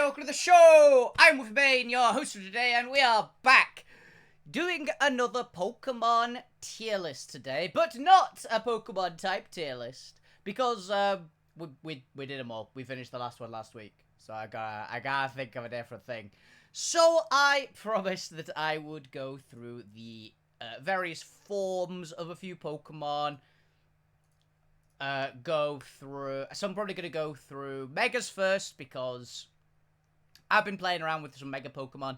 welcome to the show! I'm with Bane, your host for today, and we are back doing another Pokemon tier list today, but not a Pokemon type tier list, because we did them all. We finished the last one last week, so I gotta think of a different thing. So I promised that I would go through the various forms of a few Pokemon. So I'm probably going to go through Megas first, because I've been playing around with some Mega Pokemon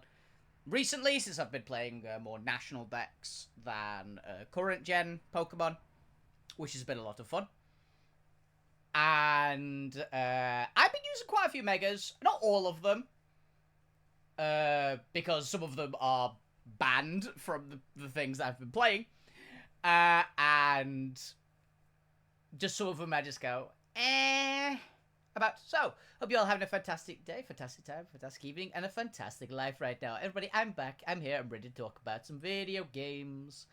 recently, since I've been playing more national decks than current gen Pokemon, which has been a lot of fun. And I've been using quite a few Megas, not all of them, because some of them are banned from the things that I've been playing, and just some of them I just go, about. So, hope you're all having a fantastic day, fantastic time, fantastic evening, and a fantastic life right now. Everybody, I'm back, I'm here, I'm ready to talk about some video games.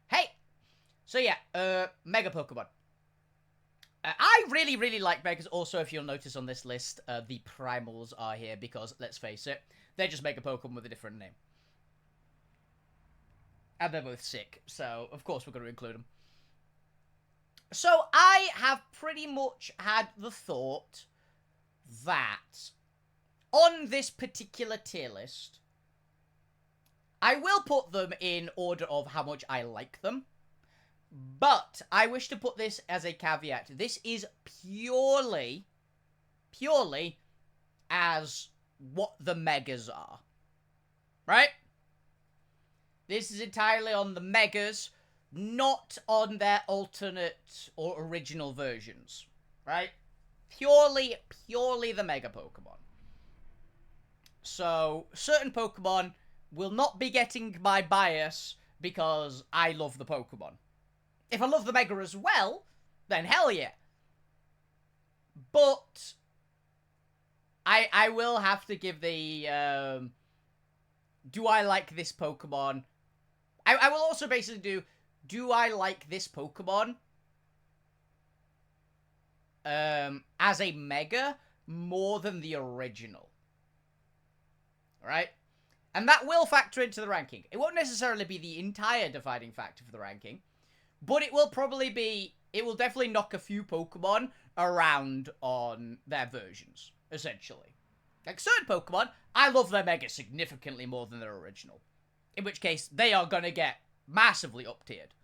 Hey! So yeah, Mega Pokemon. I really, really like Megas. Also, if you'll notice on this list, the Primals are here because, let's face it, they're just Mega Pokemon with a different name. And they're both sick, so of course we're going to include them. So, I have pretty much had the thought that on this particular tier list, I will put them in order of how much I like them, but I wish to put this as a caveat. This is purely as what the Megas are, right? This is entirely on the Megas, not on their alternate or original versions, right? Purely the Mega Pokemon. So, certain Pokemon will not be getting my bias because I love the Pokemon. If I love the Mega as well, then hell yeah. But I will have to give the, do I like this Pokemon? I will also basically do I like this Pokemon as a Mega more than the original? Right? And that will factor into the ranking. It won't necessarily be the entire defining factor for the ranking, but it will definitely knock a few Pokemon around on their versions, essentially. Like certain Pokemon, I love their Mega significantly more than their original. In which case, they are going to get massively up-tiered,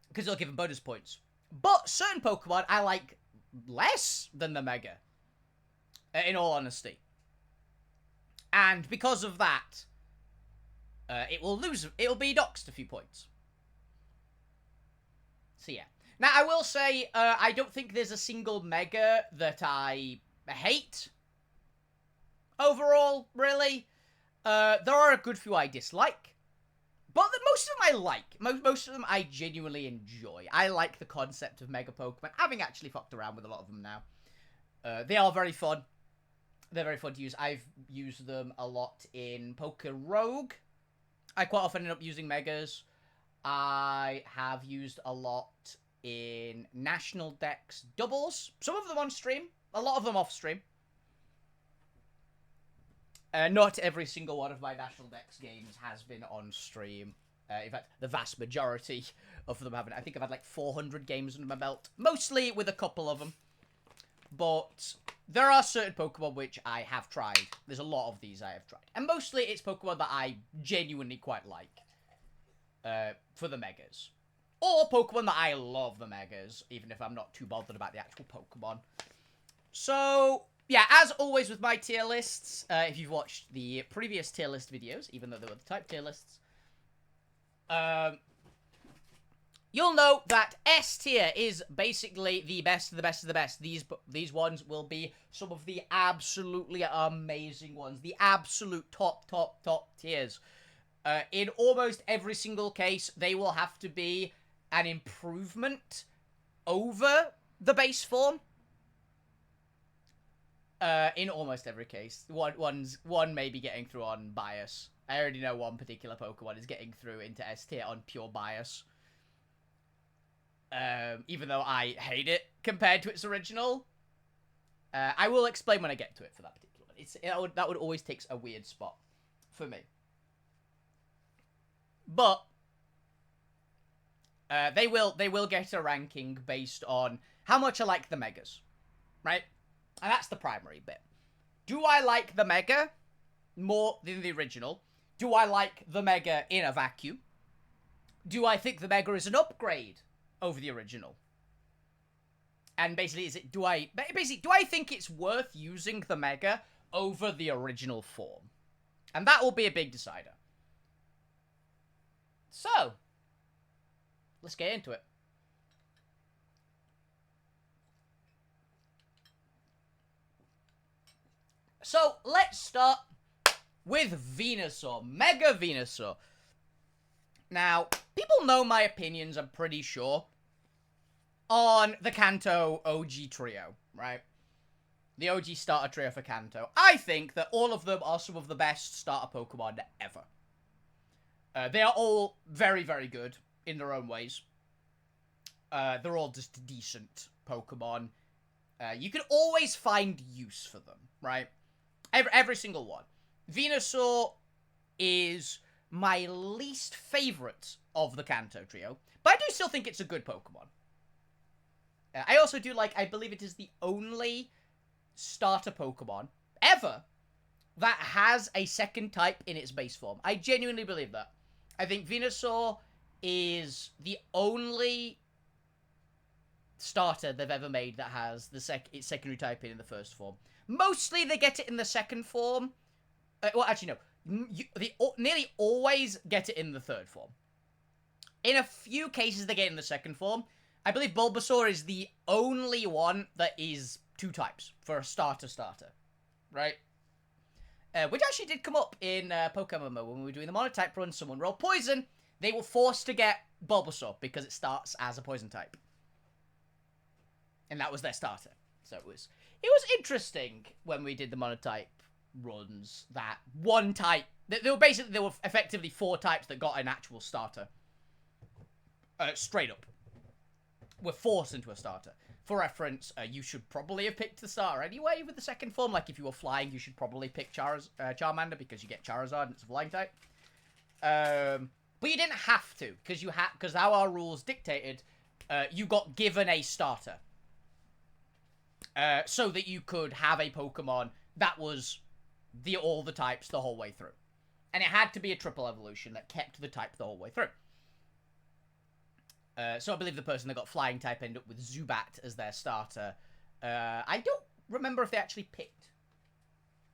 because they'll give them bonus points. But certain Pokemon I like less than the Mega, in all honesty. And because of that, it'll be doxed a few points. So yeah. Now, I will say, I don't think there's a single Mega that I hate. Overall, really. There are a good few I dislike. But most of them I like. Most of them I genuinely enjoy. I like the concept of Mega Pokemon, having actually fucked around with a lot of them now. They are very fun. They're very fun to use. I've used them a lot in Poké Rogue. I quite often end up using Megas. I have used a lot in National Dex doubles. Some of them on stream. A lot of them off stream. Not every single one of my National Dex games has been on stream. In fact, the vast majority of them haven't. I think I've had like 400 games under my belt. Mostly with a couple of them. But there are certain Pokemon which I have tried. There's a lot of these I have tried. And mostly it's Pokemon that I genuinely quite like. For the Megas. Or Pokemon that I love the Megas, even if I'm not too bothered about the actual Pokemon. So, yeah, as always with my tier lists, if you've watched the previous tier list videos, even though they were the type tier lists, you'll know that S tier is basically the best of the best of the best. These ones will be some of the absolutely amazing ones. The absolute top tiers. In almost every single case, they will have to be an improvement over the base form. In almost every case. One may be getting through on bias. I already know one particular Pokemon is getting through into S tier on pure bias. Even though I hate it compared to its original. I will explain when I get to it for that particular one. That would always take a weird spot for me. But they will get a ranking based on how much I like the megas, right? And that's the primary bit. Do I like the mega more than the original? Do I like the mega in a vacuum? Do I think the mega is an upgrade over the original? And basically, do I think it's worth using the mega over the original form? And that will be a big decider. So, let's get into it. So, let's start with Venusaur, Mega Venusaur. Now, people know my opinions, I'm pretty sure, on the Kanto OG trio, right? The OG starter trio for Kanto. I think that all of them are some of the best starter Pokemon ever. They are all very, very good in their own ways. They're all just decent Pokemon. You can always find use for them, right? Every single one. Venusaur is my least favorite of the Kanto trio, but I do still think it's a good Pokemon. I also do like, I believe it is the only starter Pokemon ever that has a second type in its base form. I genuinely believe that. I think Venusaur is the only starter they've ever made that has its secondary type in the first form. Mostly they get it in the second form. Well, actually, no. They nearly always get it in the third form. In a few cases, they get it in the second form. I believe Bulbasaur is the only one that is 2 types for a starter, right? Which actually did come up in Pokemon MMO when we were doing the Monotype run. Someone rolled Poison. They were forced to get Bulbasaur because it starts as a Poison type. And that was their starter. So it was interesting when we did the Monotype runs that one type... There were effectively 4 types that got an actual starter. Straight up. Were forced into a starter. For reference, you should probably have picked the starter anyway with the second form. Like, if you were flying, you should probably pick Charmander because you get Charizard and it's a flying type. But you didn't have to, because how our rules dictated, you got given a starter. So that you could have a Pokemon that was all the types the whole way through. And it had to be a triple evolution that kept the type the whole way through. So I believe the person that got flying type ended up with Zubat as their starter. I don't remember if they actually picked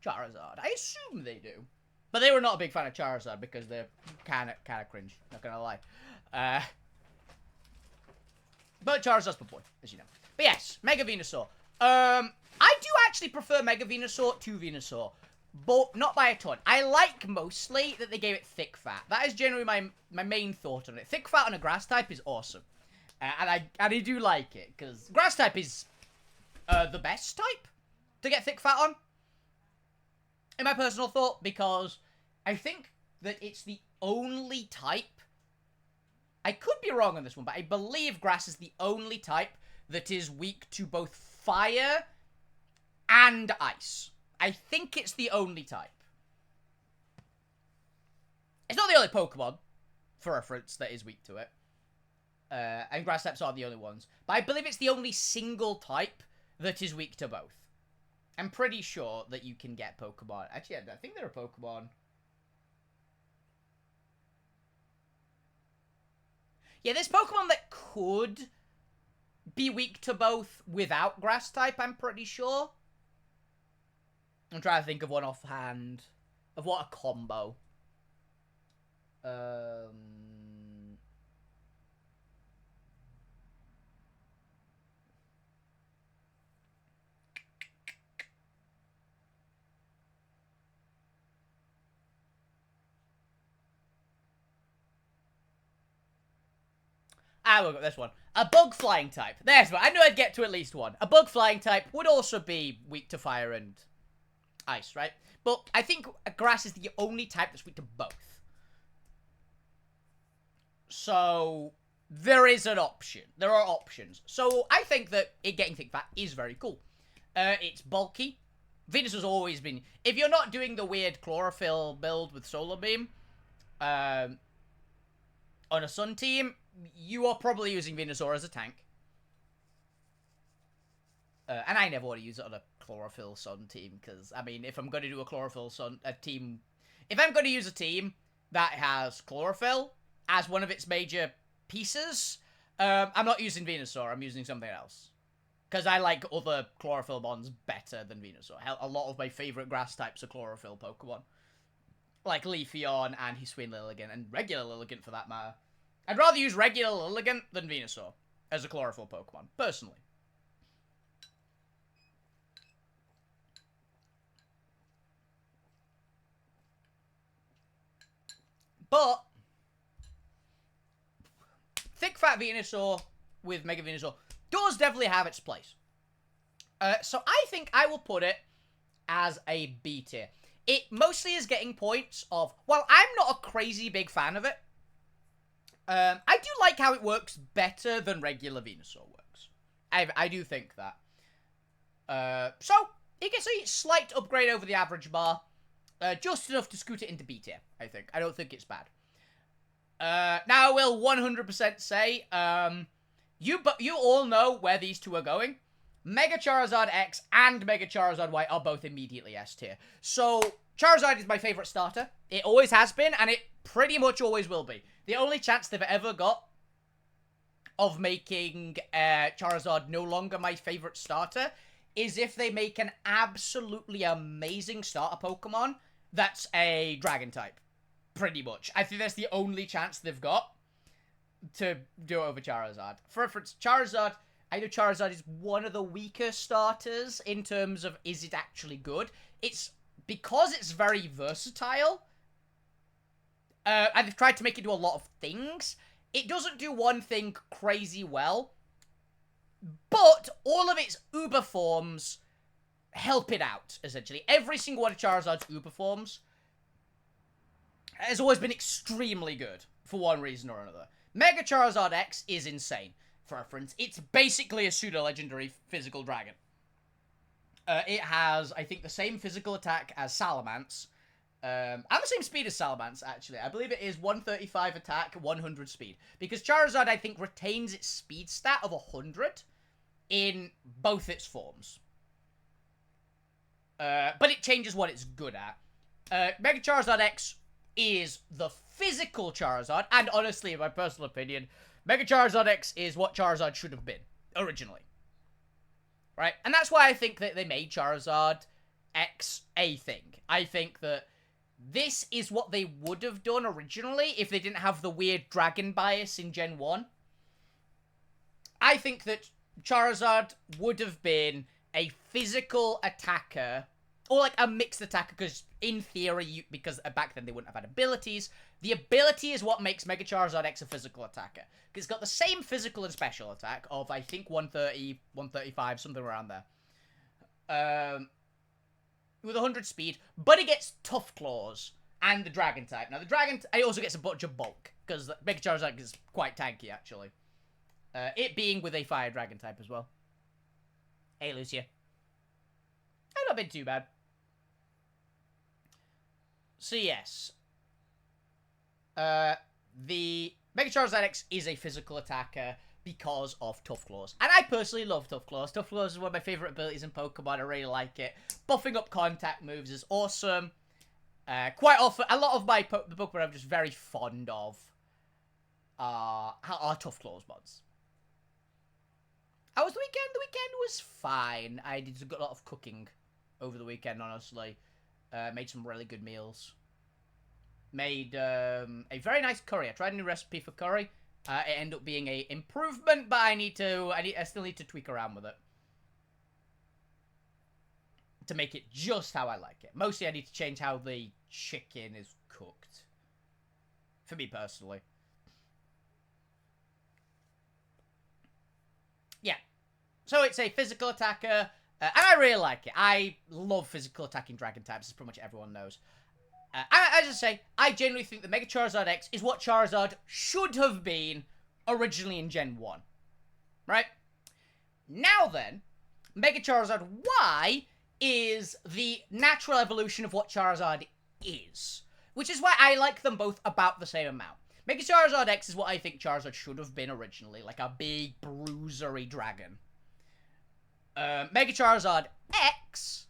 Charizard. I assume they do. But they were not a big fan of Charizard because they're kind of cringe. Not gonna lie. But Charizard's the boy, as you know. But yes, Mega Venusaur. I do actually prefer Mega Venusaur to Venusaur. But not by a ton. I like mostly that they gave it thick fat. That is generally my main thought on it. Thick fat on a grass type is awesome. And I do like it. Because grass type is the best type to get thick fat on. In my personal thought. Because I think that it's the only type. I could be wrong on this one. But I believe grass is the only type that is weak to both fire and ice. I think it's the only type. It's not the only Pokemon, for reference, that is weak to it. And grass types aren't the only ones. But I believe it's the only single type that is weak to both. I'm pretty sure that you can get Pokemon. Actually, I think there are Pokemon. Yeah, there's Pokemon that could be weak to both without grass type, I'm pretty sure. I'm trying to think of one offhand. Of what a combo. We'll go this one. A bug flying type. There's one. I knew I'd get to at least one. A bug flying type would also be weak to fire and ice, right? But I think grass is the only type that's weak to both. So there is an option. There are options. So I think that it getting thick fat is very cool. It's bulky. Venusaur's always been... If you're not doing the weird chlorophyll build with Solar Beam, on a Sun team, you are probably using Venusaur as a tank. And I never want to use it on a chlorophyll Sun team, because, I mean, if I'm going to do a chlorophyll Sun team... If I'm going to use a team that has chlorophyll as one of its major pieces, I'm not using Venusaur, I'm using something else. Because I like other chlorophyll mons better than Venusaur. Hell, a lot of my favorite grass types are chlorophyll Pokemon. Like Leafeon and Hisuian Lilligant, and regular Lilligant for that matter. I'd rather use regular Lilligant than Venusaur as a chlorophyll Pokemon, personally. But Thick Fat Venusaur with Mega Venusaur does definitely have its place. So I think I will put it as a B tier. It mostly is getting points of, well, I'm not a crazy big fan of it. I do like how it works better than regular Venusaur works. I do think that. So, it gets a slight upgrade over the average bar. Just enough to scoot it into B tier, I think. I don't think it's bad. Now I will 100% say, you all know where these two are going. Mega Charizard X and Mega Charizard Y are both immediately S tier. So, Charizard is my favorite starter. It always has been, and it pretty much always will be. The only chance they've ever got of making Charizard no longer my favorite starter is if they make an absolutely amazing starter Pokemon that's a Dragon type. Pretty much. I think that's the only chance they've got to do it over Charizard. For reference, Charizard... I know Charizard is one of the weaker starters in terms of is it actually good. It's because it's very versatile. And they've tried to make it do a lot of things. It doesn't do one thing crazy well. But all of its Uber forms help it out, essentially. Every single one of Charizard's Uber forms has always been extremely good for one reason or another. Mega Charizard X is insane. For reference, it's basically a pseudo-legendary physical dragon. It has, I think, the same physical attack as Salamence. And the same speed as Salamence, actually. I believe it is 135 attack, 100 speed. Because Charizard, I think, retains its speed stat of 100 in both its forms. But it changes what it's good at. Mega Charizard X is the physical Charizard, and honestly, in my personal opinion... Mega Charizard X is what Charizard should have been, originally. Right? And that's why I think that they made Charizard X a thing. I think that this is what they would have done originally if they didn't have the weird dragon bias in Gen 1. I think that Charizard would have been a physical attacker, or like a mixed attacker, because in theory, because back then they wouldn't have had abilities. The ability is what makes Mega Charizard X a physical attacker. Because it's got the same physical and special attack of, I think, 130, 135, something around there. With 100 speed, but it gets Tough Claws and the Dragon type. Now, the Dragon, it also gets a bunch of bulk, because Mega Charizard is quite tanky, actually. It being with a Fire Dragon type as well. Hey, Lucia. I've not been too bad. So, yes. The Mega Charizard X is a physical attacker because of Tough Claws. And I personally love Tough Claws. Tough Claws is one of my favorite abilities in Pokemon. I really like it. Buffing up contact moves is awesome. Quite often, a lot of the Pokemon I'm just very fond of are Tough Claws mods. How was the weekend? The weekend was fine. I did a lot of cooking over the weekend, honestly. Made some really good meals. Made a very nice curry. I tried a new recipe for curry. It ended up being a improvement, but I still need to tweak around with it to make it just how I like it. Mostly, I need to change how the chicken is cooked. For me personally. Yeah. So it's a physical attacker, and I really like it. I love physical attacking dragon types, as pretty much everyone knows. As I say, I genuinely think that Mega Charizard X is what Charizard should have been originally in Gen 1. Right? Now then, Mega Charizard Y is the natural evolution of what Charizard is. Which is why I like them both about the same amount. Mega Charizard X is what I think Charizard should have been originally, like a big, bruisery dragon. Mega Charizard X...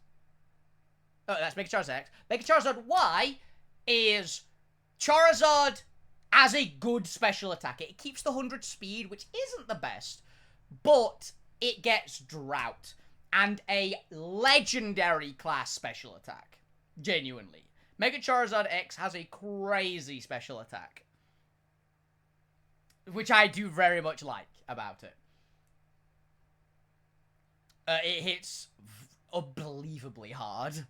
Oh, that's Mega Charizard X. Mega Charizard Y is Charizard as a good special attack. It keeps the 100 speed, which isn't the best, but it gets Drought and a legendary class special attack. Genuinely. Mega Charizard X has a crazy special attack, which I do very much like about it. It hits unbelievably hard.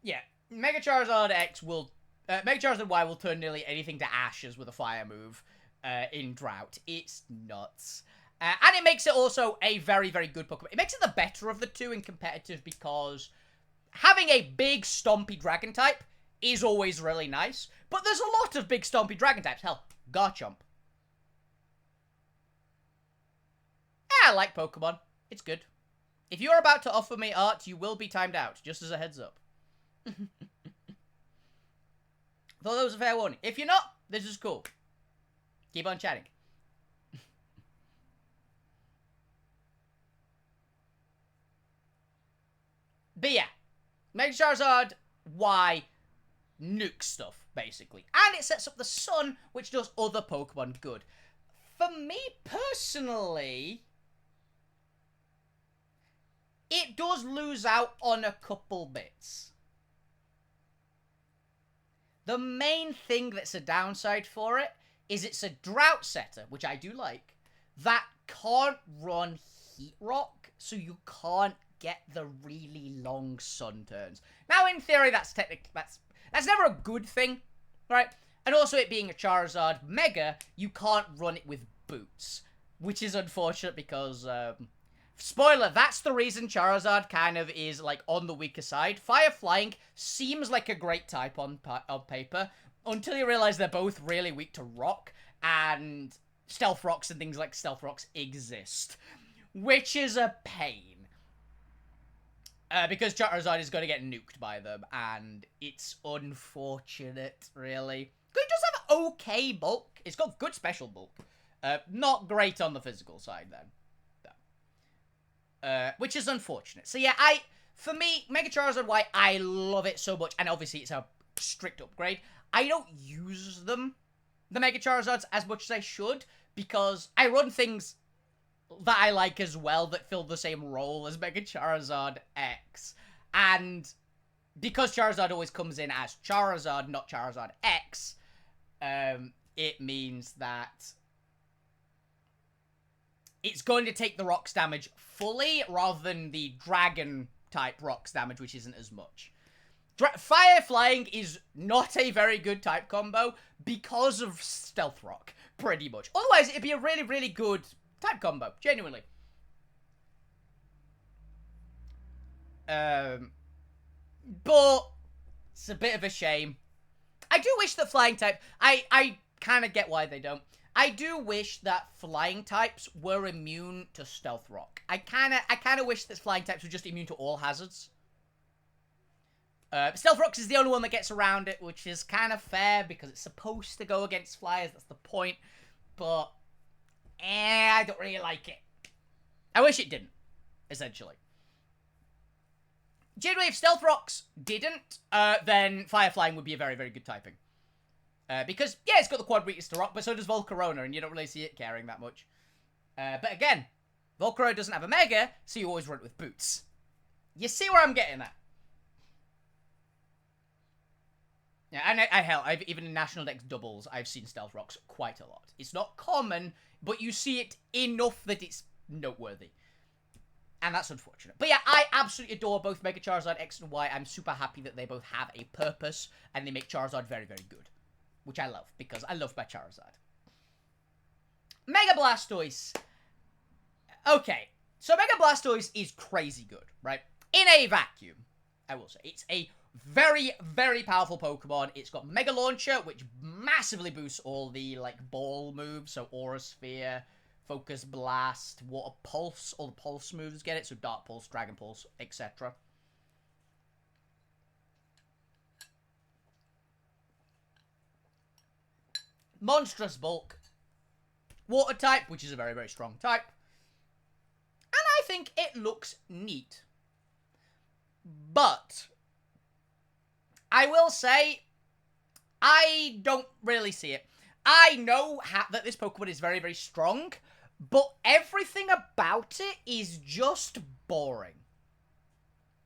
Yeah, Mega Charizard X will... Mega Charizard Y will turn nearly anything to ashes with a fire move in Drought. It's nuts. And it makes it also a very, very good Pokemon. It makes it the better of the two in competitive because having a big, stompy dragon type is always really nice. But there's a lot of big, stompy dragon types. Hell, Garchomp. I like Pokemon. It's good. If you're about to offer me art, you will be timed out, just as a heads up. Thought that was a fair warning. If you're not, this is cool. Keep on chatting. But yeah, Mega Charizard Y nukes stuff, basically. And it sets up the Sun, which does other Pokemon good. For me, personally, it does lose out on a couple bits. The main thing that's a downside for it is it's a Drought setter, which I do like, that can't run Heat Rock, so you can't get the really long Sun turns. Now, in theory, that's never a good thing, right? And also, it being a Charizard Mega, you can't run it with Boots, which is unfortunate because, spoiler, that's the reason Charizard kind of is, like, on the weaker side. Fire Flying seems like a great type on paper, until you realize they're both really weak to Rock, and Stealth Rocks and things like Stealth Rocks exist, which is a pain. Because Charizard is going to get nuked by them, and it's unfortunate, really. It does have okay bulk. It's got good special bulk. Not great on the physical side, then. Which is unfortunate. So yeah, for me, Mega Charizard Y, I love it so much, and obviously it's a strict upgrade. I don't use them, the Mega Charizards, as much as I should, because I run things that I like as well that fill the same role as Mega Charizard X. And because Charizard always comes in as Charizard, not Charizard X, it means that it's going to take the Rocks damage fully, rather than the Dragon-type Rocks damage, which isn't as much. Fire Flying is not a very good type combo because of Stealth Rock, pretty much. Otherwise, it'd be a really, really good type combo, genuinely. But it's a bit of a shame. I do wish that Flying type... I kind of get why they don't. I do wish that Flying types were immune to Stealth Rock. I kind of wish that Flying types were just immune to all hazards. Stealth Rocks is the only one that gets around it, which is kind of fair because it's supposed to go against flyers. That's the point. But I don't really like it. I wish it didn't, essentially. Generally, if Stealth Rocks didn't, then Fire Flying would be a very, very good typing. Because, yeah, it's got the quad weakness to Rock, but so does Volcarona, and you don't really see it caring that much. But again, Volcarona doesn't have a Mega, so you always run it with Boots. You see where I'm getting at? Yeah, and even in National Dex doubles, I've seen Stealth Rocks quite a lot. It's not common, but you see it enough that it's noteworthy. And that's unfortunate. But yeah, I absolutely adore both Mega Charizard X and Y. I'm super happy that they both have a purpose, and they make Charizard very, very good. Which I love, because I love my Charizard. Mega Blastoise. Okay, so Mega Blastoise is crazy good, right? In a vacuum, I will say. It's a Very, very powerful Pokemon. It's got Mega Launcher, which massively boosts all the, like, ball moves. So Aura Sphere, Focus Blast, Water Pulse. All the Pulse moves get it. So Dark Pulse, Dragon Pulse, etc. Monstrous Bulk. Water type, which is a very, very strong type. And I think it looks neat. But I will say, I don't really see it. I know that this Pokemon is very, very strong, but everything about it is just boring.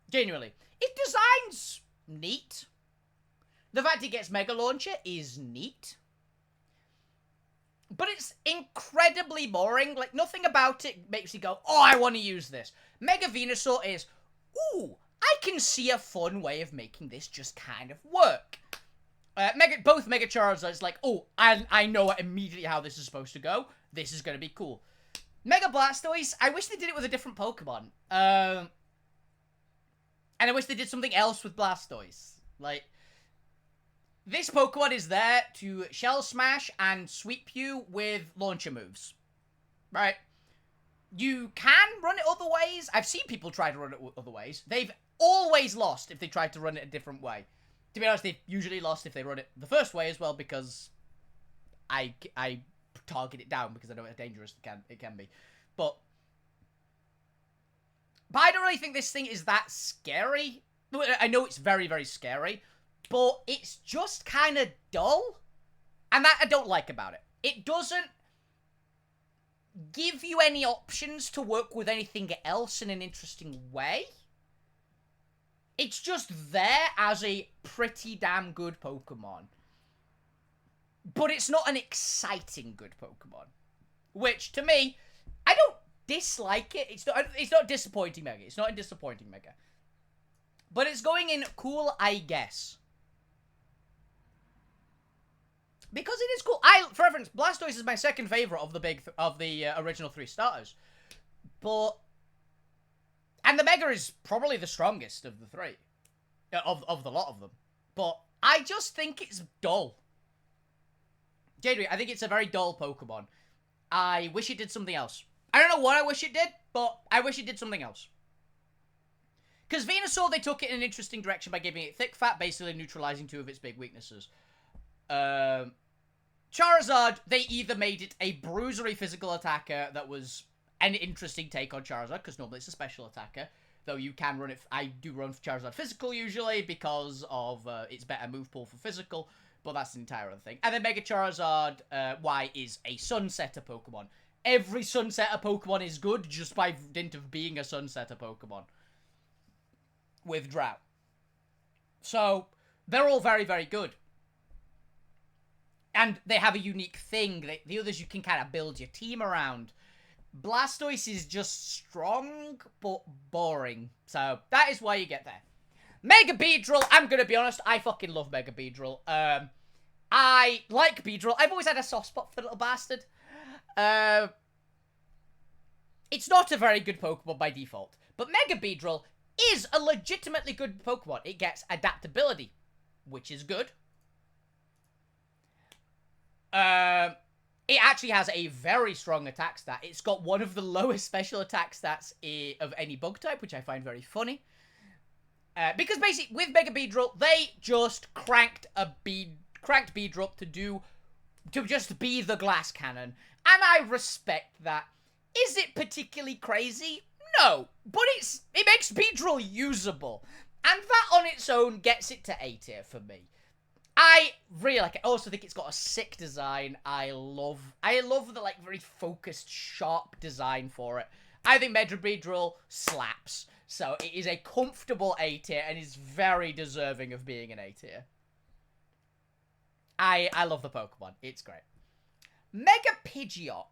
Genuinely. Its design's neat. The fact it gets Mega Launcher is neat. But it's incredibly boring. Like, nothing about it makes you go, oh, I want to use this. Mega Venusaur is, ooh, I can see a fun way of making this just kind of work. Both Mega Charizards like, oh, I know immediately how this is supposed to go. This is going to be cool. Mega Blastoise, I wish they did it with a different Pokemon. And I wish they did something else with Blastoise. Like, this Pokemon is there to Shell Smash and sweep you with launcher moves. Right? You can run it other ways. I've seen people try to run it other ways. They've always lost if they tried to run it a different way. To be honest, they've usually lost if they run it the first way as well, because I target it down because I know how dangerous it can be. But I don't really think this thing is that scary. I know it's very, very scary, but it's just kind of dull. And that I don't like about it. It doesn't give you any options to work with anything else in an interesting way. It's just there as a pretty damn good Pokemon. But it's not an exciting good Pokemon. Which, to me, I don't dislike it. It's not disappointing Mega. It's not a disappointing Mega. But it's going in cool, I guess. Because it is cool. For reference, Blastoise is my second favorite of the original 3 starters. And the Mega is probably the strongest of the 3. Of the lot of them. But I just think it's dull. Genuinely, I think it's a very dull Pokemon. I wish it did something else. I don't know what I wish it did, but I wish it did something else. Because Venusaur, they took it in an interesting direction by giving it Thick Fat, basically neutralizing 2 of its big weaknesses. Charizard, they either made it a bruisery physical attacker that was an interesting take on Charizard, because normally it's a special attacker. Though you can run it, I do run for Charizard physical usually, because of its better move pool for physical, but that's an entire other thing. And then Mega Charizard Y is a Sunsetter Pokemon. Every Sunsetter Pokemon is good just by dint of being a Sunsetter Pokemon. With Drought. So, they're all very, very good. And they have a unique thing. The others you can kind of build your team around. Blastoise is just strong, but boring. So, that is why you get there. Mega Beedrill, I'm gonna be honest, I fucking love Mega Beedrill. I like Beedrill. I've always had a soft spot for the little bastard. It's not a very good Pokemon by default. But Mega Beedrill is a legitimately good Pokemon. It gets adaptability, which is good. It actually has a very strong attack stat. It's got one of the lowest special attack stats of any bug type, which I find very funny. Because basically, with Mega Beedrill, they just cranked Beedrill to just be the glass cannon. And I respect that. Is it particularly crazy? No. But it makes Beedrill usable. And that on its own gets it to A tier for me. I really like it. I also think it's got a sick design. I love the, like, very focused, sharp design for it. I think Mega Beedrill slaps. So it is a comfortable A tier and is very deserving of being an A tier. I love the Pokemon. It's great. Mega Pidgeot.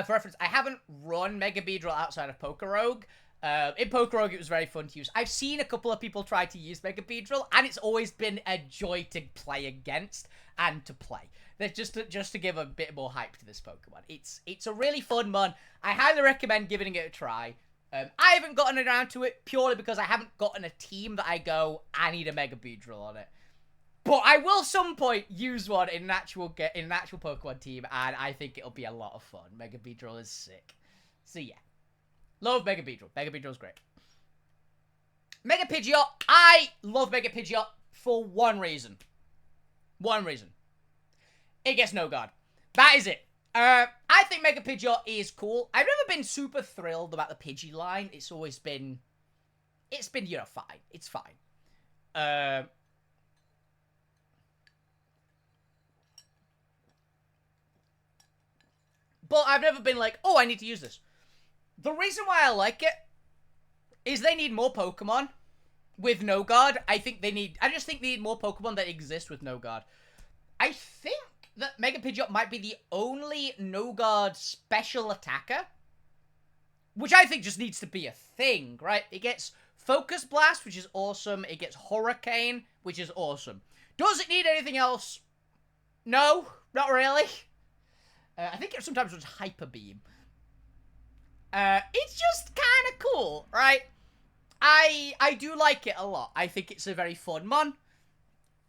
For reference, I haven't run Mega Beedrill outside of Pokerogue. In Pokerogue, it was very fun to use. I've seen a couple of people try to use Mega Beedrill, and it's always been a joy to play against and to play. There's just to give a bit more hype to this Pokemon. It's a really fun one. I highly recommend giving it a try. I haven't gotten around to it purely because I haven't gotten a team that I go, I need a Mega Beedrill on it. But I will some point use one in an actual Pokemon team, and I think it'll be a lot of fun. Mega Beedrill is sick. So yeah. Love Mega Beedrill. Mega Beedrill's great. Mega Pidgeot. I love Mega Pidgeot for one reason. One reason. It gets no guard. That is it. I think Mega Pidgeot is cool. I've never been super thrilled about the Pidgey line. It's always been... It's been, you know, fine. It's fine. But I've never been like, oh, I need to use this. The reason why I like it is they need more Pokemon with no guard. I just think they need more Pokemon that exist with no guard. I think that Mega Pidgeot might be the only no guard special attacker, which I think just needs to be a thing, right? It gets Focus Blast, which is awesome. It gets Hurricane, which is awesome. Does it need anything else? No, not really. I think it sometimes was Hyper Beam. It's just kind of cool, right? I do like it a lot. I think it's a very fun mon.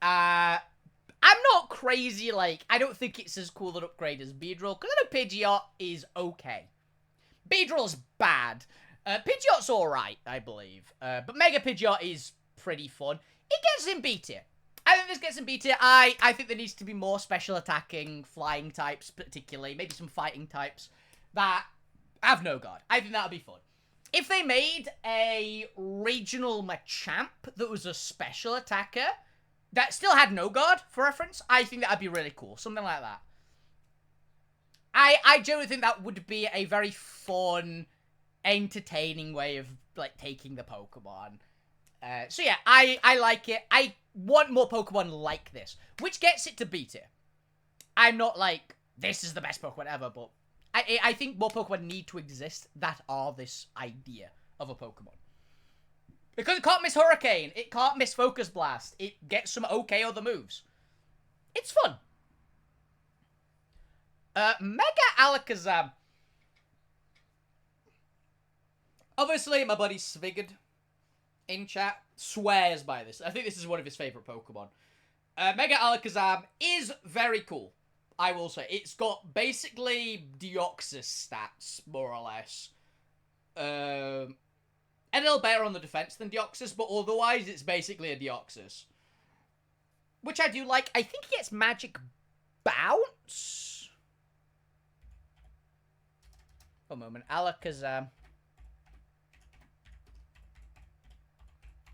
I'm not crazy, like, I don't think it's as cool an upgrade as Beedrill, because I know Pidgeot is okay. Beedrill's bad. Pidgeot's alright, I believe. But Mega Pidgeot is pretty fun. It gets in B tier. I think this gets in B tier. I think there needs to be more special attacking, flying types, particularly. Maybe some fighting types that have no guard. I think that would be fun. If they made a regional Machamp that was a special attacker that still had no guard, for reference, I think that would be really cool. Something like that. I generally think that would be a very fun, entertaining way of, like, taking the Pokemon. So yeah, I like it. I want more Pokemon like this, which gets it to B tier. I'm not like, this is the best Pokemon ever, but I think more Pokemon need to exist that are this idea of a Pokemon. Because it can't miss Hurricane. It can't miss Focus Blast. It gets some okay other moves. It's fun. Mega Alakazam. Obviously, my buddy Svigard in chat swears by this. I think this is one of his favorite Pokemon. Mega Alakazam is very cool. I will say. It's got basically Deoxys stats, more or less. A little better on the defense than Deoxys, but otherwise it's basically a Deoxys. Which I do like. I think he gets Magic Bounce. One moment. Alakazam.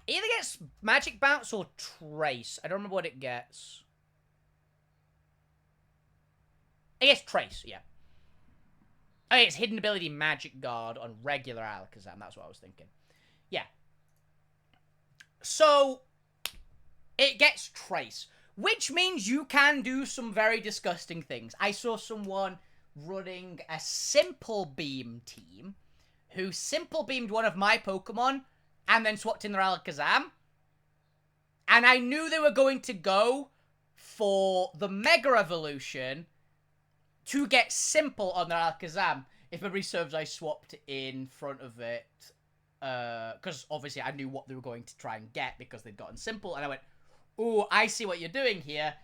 Either gets Magic Bounce or Trace. I don't remember what it gets. It gets Trace, yeah. Oh, it's Hidden Ability Magic Guard on regular Alakazam. That's what I was thinking. Yeah. So, it gets Trace, which means you can do some very disgusting things. I saw someone running a Simple Beam team who Simple Beamed one of my Pokemon and then swapped in their Alakazam. And I knew they were going to go for the Mega Evolution to get Simple on their Alakazam. If memory serves, I swapped in front of it. Because obviously I knew what they were going to try and get because they'd gotten Simple. And I went, ooh, I see what you're doing here.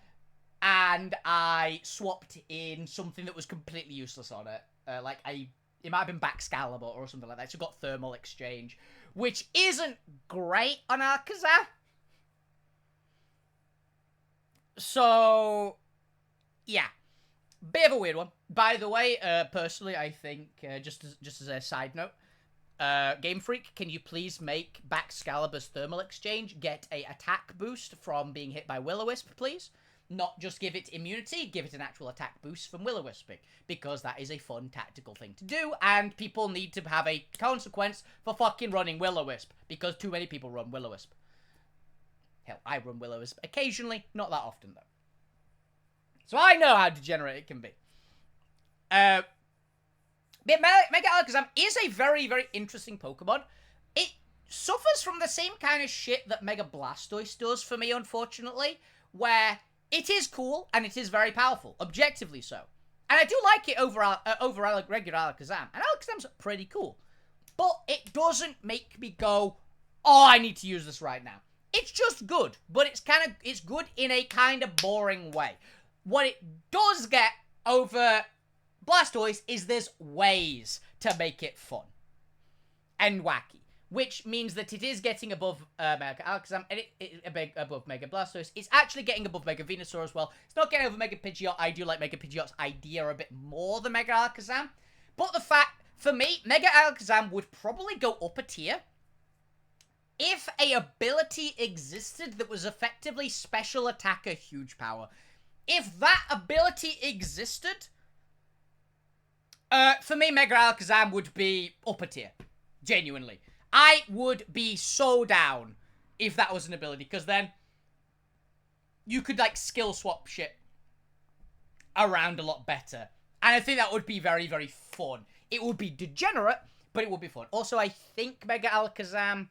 And I swapped in something that was completely useless on it. It might have been Baxcalibur or something like that. So it got Thermal Exchange, which isn't great on Alakazam. So, yeah. Bit of a weird one. By the way, personally, I think, just as a side note, Game Freak, can you please make Baxcalibur's Thermal Exchange get a attack boost from being hit by Will-O-Wisp, please? Not just give it immunity, give it an actual attack boost from Will-O-Wisping, because that is a fun tactical thing to do, and people need to have a consequence for fucking running Will-O-Wisp, because too many people run Will-O-Wisp. Hell, I run Will-O-Wisp occasionally, not that often, though. So I know how degenerate it can be. Mega Alakazam is a very, very interesting Pokemon. It suffers from the same kind of shit that Mega Blastoise does for me, unfortunately, where it is cool and it is very powerful, objectively so. And I do like it over regular Alakazam, and Alakazam's pretty cool. but it doesn't make me go, oh, I need to use this right now. It's just good, but it's good in a kind of boring way. What it does get over Blastoise is there's ways to make it fun and wacky, which means that it is getting above Mega Alakazam and above Mega Blastoise. It's actually getting above Mega Venusaur as well. It's not getting over Mega Pidgeot. I do like Mega Pidgeot's idea a bit more than Mega Alakazam, but the fact, for me, Mega Alakazam would probably go up a tier if a ability existed that was effectively special attacker huge power. If that ability existed, for me, Mega Alakazam would be upper tier. Genuinely. I would be so down if that was an ability, because then you could, like, skill swap shit around a lot better. And I think that would be very, very fun. It would be degenerate, but it would be fun. Also, I think Mega Alakazam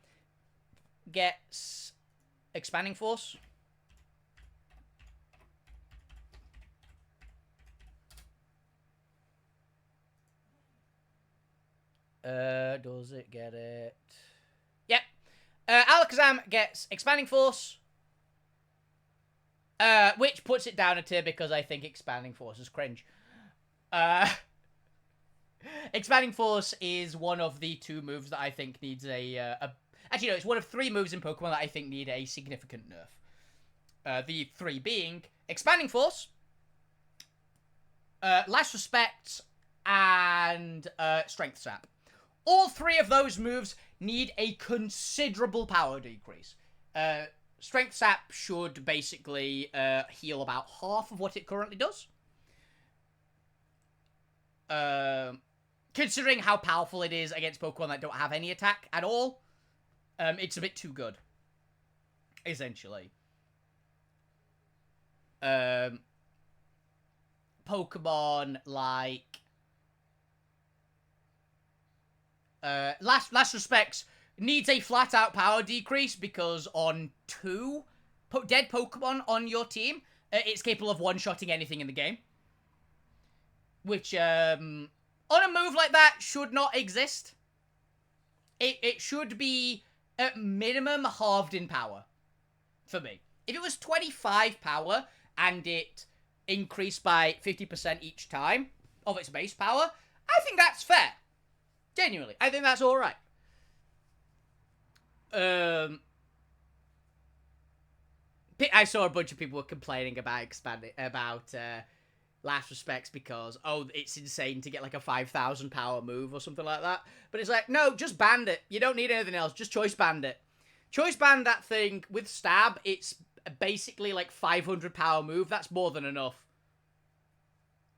gets Expanding Force. Does it get it? Yep. Alakazam gets Expanding Force. Which puts it down a tier because I think Expanding Force is cringe. Expanding Force is one of the 2 moves that I think needs actually, no, it's one of 3 moves in Pokemon that I think need a significant nerf. The 3 being Expanding Force, Last Respect, and Strength Sap. All 3 of those moves need a considerable power decrease. Strength Sap should basically heal about half of what it currently does. Considering how powerful it is against Pokemon that don't have any attack at all, it's a bit too good. Essentially. Pokemon like Last Respects needs a flat-out power decrease because on 2 dead Pokemon on your team, it's capable of one-shotting anything in the game. Which, on a move like that, should not exist. It should be, at minimum, halved in power. For me. If it was 25 power, and it increased by 50% each time of its base power, I think that's fair. Genuinely. I think that's alright. I saw a bunch of people were complaining about Last Respects because, oh, it's insane to get like a 5,000 power move or something like that. But it's like, no, just band it. You don't need anything else. Just choice band it. Choice band that thing with Stab. It's basically like 500 power move. That's more than enough.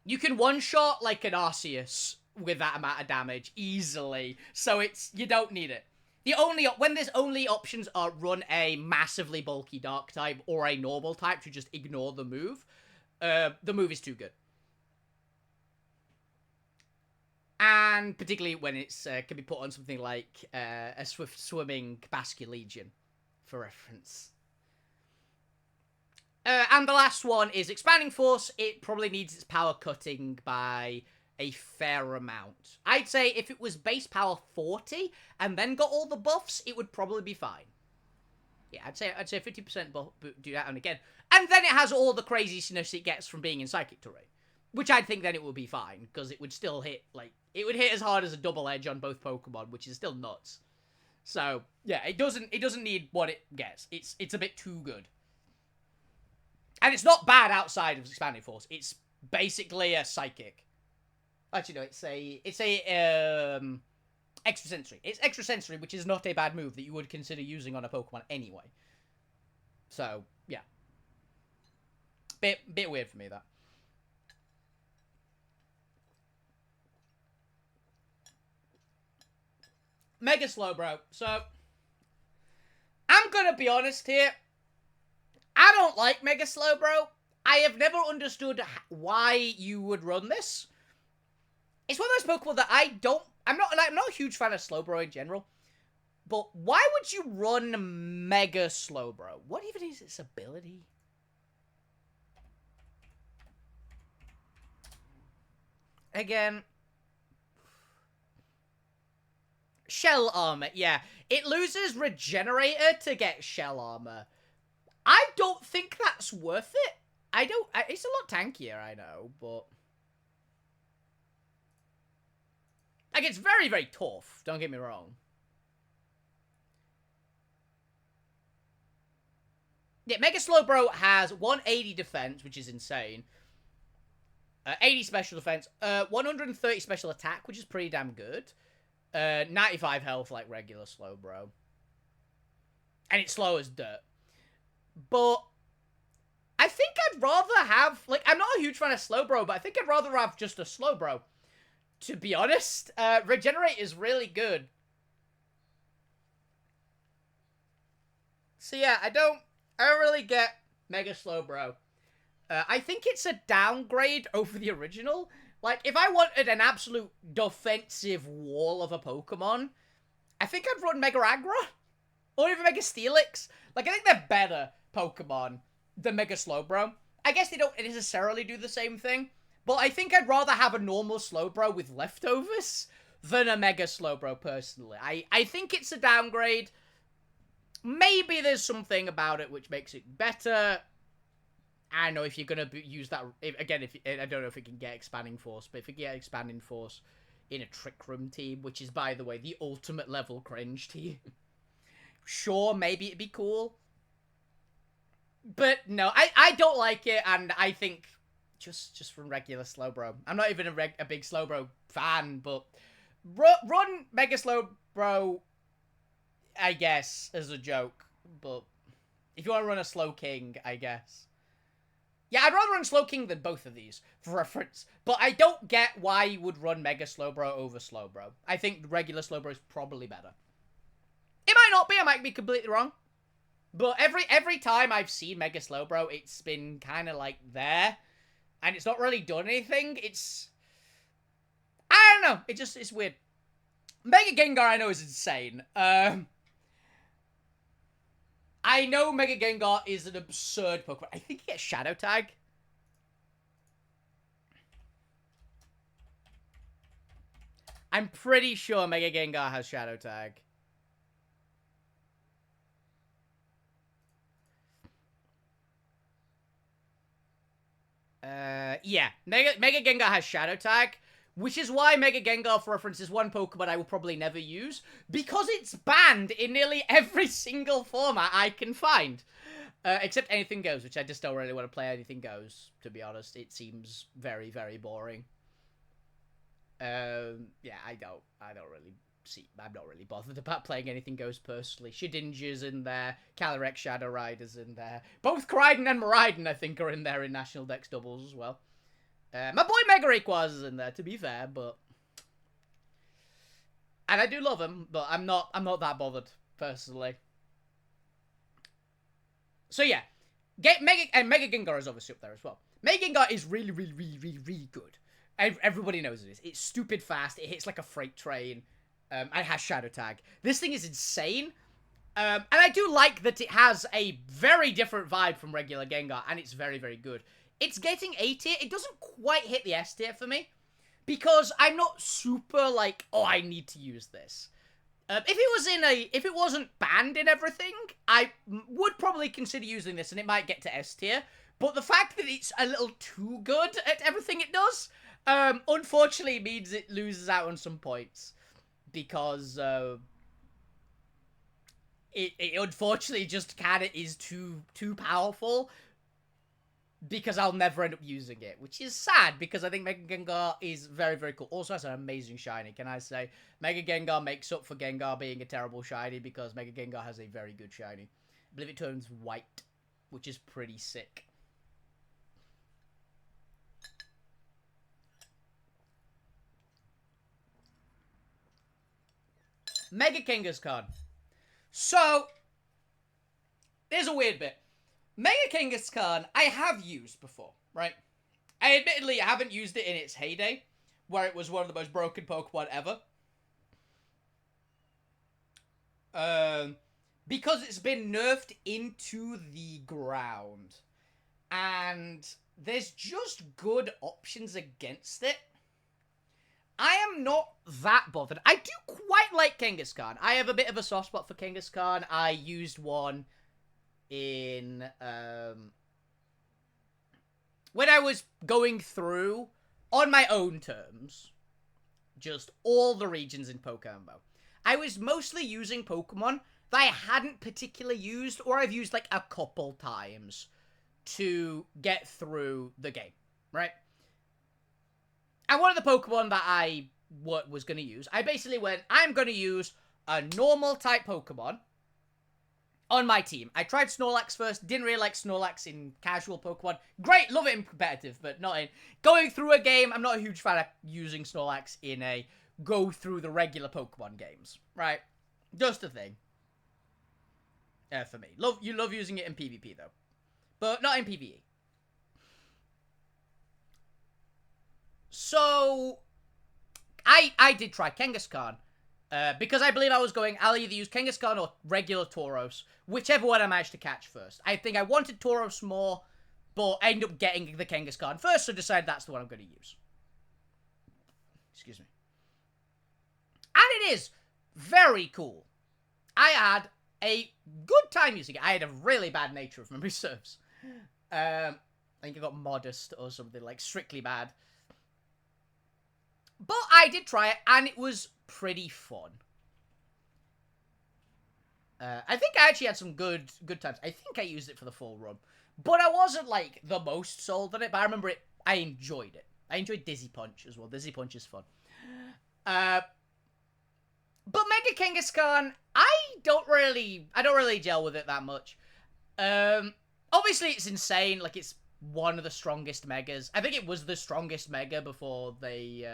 You can one-shot like an Arceus with that amount of damage easily. So you don't need it. When there's only options are run a massively bulky Dark type or a normal type to just ignore the move. The move is too good. And particularly when it's can be put on something like a swift swimming Basculegion, for reference. And the last one is Expanding Force. It probably needs its power cutting by a fair amount. I'd say if it was base power 40 and then got all the buffs, it would probably be fine. Yeah, I'd say 50% buff, do that and again. And then it has all the craziness it gets from being in Psychic Terrain. Which I'd think then it would be fine, because it would still hit, like, it would hit as hard as a double edge on both Pokemon, which is still nuts. So, yeah, it doesn't need what it gets. It's a bit too good. And it's not bad outside of Expanding Force. It's basically a Psychic. Actually, no, it's a Extrasensory. It's Extrasensory, which is not a bad move that you would consider using on a Pokemon anyway. So, yeah. Bit weird for me, that. Mega Slowbro. So, I'm gonna be honest here. I don't like Mega Slowbro. I have never understood why you would run this. It's one of those Pokemon that I'm not a huge fan of Slowbro in general. But why would you run Mega Slowbro? What even is its ability? Again, shell armor, yeah. It loses regenerator to get shell armor. I don't think that's worth it. It's a lot tankier, I know, but... Like, it's very, very tough, don't get me wrong. Yeah, Mega Slowbro has 180 defense, which is insane. 80 special defense. 130 special attack, which is pretty damn good. 95 health like regular Slowbro. And it's slow as dirt. But I think I'd rather have... Like, I'm not a huge fan of Slowbro, but I think I'd rather have just a Slowbro. To be honest, Regenerate is really good. So yeah, I don't really get Mega Slowbro. I think it's a downgrade over the original. Like, if I wanted an absolute defensive wall of a Pokemon, I think I'd run Mega Agra. Or even Mega Steelix. Like, I think they're better Pokemon than Mega Slowbro. I guess they don't necessarily do the same thing. But I think I'd rather have a normal Slowbro with leftovers than a Mega Slowbro, personally. I think it's a downgrade. Maybe there's something about it which makes it better. I don't know if you're going to use that... I don't know if it can get Expanding Force, but if it can get Expanding Force in a Trick Room team, which is, by the way, the ultimate level cringe team. Sure, maybe it'd be cool. But no, I don't like it, and I think... Just from regular Slowbro. I'm not even a big Slowbro fan, but run Mega Slowbro, I guess, as a joke. But if you want to run a Slowking, I guess. Yeah, I'd rather run Slowking than both of these, for reference. But I don't get why you would run Mega Slowbro over Slowbro. I think regular Slowbro is probably better. It might not be, I might be completely wrong. But every time I've seen Mega Slowbro, it's been kind of like there. And it's not really done anything. It's... I don't know. It's weird. Mega Gengar, I know, is insane. I know Mega Gengar is an absurd Pokemon. I think he gets Shadow Tag. I'm pretty sure Mega Gengar has Shadow Tag. Yeah. Mega Gengar has Shadow Tag, which is why Mega Gengar, for reference, is one Pokemon I will probably never use, because it's banned in nearly every single format I can find. Except Anything Goes, which I just don't really want to play Anything Goes, to be honest. It seems very, very boring. Yeah, I'm not really bothered about playing Anything Goes personally. Shedinja's in there, Calyrex Shadow Rider's in there. Both Koraidon and Miraidon, I think, are in there in National Dex doubles as well. My boy Mega Rayquaza is in there, to be fair, but... And I do love him, but I'm not that bothered, personally. So yeah, Mega Gengar is obviously up there as well. Mega Gengar is really, really, really, really, really good. Everybody knows it is. It's stupid fast, it hits like a freight train. And it has Shadow Tag. This thing is insane. And I do like that it has a very different vibe from regular Gengar, and it's very, very good. It's getting A tier. It doesn't quite hit the S tier for me, because I'm not super like, oh, I need to use this. If it wasn't banned in everything, I would probably consider using this, and it might get to S tier. But the fact that it's a little too good at everything it does, unfortunately means it loses out on some points. Because it unfortunately just is too powerful, because I'll never end up using it, which is sad, because I think Mega Gengar is very, very cool. Also has an amazing shiny, can I say? Mega Gengar makes up for Gengar being a terrible shiny, because Mega Gengar has a very good shiny. I believe it turns white, which is pretty sick. Mega Kangaskhan. So, there's a weird bit. Mega Kangaskhan, I have used before, right? I admittedly haven't used it in its heyday, where it was one of the most broken Pokemon ever. Because it's been nerfed into the ground. And there's just good options against it. I am not that bothered. I do quite like Kangaskhan. I have a bit of a soft spot for Kangaskhan. I used one in, when I was going through, on my own terms, just all the regions in Pokemon Go. I was mostly using Pokemon that I hadn't particularly used, or I've used like a couple times to get through the game, right? And one of the Pokemon that I was going to use, I basically went, I'm going to use a normal type Pokemon on my team. I tried Snorlax first, didn't really like Snorlax in casual Pokemon. Great, love it in competitive, but not in... Going through a game, I'm not a huge fan of using Snorlax in a go through the regular Pokemon games, right? Just a thing. For me. You love using it in PvP, though. But not in PvE. So, I did try Kangaskhan, because I believe I was going, I'll either use Kangaskhan or regular Tauros, whichever one I managed to catch first. I think I wanted Tauros more, but I ended up getting the Kangaskhan first, so decided that's the one I'm going to use. Excuse me. And it is very cool. I had a good time using it. I had a really bad nature, if memory serves. I think I got modest or something, like strictly bad. But I did try it, and it was pretty fun. I think I actually had some good times. I think I used it for the full run. But I wasn't, like, the most sold on it, but I remember it. I enjoyed it. I enjoyed Dizzy Punch as well. Dizzy Punch is fun. But Mega Kangaskhan, I don't really gel with it that much. Obviously, it's insane. Like, it's one of the strongest megas. I think it was the strongest mega before they,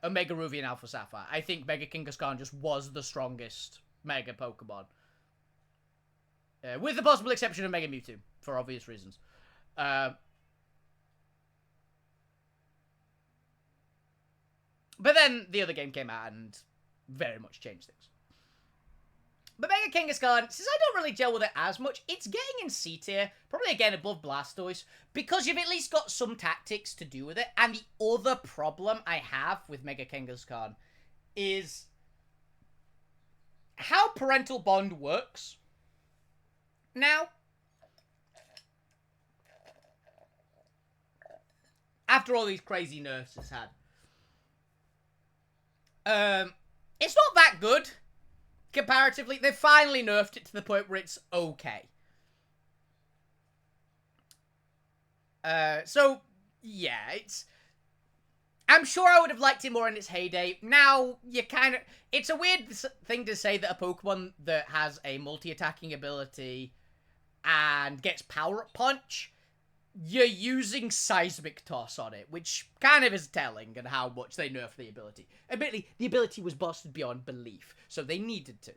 Omega Ruby and Alpha Sapphire. I think Mega Kangaskhan just was the strongest mega Pokemon. With the possible exception of Mega Mewtwo, for obvious reasons. But then the other game came out and very much changed things. But Mega Kangaskhan, since I don't really gel with it as much, it's getting in C tier, probably again above Blastoise, because you've at least got some tactics to do with it. And the other problem I have with Mega Kangaskhan is how Parental Bond works. Now, after all these crazy nerfs it's had, it's not that good. Comparatively, they finally nerfed it to the point where it's okay. So, yeah, I'm sure I would have liked it more in its heyday. Now, you kind of... It's a weird thing to say that a Pokemon that has a multi-attacking ability and gets Power-Up Punch, you're using Seismic Toss on it, which kind of is telling on how much they nerfed the ability. Admittedly, the ability was busted beyond belief, so they needed to.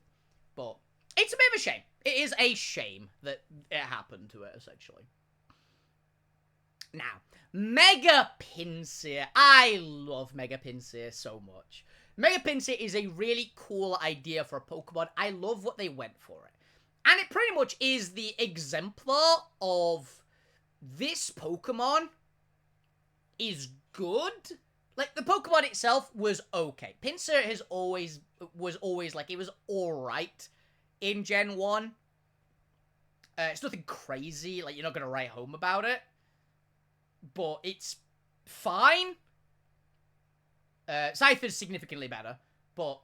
But it's a bit of a shame. It is a shame that it happened to it, essentially. Now, Mega Pinsir. I love Mega Pinsir so much. Mega Pinsir is a really cool idea for a Pokemon. I love what they went for it. And it pretty much is the exemplar of... This Pokemon is good. Like, the Pokemon itself was okay. Pinsir was always like, it was alright in Gen 1. It's nothing crazy, like, you're not gonna write home about it. But it's fine. Scyther's significantly better, but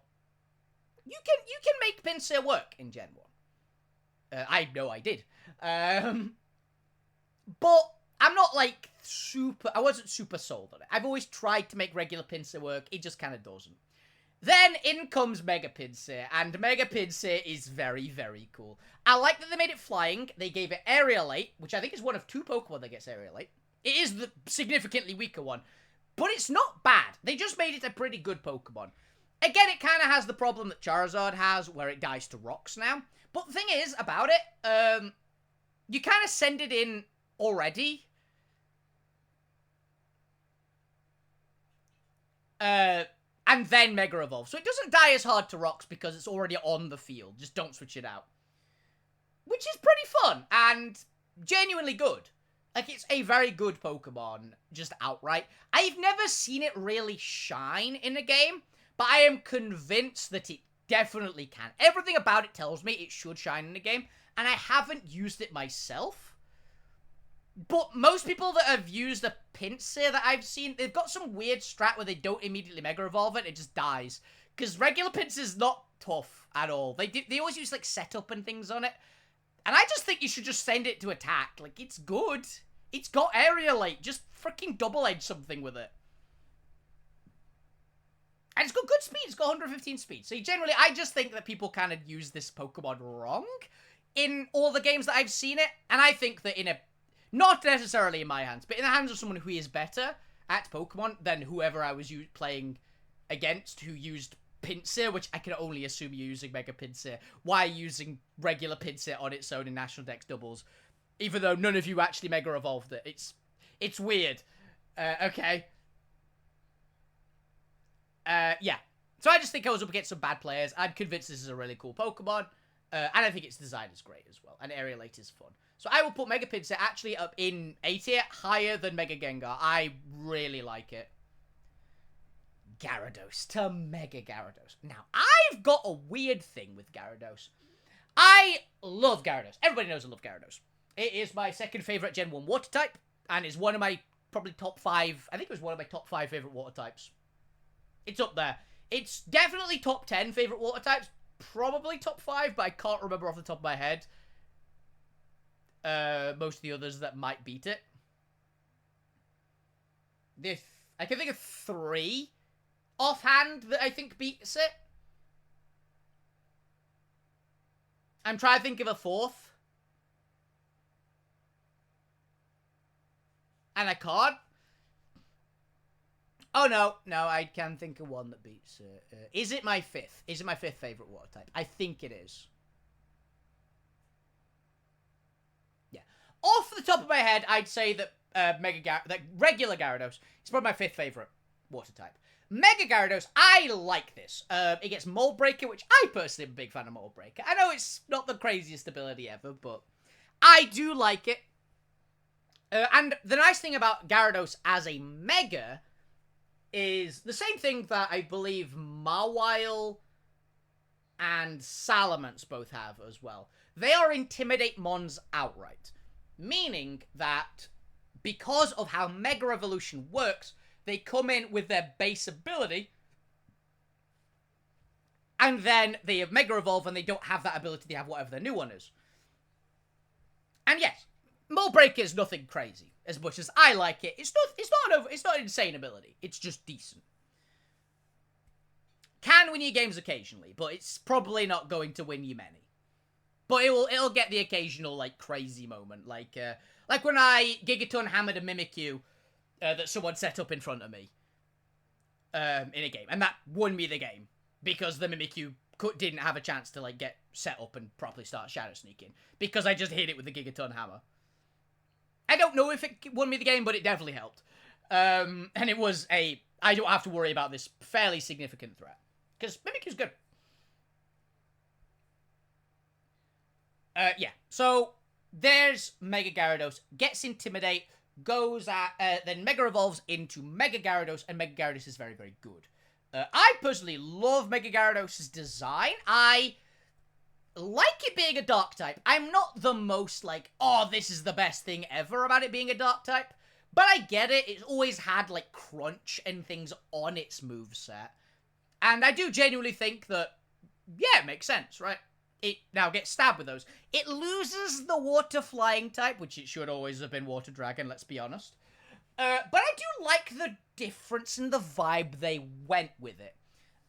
you can make Pinsir work in Gen 1. I know I did. But I'm not, like, I wasn't super sold on it. I've always tried to make regular Pinsir work. It just kind of doesn't. Then in comes Mega Pinsir, and Mega Pinsir is very, very cool. I like that they made it flying. They gave it Aerialate, which I think is one of 2 Pokemon that gets Aerialate. It is the significantly weaker one. But it's not bad. They just made it a pretty good Pokemon. Again, it kind of has the problem that Charizard has, where it dies to rocks now. But the thing is, about it, you kind of send it in... already. And then Mega Evolve. So it doesn't die as hard to rocks because it's already on the field. Just don't switch it out. Which is pretty fun and genuinely good. Like, it's a very good Pokemon, just outright. I've never seen it really shine in a game, but I am convinced that it definitely can. Everything about it tells me it should shine in a game, and I haven't used it myself. But most people that have used a Pinsir that I've seen, they've got some weird strat where they don't immediately Mega Evolve it just dies. Because regular Pinsir's not tough at all. They always use, like, setup and things on it. And I just think you should just send it to attack. Like, it's good. It's got Aerialite. Just freaking double-edge something with it. And it's got good speed. It's got 115 speed. So generally, I just think that people kind of use this Pokemon wrong in all the games that I've seen it. And I think that in a... Not necessarily in my hands, but in the hands of someone who is better at Pokemon than whoever I was playing against who used Pinsir, which I can only assume you're using Mega Pinsir. Why using regular Pinsir on its own in National Dex doubles? Even though none of you actually Mega Evolved it. It's weird. Okay. Yeah. So I just think I was up against some bad players. I'm convinced this is a really cool Pokemon. And I think its design is great as well. And Aerialite is fun. So I will put Mega Pinsir actually up in A tier, higher than Mega Gengar. I really like it. Gyarados to Mega Gyarados. Now, I've got a weird thing with Gyarados. I love Gyarados. Everybody knows I love Gyarados. It is my second favorite Gen 1 water type, and it's one of my probably top 5. I think it was one of my top 5 favorite water types. It's up there. It's definitely top 10 favorite water types. Probably top 5, but I can't remember off the top of my head. Most of the others that might beat it. I can think of 3 offhand that I think beats it. I'm trying to think of a 4th. And I can't. Oh, no, I can think of one that beats it. Is it my 5th? Is it my 5th favorite water type? I think it is. Yeah. Off the top of my head, I'd say that that regular Gyarados is probably my 5th favorite water type. Mega Gyarados, I like this. It gets Mold Breaker, which I personally am a big fan of Mold Breaker. I know it's not the craziest ability ever, but I do like it. And the nice thing about Gyarados as a Mega is the same thing that I believe Mawile and Salamence both have as well. They are Intimidate Mons outright. Meaning that because of how Mega Evolution works, they come in with their base ability, and then they have Mega Evolve and they don't have that ability, they have whatever their new one is. And yes, Mold Breaker is nothing crazy. As much as I like it, it's not an insane ability. It's just decent. Can win you games occasionally, but it's probably not going to win you many. But it'll get the occasional like crazy moment, like when I Gigaton hammered a Mimikyu that someone set up in front of me in a game, and that won me the game because the Mimikyu didn't have a chance to like get set up and properly start Shadow Sneaking because I just hit it with the Gigaton hammer. I don't know if it won me the game, but it definitely helped. And it was I don't have to worry about this fairly significant threat. Because Mimikyu's good. Yeah. So, there's Mega Gyarados. Gets Intimidate. Goes at... then Mega Evolves into Mega Gyarados. And Mega Gyarados is very, very good. I personally love Mega Gyarados' design. I like it being a dark type. I'm not the most like, oh, this is the best thing ever about it being a dark type. But I get it. It's always had like crunch and things on its moveset. And I do genuinely think that, yeah, it makes sense, right? It now gets stabbed with those. It loses the water flying type, which it should always have been water dragon, let's be honest. But I do like the difference in the vibe they went with it.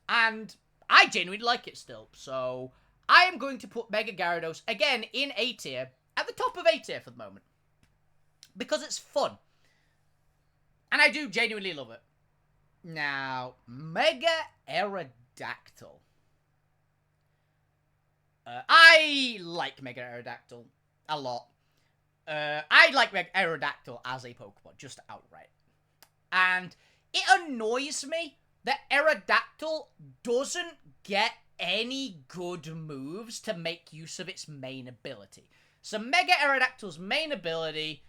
And I genuinely like it still, so I am going to put Mega Gyarados, again, in A tier, at the top of A tier for the moment. Because it's fun. And I do genuinely love it. Now, Mega Aerodactyl. I like Mega Aerodactyl a lot. I like Mega Aerodactyl as a Pokemon, just outright. And it annoys me that Aerodactyl doesn't get any good moves to make use of its main ability. So Mega Aerodactyl's main ability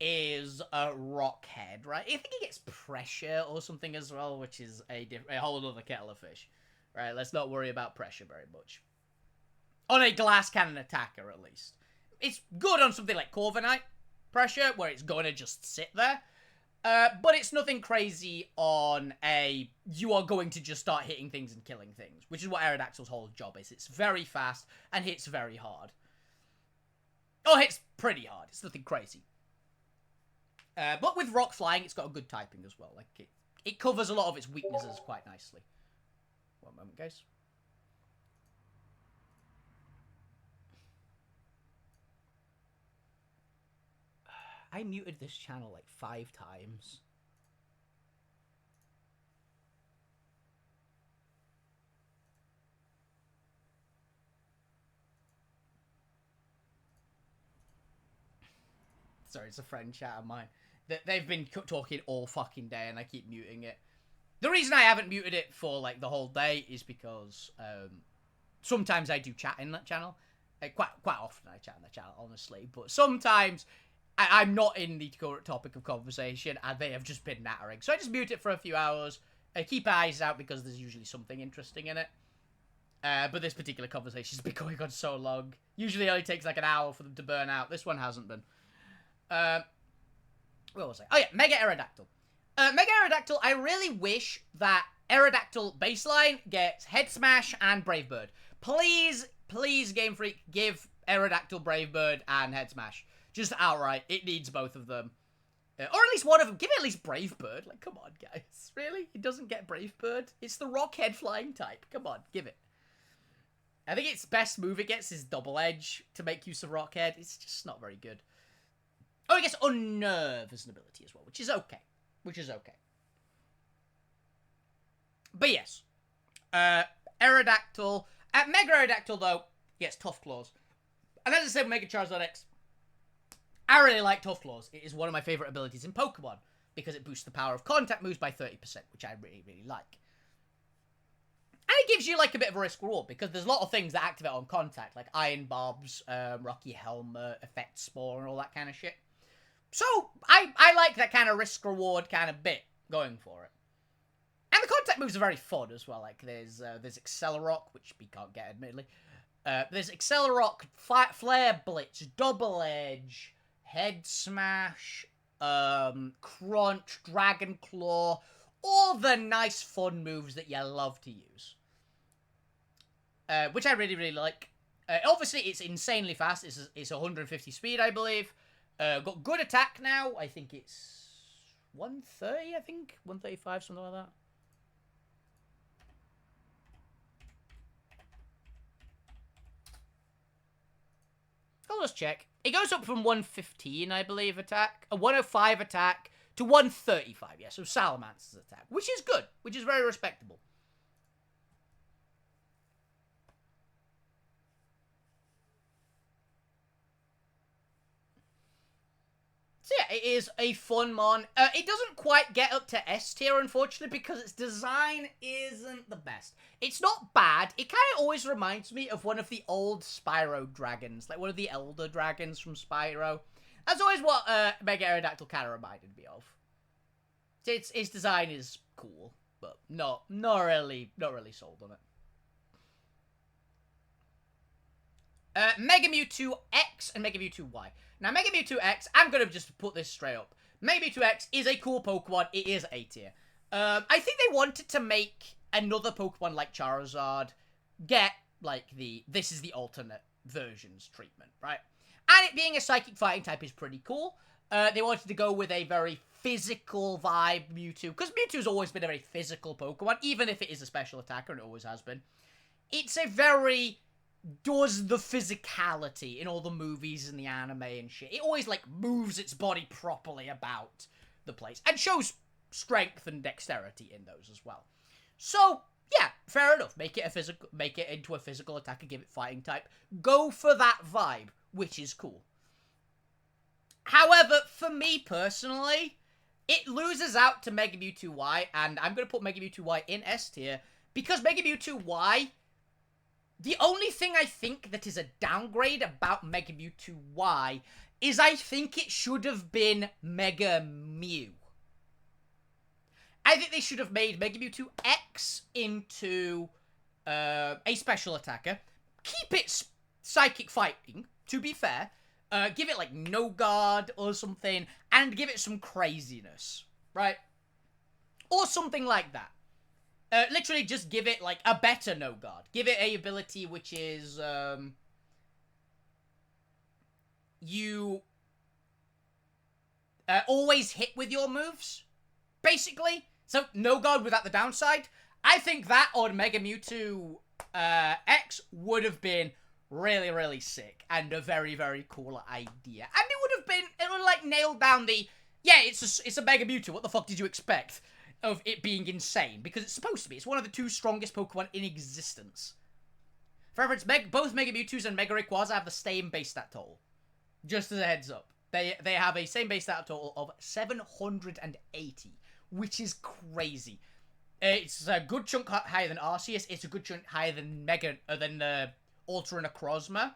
is a rock head, right? I think he gets pressure or something as well, which is a whole other kettle of fish, right? Let's not worry about pressure very much. On a glass cannon attacker, at least. It's good on something like Corviknight pressure, where it's going to just sit there. But it's nothing crazy on a, you are going to just start hitting things and killing things, which is what Aerodactyl's whole job is. It's very fast and hits very hard. Oh, hits pretty hard. It's nothing crazy. But with rock flying, it's got a good typing as well. Like, it covers a lot of its weaknesses quite nicely. One moment, guys. I muted this channel like 5 times. Sorry, it's a friend chat of mine. They've been talking all fucking day and I keep muting it. The reason I haven't muted it for like the whole day is because sometimes I do chat in that channel. Quite often I chat in that channel, honestly. But sometimes I'm not in the current topic of conversation and they have just been nattering. So I just mute it for a few hours. Keep eyes out because there's usually something interesting in it. But this particular conversation has been going on so long. Usually it only takes like an hour for them to burn out. This one hasn't been. Where was I? Oh yeah, Mega Aerodactyl. Mega Aerodactyl, I really wish that Aerodactyl baseline gets Head Smash and Brave Bird. Please, please, Game Freak, give Aerodactyl Brave Bird and Head Smash. Just outright. It needs both of them. Or at least one of them. Give it at least Brave Bird. Like, come on, guys. Really? It doesn't get Brave Bird? It's the Rockhead flying type. Come on, give it. I think its best move it gets is Double Edge to make use of Rockhead. It's just not very good. Oh, it gets Unnerve as an ability as well, which is okay. Which is okay. But yes. Aerodactyl. Mega Aerodactyl, though, gets Tough Claws. And as I said, Mega Charizard X, I really like Tough Claws. It is one of my favorite abilities in Pokemon because it boosts the power of contact moves by 30%, which I really, really like. And it gives you, like, a bit of a risk reward because there's a lot of things that activate on contact, like Iron Bobs, Rocky Helmet, Effect Spore, and all that kind of shit. So, I like that kind of risk-reward kind of bit going for it. And the contact moves are very fun as well. Like, there's Accelerock, which we can't get, admittedly. There's Accelerock, Flare Blitz, Double Edge, Head Smash, Crunch, Dragon Claw, all the nice fun moves that you love to use. Which I really, really like. Obviously, it's insanely fast. It's 150 speed, I believe. Got good attack now. I think it's 130, I think. 135, something like that. I'll just check. It goes up from 115, I believe, attack. A 105 attack to 135, yeah. So Salamancer's attack, which is good. Which is very respectable. So yeah, it is a fun mon. It doesn't quite get up to S tier, unfortunately, because its design isn't the best. It's not bad. It kind of always reminds me of one of the old Spyro dragons, like one of the Elder Dragons from Spyro. That's always what Mega Aerodactyl kind of reminded me of. Its design is cool, but not really sold on it. Mega Mewtwo X and Mega Mewtwo Y. Now, Mega Mewtwo X, I'm going to just put this straight up. Mega Mewtwo X is a cool Pokemon. It is A tier. I think they wanted to make another Pokemon like Charizard get, like, this is the alternate versions treatment, right? And it being a Psychic Fighting type is pretty cool. They wanted to go with a very physical vibe Mewtwo, because Mewtwo's always been a very physical Pokemon, even if it is a special attacker, and it always has been. It's a very does the physicality in all the movies and the anime and shit. It always, like, moves its body properly about the place. And shows strength and dexterity in those as well. So, yeah, fair enough. Make it into a physical attacker, give it fighting type. Go for that vibe, which is cool. However, for me personally, it loses out to Mega Mewtwo Y, and I'm going to put Mega Mewtwo Y in S tier, because Mega Mewtwo Y, the only thing I think that is a downgrade about Mega Mewtwo Y is I think it should have been Mega Mew. I think they should have made Mega Mewtwo X into a special attacker. Keep it psychic fighting, to be fair. Give it, like, no guard or something, and give it some craziness, right? Or something like that. Literally just give it, like, a better no guard. Give it a ability which is, you always hit with your moves, basically. So, no guard without the downside. I think that on Mega Mewtwo X would have been really, really sick and a very, very cool idea. And it would have like nailed down the, yeah, it's a Mega Mewtwo, what the fuck did you expect of it being insane? Because it's supposed to be. It's one of the 2 strongest Pokemon in existence. For reference, both Mega Mewtwo's and Mega Rayquaza have the same base stat total. Just as a heads up. They have a same base stat total of 780, which is crazy. It's a good chunk higher than Arceus. It's a good chunk higher than Ultra and Necrozma.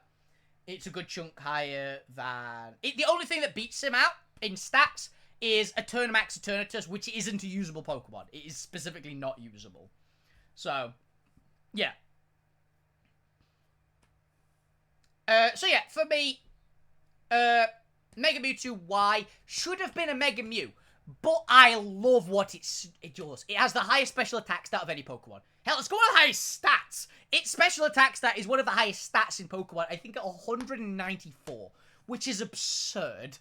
It's a good chunk higher than... the only thing that beats him out in stats is Eternamax Eternatus, which isn't a usable Pokemon. It is specifically not usable. So, yeah. So yeah, for me, Mega Mewtwo Y should have been a Mega Mew. But I love what it does. It has the highest special attack stat of any Pokemon. Hell, it's got one of the highest stats. Its special attack stat is one of the highest stats in Pokemon. I think at 194, which is absurd.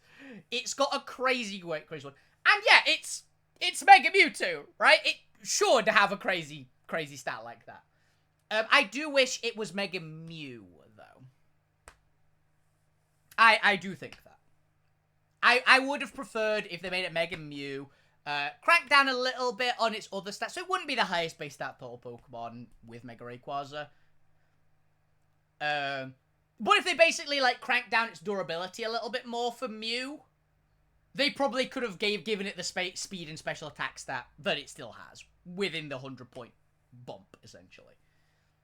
It's got a crazy one. And yeah, it's Mega Mewtwo, right? It should have a crazy stat like that. I do wish it was Mega Mew, though. I do think that. I would have preferred if they made it Mega Mew, crank down a little bit on its other stats, so it wouldn't be the highest base stat total Pokemon with Mega Rayquaza. But if they basically, like, cranked down its durability a little bit more for Mew, they probably could have given it the speed and special attack stat that it still has, within the 100-point bump, essentially.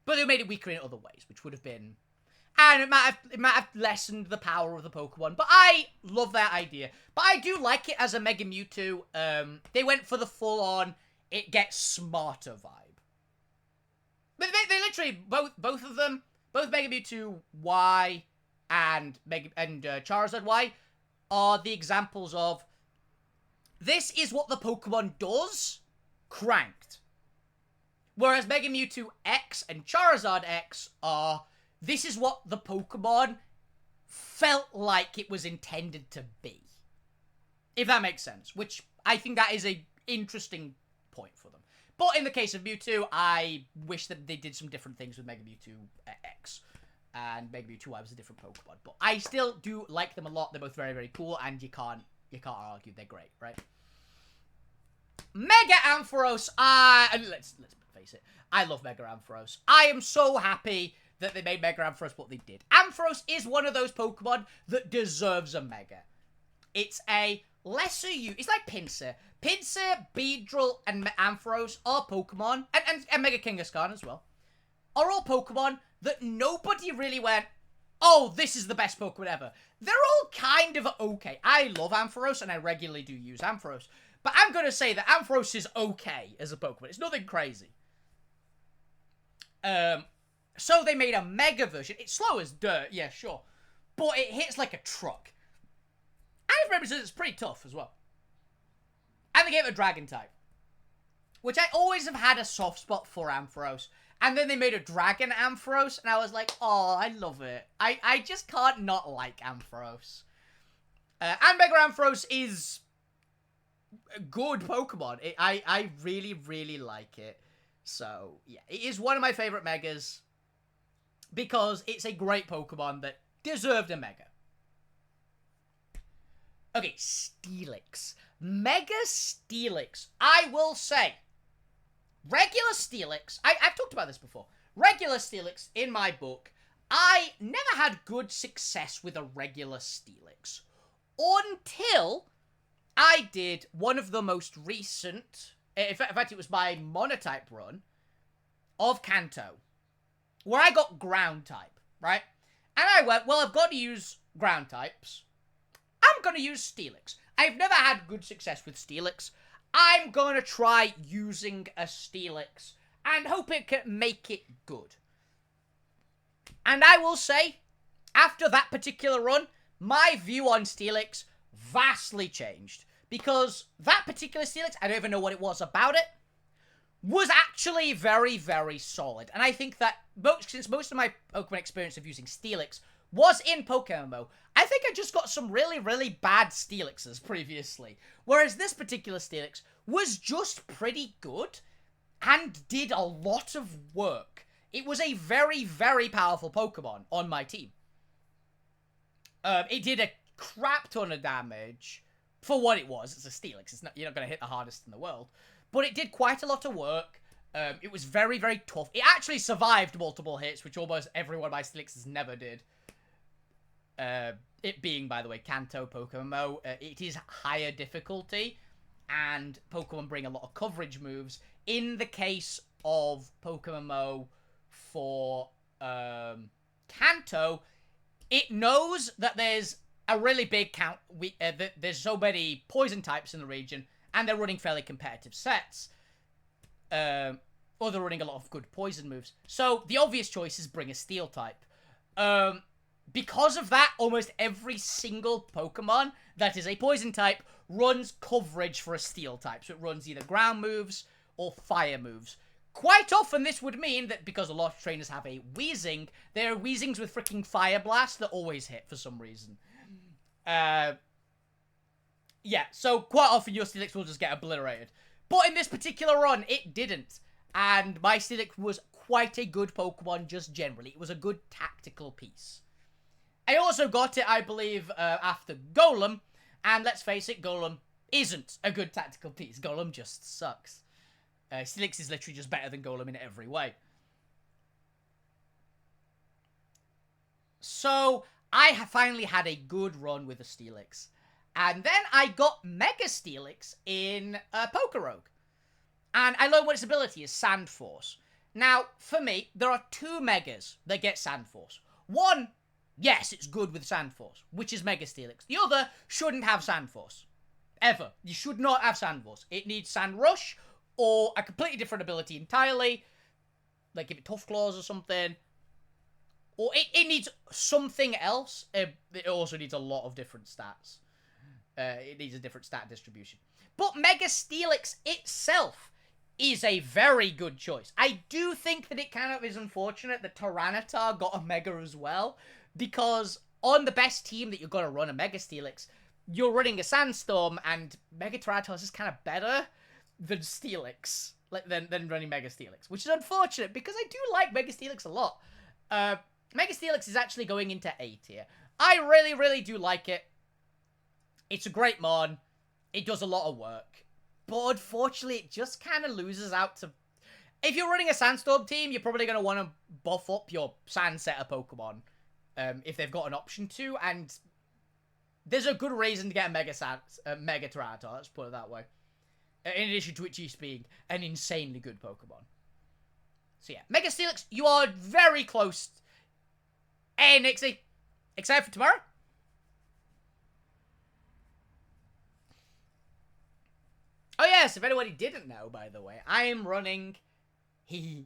But they made it weaker in other ways, which would have been... And it might have lessened the power of the Pokemon. But I love that idea. But I do like it as a Mega Mewtwo. They went for the full-on, it gets smarter vibe. But they literally, both of them, both Mega Mewtwo Y and Charizard Y, are the examples of, this is what the Pokemon does, cranked. Whereas Mega Mewtwo X and Charizard X are... This is what the Pokemon felt like it was intended to be. If that makes sense. Which, I think that is a interesting point for them. But in the case of Mewtwo, I wish that they did some different things with Mega Mewtwo X. And Mega Mewtwo Y was a different Pokemon. But I still do like them a lot. They're both very, very cool. And you can't argue. They're great, right? Mega Ampharos. Let's face it. I love Mega Ampharos. I am so happy that they made Mega Ampharos what they did. Ampharos is one of those Pokemon that deserves a Mega. It's a lesser it's like Pinsir. Pinsir, Beedrill, and Ampharos are Pokemon, and Mega Kangaskhan as well, are all Pokemon that nobody really went, oh, this is the best Pokemon ever. They're all kind of okay. I love Ampharos, and I regularly do use Ampharos. But I'm going to say that Ampharos is okay as a Pokemon. It's nothing crazy. So they made a Mega version. It's slow as dirt, yeah, sure. But it hits like a truck. And if memory serves, it's pretty tough as well. And they gave it a Dragon type. Which I always have had a soft spot for Ampharos. And then they made a Dragon Ampharos, and I was like, oh, I love it. I just can't not like Ampharos. And Mega Ampharos is a good Pokemon. I really, really like it. So, yeah, it is one of my favorite Megas. Because it's a great Pokemon that deserved a Mega. Okay, Steelix. Mega Steelix. I will say, regular Steelix, I've talked about this before. Regular Steelix, in my book, I never had good success with a regular Steelix. Until I did one of the most recent, in fact it was my Monotype run, of Kanto. Where I got Ground type, right? And I went, well, I've got to use Ground types. going to use Steelix. I've never had good success with Steelix. I'm going to try using a Steelix and hope it can make it good. And I will say, after that particular run, my view on Steelix vastly changed. Because that particular Steelix, I don't even know what it was about it, was actually very, very solid. And I think that, since most of my Pokemon experience of using Steelix was in Pokemon, I think I just got some really, really bad Steelixes previously. Whereas this particular Steelix was just pretty good and did a lot of work. It was a very, very powerful Pokemon on my team. It did a crap ton of damage for what it was. It's a Steelix. You're not going to hit the hardest in the world. But it did quite a lot of work. It was very, very tough. It actually survived multiple hits, which almost every one of my Steelixes never did. It being, by the way, Kanto Pokemon. It is higher difficulty, and Pokemon bring a lot of coverage moves. In the case of Pokemon for Kanto, it knows that there's a really big count. There's so many poison types in the region, and they're running fairly competitive sets. Or they're running a lot of good poison moves. So the obvious choice is bring a steel type. Because of that, almost every single Pokemon that is a poison type runs coverage for a steel type. So it runs either ground moves or fire moves. Quite often this would mean that because a lot of trainers have a Weezing, there are Weezings with freaking Fire Blast that always hit for some reason. Yeah, so quite often your Steelix will just get obliterated. But in this particular run, it didn't. And my Steelix was quite a good Pokemon just generally. It was a good tactical piece. I also got it, I believe, after Golem. And let's face it, Golem isn't a good tactical piece. Golem just sucks. Steelix is literally just better than Golem in every way. So, I finally had a good run with a Steelix. And then I got Mega Steelix in Pokerogue. And I learned what its ability is, Sand Force. Now, for me, there are two Megas that get Sand Force. One, yes, it's good with Sand Force, which is Mega Steelix. The other shouldn't have Sand Force. Ever. You should not have Sand Force. It needs Sand Rush, or a completely different ability entirely. Like, give it Tough Claws or something. Or it needs something else. It also needs a lot of different stats. It needs a different stat distribution. But Mega Steelix itself is a very good choice. I do think that it kind of is unfortunate that Tyranitar got a Mega as well. Because on the best team that you're going to run a Mega Steelix, you're running a Sandstorm, and Mega Tyranitar is just kind of better than Steelix. Than running Mega Steelix. Which is unfortunate, because I do like Mega Steelix a lot. Mega Steelix is actually going into A tier. I really, really do like it. It's a great mon. It does a lot of work. But unfortunately, it just kind of loses out to... If you're running a Sandstorm team, you're probably going to want to buff up your Sand Setter Pokemon. If they've got an option to. And there's a good reason to get a Mega Tyranitar, let's put it that way. In addition to it just being an insanely good Pokemon. So yeah, Mega Steelix, you are very close. Hey, Nixie. Excited for tomorrow? Oh yes, if anybody didn't know, by the way, I am running a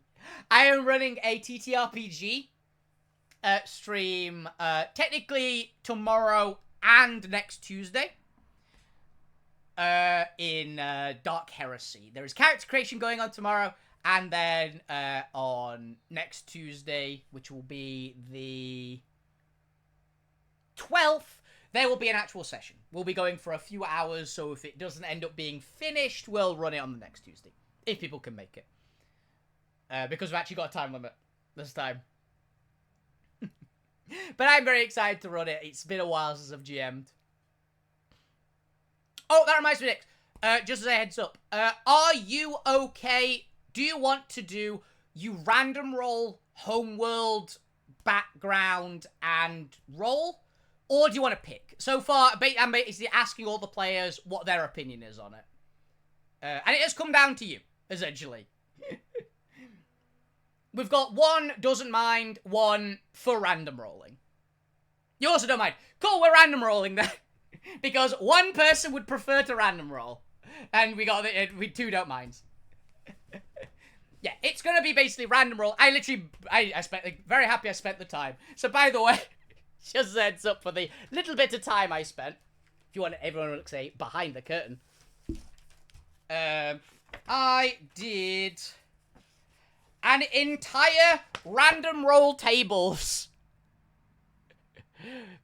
TTRPG stream technically tomorrow and next Tuesday in Dark Heresy. There is character creation going on tomorrow, and then on next Tuesday, which will be the 12th, there will be an actual session. We'll be going for a few hours, so if it doesn't end up being finished, we'll run it on the next Tuesday. If people can make it. Because we've actually got a time limit this time. But I'm very excited to run it. It's been a while since I've GM'd. Oh, that reminds me, Nick. Just as a heads up. Are you okay? Do you want to do you random roll, homeworld, background, and roll? Or do you want to pick? So far, I'm basically asking all the players what their opinion is on it. And it has come down to you, essentially. We've got one doesn't mind, one for random rolling. You also don't mind. Cool, we're random rolling then. Because one person would prefer to random roll. And we two don't mind. Yeah, it's gonna be basically random roll. I spent, like, very happy I spent the time. So by the way, just heads up for the little bit of time I spent. If you want everyone to say behind the curtain. I did an entire random roll tables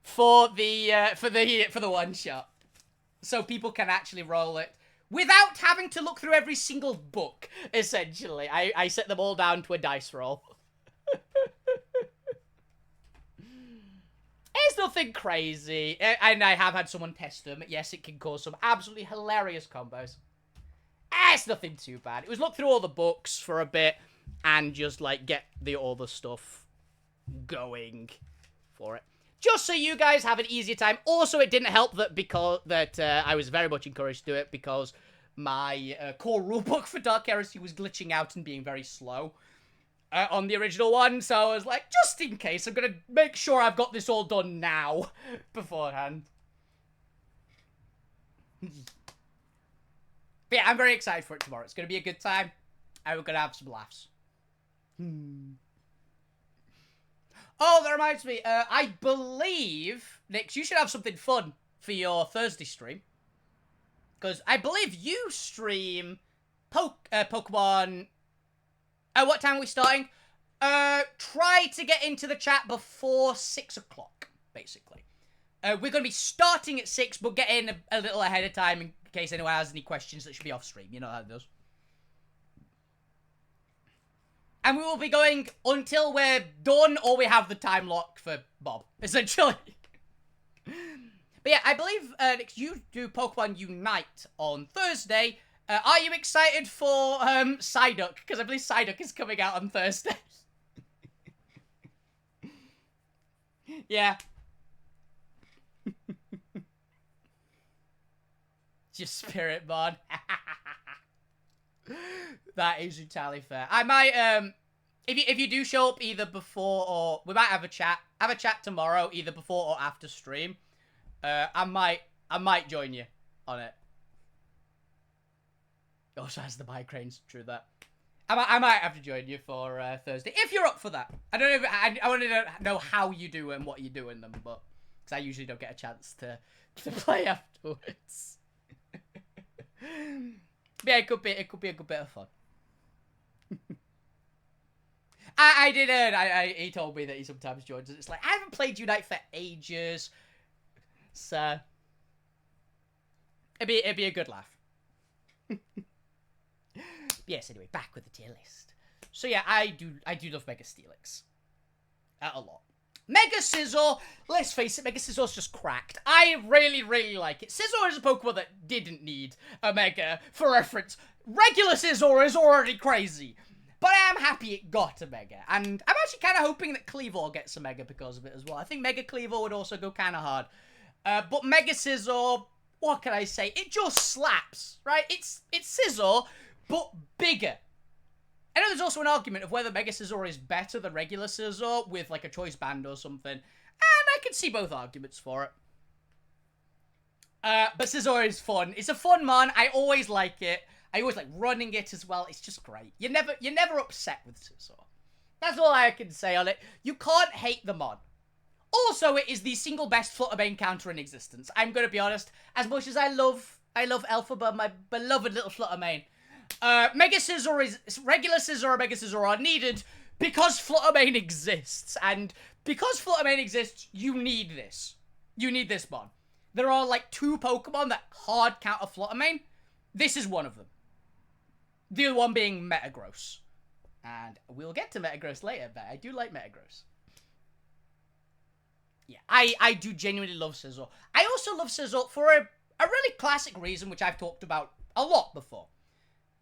for the one shot, so people can actually roll it without having to look through every single book. Essentially, I set them all down to a dice roll. It's nothing crazy, and I have had someone test them. Yes, it can cause some absolutely hilarious combos. It's nothing too bad. It was look through all the books for a bit and just, like, get all the stuff going for it. Just so you guys have an easier time. Also, it didn't help that I was very much encouraged to do it because my core rulebook for Dark Heresy was glitching out and being very slow on the original one. So I was like, just in case, I'm going to make sure I've got this all done now beforehand. But yeah, I'm very excited for it tomorrow. It's going to be a good time. And we're going to have some laughs. Oh, that reminds me. I believe, Nix, you should have something fun for your Thursday stream. Because I believe you stream Pokemon... what time are we starting? Try to get into the chat before 6 o'clock, basically. We're going to be starting at 6, but get in a little ahead of time in case anyone has any questions that should be off stream. You know how it does. And we will be going until we're done or we have the time lock for Bob, essentially. But yeah, I believe you do Pokemon Unite on Thursday. Are you excited for Psyduck? Because I believe Psyduck is coming out on Thursday. Yeah. Just Spirit Mod. That is entirely fair. I might, if you do show up either before or... We might have a chat. Have a chat tomorrow, either before or after stream. I might join you on it. Also has the migraines, true that. I might have to join you for Thursday, if you're up for that. I don't know, I want to know how you do and what you do in them, but... Because I usually don't get a chance to play afterwards. Yeah, it could be a good bit of fun. He told me that he sometimes joins us. It's like, I haven't played Unite for ages. So, it'd be a good laugh. Yes, anyway, back with the tier list. So yeah, I do love Mega Steelix. A lot. Mega Scizor, let's face it, Mega Scizor's just cracked. I really, really like it. Scizor is a Pokemon that didn't need a Mega. For reference, regular Scizor is already crazy. But I am happy it got a Mega. And I'm actually kind of hoping that Kleavor gets a Mega because of it as well. I think Mega Kleavor would also go kind of hard. But Mega Scizor, what can I say? It just slaps, right? It's Scizor, but bigger. I know there's also an argument of whether Mega Scizor is better than regular Scizor with, like, a choice band or something. And I can see both arguments for it. But Scizor is fun. It's a fun mon. I always like it. I always like running it as well. It's just great. You're never upset with Scizor. That's all I can say on it. You can't hate the mon. Also, it is the single best Fluttermane counter in existence. I'm going to be honest. As much as I love Elphaba, my beloved little Fluttermane. Mega Scizor is... Regular Scizor and Mega Scizor are needed because Fluttermane exists. And because Fluttermane exists, you need this. You need this mon. There are, like, 2 Pokemon that hard counter Fluttermane. This is one of them. The other one being Metagross. And we'll get to Metagross later, but I do like Metagross. Yeah, I do genuinely love Scizor. I also love Scizor for a really classic reason, which I've talked about a lot before.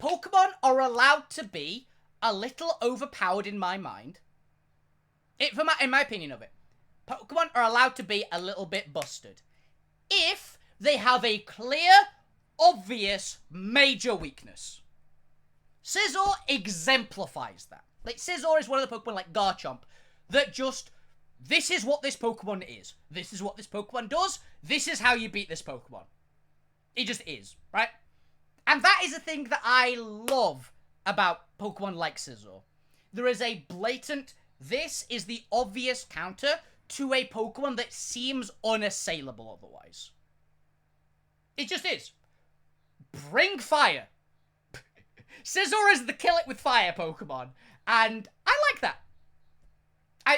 Pokemon are allowed to be a little overpowered in my mind. In my opinion of it. Pokemon are allowed to be a little bit busted. If they have a clear, obvious, major weakness. Scizor exemplifies that. Like, Scizor is one of the Pokemon like Garchomp that just this is what this Pokemon is. This is what this Pokemon does. This is how you beat this Pokemon. It just is, right? And that is a thing that I love about Pokemon like Scizor. There is a blatant, this is the obvious counter to a Pokemon that seems unassailable otherwise. It just is. Bring fire. Scizor is the kill it with fire Pokemon, and I like that.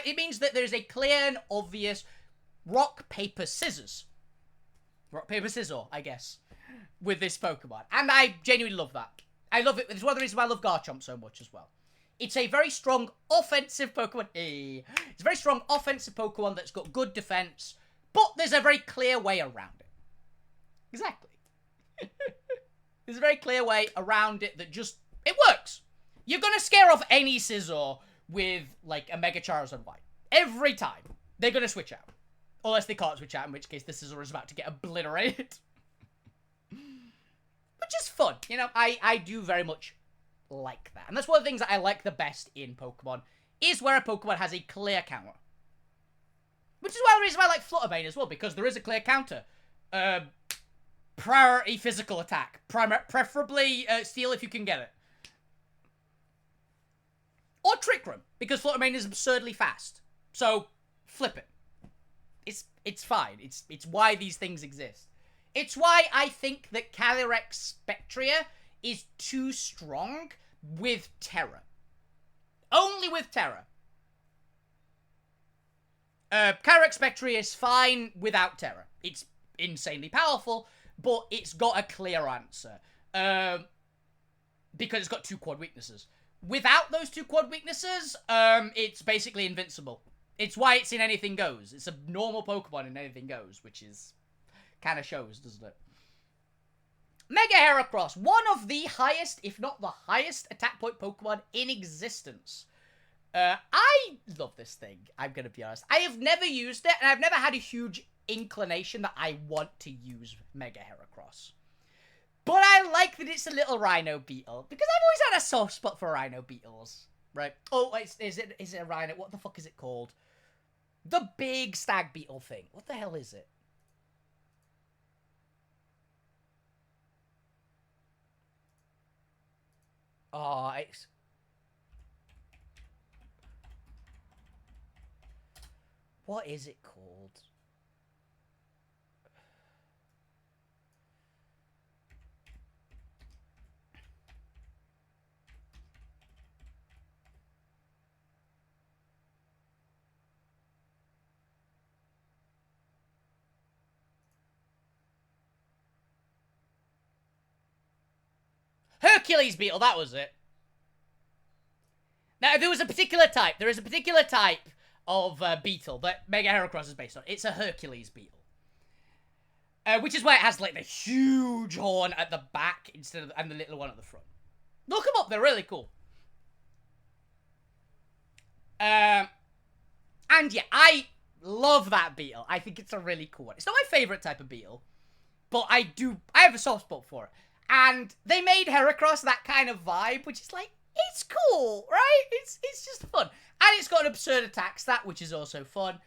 It means that there's a clear and obvious rock, paper, scissors. Rock, paper, scissors, I guess, with this Pokemon. And I genuinely love that. I love it. It's one of the reasons why I love Garchomp so much as well. It's a very strong offensive Pokemon. It's a very strong offensive Pokemon that's got good defense, but there's a very clear way around it. Exactly. There's a very clear way around it that just, it works. You're going to scare off any Scizor with, like, a Mega Charizard White. Every time. They're going to switch out. Unless they can't switch out, in which case the Scizor is about to get obliterated. Which is fun. You know, I do very much like that. And that's one of the things that I like the best in Pokemon, is where a Pokemon has a clear counter. Which is one of the reasons why I like Fluttermane as well, because there is a clear counter. Priority physical attack. Preferably Steel if you can get it. Or Trick Room, because Fluttermane is absurdly fast. So, flip it. It's fine. It's why these things exist. It's why I think that Calyrex Spectria is too strong with Terra. Only with Terra. Calyrex Spectria is fine without Terra. It's insanely powerful, but it's got a clear answer. Because it's got 2 quad weaknesses. Without those 2 quad weaknesses, it's basically invincible. It's why it's in Anything Goes. It's a normal Pokemon in Anything Goes, which is kind of shows, doesn't it? Mega Heracross, one of the highest, if not the highest, attack point Pokemon in existence. I love this thing, I'm going to be honest. I have never used it, and I've never had a huge inclination that I want to use Mega Heracross. But I like that it's a little Rhino Beetle, because I've always had a soft spot for Rhino Beetles, right? Oh, is it a Rhino? What the fuck is it called? The big stag beetle thing. What the hell is it? Oh, it's... What is it called? Hercules Beetle, that was it. Now, there is a particular type of beetle that Mega Heracross is based on. It's a Hercules Beetle. Which is why it has, like, the huge horn at the back instead of, and the little one at the front. Look them up, they're really cool. And yeah, I love that beetle. I think it's a really cool one. It's not my favorite type of beetle, but I have a soft spot for it. And they made Heracross that kind of vibe, which is like, it's cool, right? It's just fun. And it's got an absurd attack stat, which is also fun.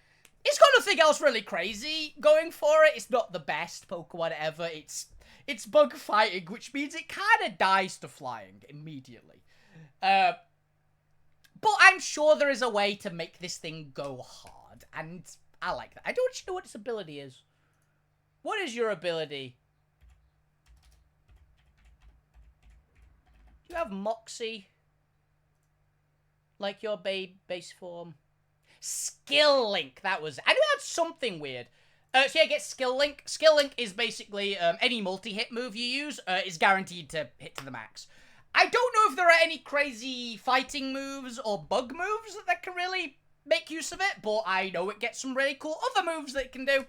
It's got nothing else really crazy going for it. It's not the best Pokemon ever. It's bug fighting, which means it kind of dies to flying immediately. But I'm sure there is a way to make this thing go hard, and I like that. I don't know what its ability is. What is your ability? Do you have Moxie? Like your base form? Skill Link, that was it. I knew it had something weird. So yeah, get Skill Link. Skill Link is basically any multi-hit move you use is guaranteed to hit to the max. I don't know if there are any crazy fighting moves or bug moves that can really make use of it, but I know it gets some really cool other moves that it can do.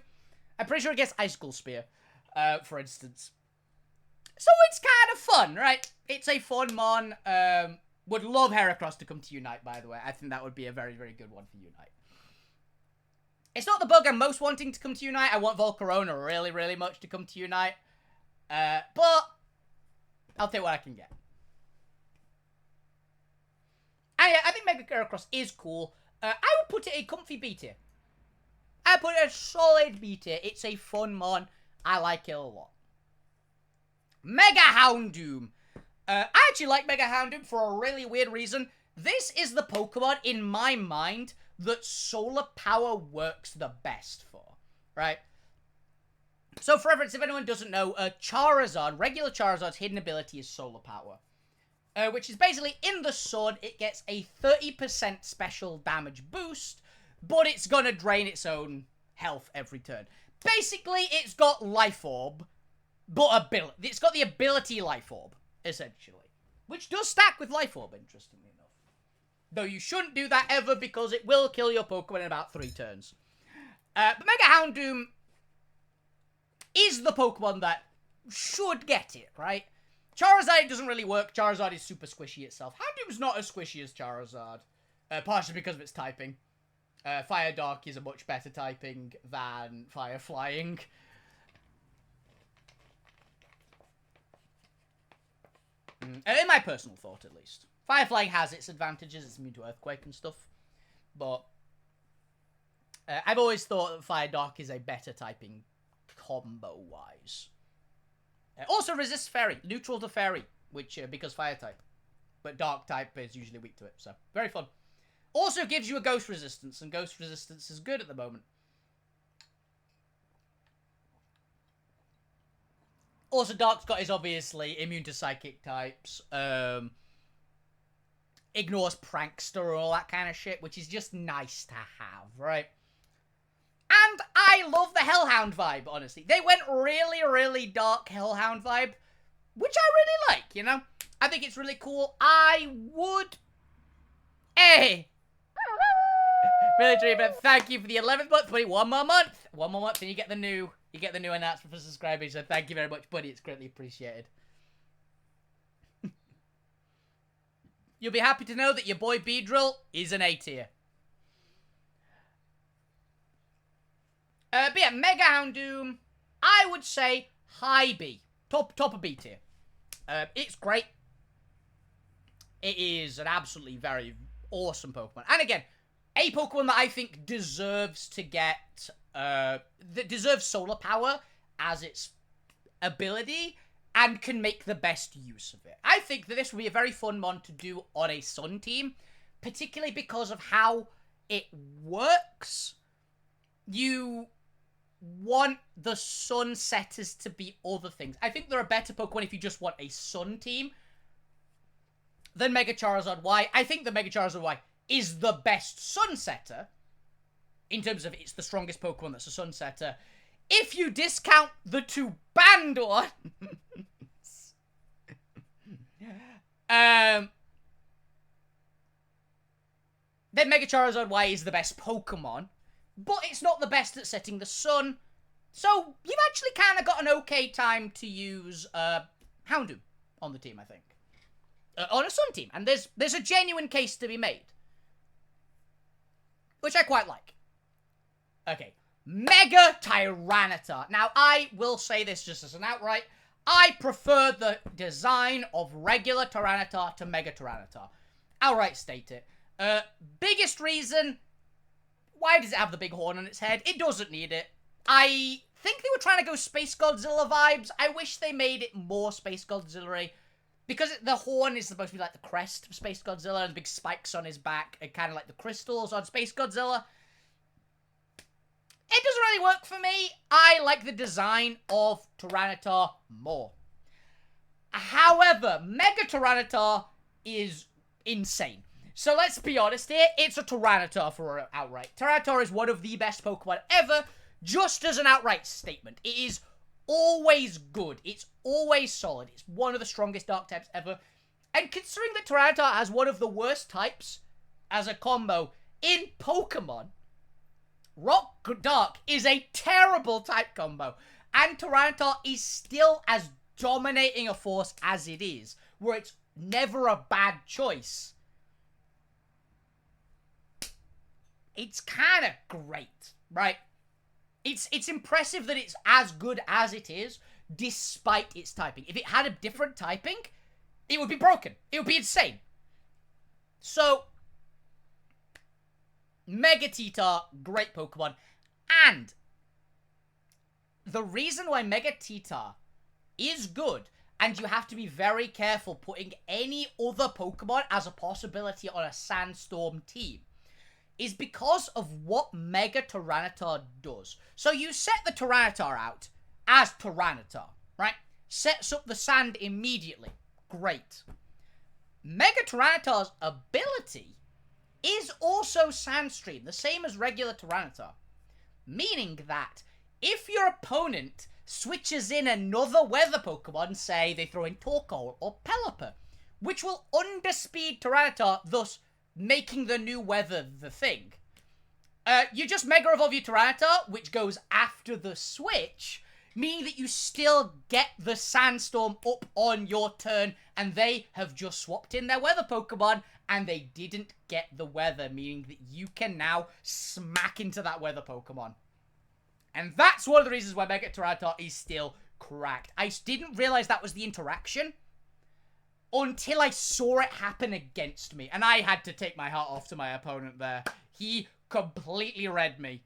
I'm pretty sure it gets Icicle Spear, for instance. So it's kind of fun, right? It's a fun mon. Would love Heracross to come to Unite, by the way. I think that would be a very, very good one for Unite. It's not the bug I'm most wanting to come to Unite. I want Volcarona really, really much to come to Unite. But I'll take what I can get. And yeah, I think Mega Heracross is cool. I would put it a comfy B tier. I put a solid B tier. It's a fun mon. I like it a lot. Mega Houndoom. I actually like Mega Houndoom for a really weird reason. This is the Pokemon, in my mind, that solar power works the best for, right? So, for reference, if anyone doesn't know, Charizard, regular Charizard's hidden ability is solar power. Which is basically, in the sun, it gets a 30% special damage boost, but it's gonna drain its own health every turn. Basically, it's got Life Orb, but it's got the ability Life Orb, essentially. Which does stack with Life Orb, interestingly enough. Though you shouldn't do that ever, because it will kill your Pokemon in about 3 turns. But Mega Houndoom is the Pokemon that should get it, right? Charizard doesn't really work. Charizard is super squishy itself. Houndoom's not as squishy as Charizard. Partially because of its typing. Fire Dark is a much better typing than Fire Flying. In my personal thought, at least. Fire Flying has its advantages. It's immune to Earthquake and stuff. But I've always thought that Fire Dark is a better typing combo-wise. Also resists Fairy. Neutral to Fairy. Which, because Fire type. But Dark type is usually weak to it. So, very fun. Also gives you a Ghost Resistance. And Ghost Resistance is good at the moment. Also, Dark Scott is obviously immune to Psychic types. Ignores Prankster and all that kind of shit. Which is just nice to have, right? And I love the Hellhound vibe, honestly. They went really, really dark Hellhound vibe, which I really like, you know? I think it's really cool. I would... Military event, thank you for the 11th month, buddy. One more month, and you get the new announcement for subscribing, so thank you very much, buddy. It's greatly appreciated. You'll be happy to know that your boy Beedrill is an A tier. But yeah, Mega Houndoom, I would say high B. Top of B tier. It's great. It is an absolutely very awesome Pokemon. And again, a Pokemon that I think deserves to get, that deserves solar power as its ability and can make the best use of it. I think that this would be a very fun mon to do on a Sun team, particularly because of how it works. You want the Sun setters to be other things. I think they're a better Pokemon if you just want a Sun team than Mega Charizard Y. I think the Mega Charizard Y is the best Sun setter in terms of it's the strongest Pokemon that's a Sun setter. If you discount the 2 banned ones, then Mega Charizard Y is the best Pokemon. But it's not the best at setting the sun. So, you've actually kind of got an okay time to use Houndoom on the team, I think. On a Sun team. And there's a genuine case to be made. Which I quite like. Okay. Mega Tyranitar. Now, I will say this just as an outright. I prefer the design of regular Tyranitar to Mega Tyranitar. Outright state it. Biggest reason... Why does it have the big horn on its head? It doesn't need it. I think they were trying to go Space Godzilla vibes. I wish they made it more Space Godzilla-y. Because the horn is supposed to be like the crest of Space Godzilla, and the big spikes on his back, and kind of like the crystals on Space Godzilla. It doesn't really work for me. I like the design of Tyranitar more. However, Mega Tyranitar is insane. So let's be honest here, it's a Tyranitar for outright. Tyranitar is one of the best Pokemon ever, just as an outright statement. It is always good. It's always solid. It's one of the strongest Dark types ever. And considering that Tyranitar has one of the worst types as a combo in Pokemon, Rock Dark is a terrible type combo. And Tyranitar is still as dominating a force as it is, where it's never a bad choice. It's kind of great, right? It's impressive that it's as good as it is, despite its typing. If it had a different typing, it would be broken. It would be insane. So, Mega Titar, great Pokemon. And the reason why Mega Titar is good, and you have to be very careful putting any other Pokemon as a possibility on a Sandstorm team, is because of what Mega Tyranitar does. So you set the Tyranitar out as Tyranitar, right? Sets up the sand immediately. Great. Mega Tyranitar's ability is also Sandstream, the same as regular Tyranitar. Meaning that if your opponent switches in another weather Pokemon, say they throw in Torkoal or Pelipper, which will underspeed Tyranitar, thus making the new weather the thing. You just Mega Evolve your Tyranitar, which goes after the switch, meaning that you still get the Sandstorm up on your turn, and they have just swapped in their weather Pokemon, and they didn't get the weather, meaning that you can now smack into that weather Pokemon. And that's one of the reasons why Mega Tyranitar is still cracked. I didn't realize that was the interaction until I saw it happen against me, and I had to take my hat off to my opponent there. He completely read me.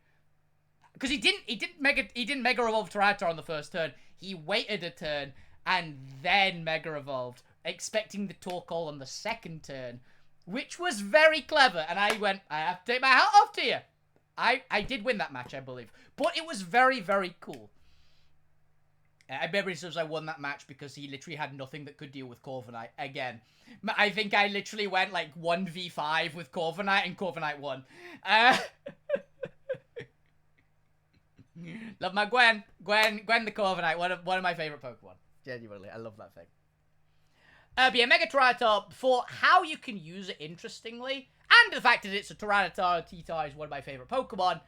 Because he didn't Mega Evolve Tyranitar on the first turn. He waited a turn and then Mega Evolved, expecting the Torkoal on the second turn, which was very clever. And I went, I have to take my hat off to you. I did win that match, I believe, but it was very, very cool. I remember it says I won that match because he literally had nothing that could deal with Corviknight again. I think I literally went like 1v5 with Corviknight and Corviknight won. Love my Gwen the Corviknight, one of my favorite Pokemon. Genuinely, I love that thing. But yeah, Mega Tyranitar, for how you can use it interestingly, and the fact that it's a Tyranitar, Titar is one of my favorite Pokemon,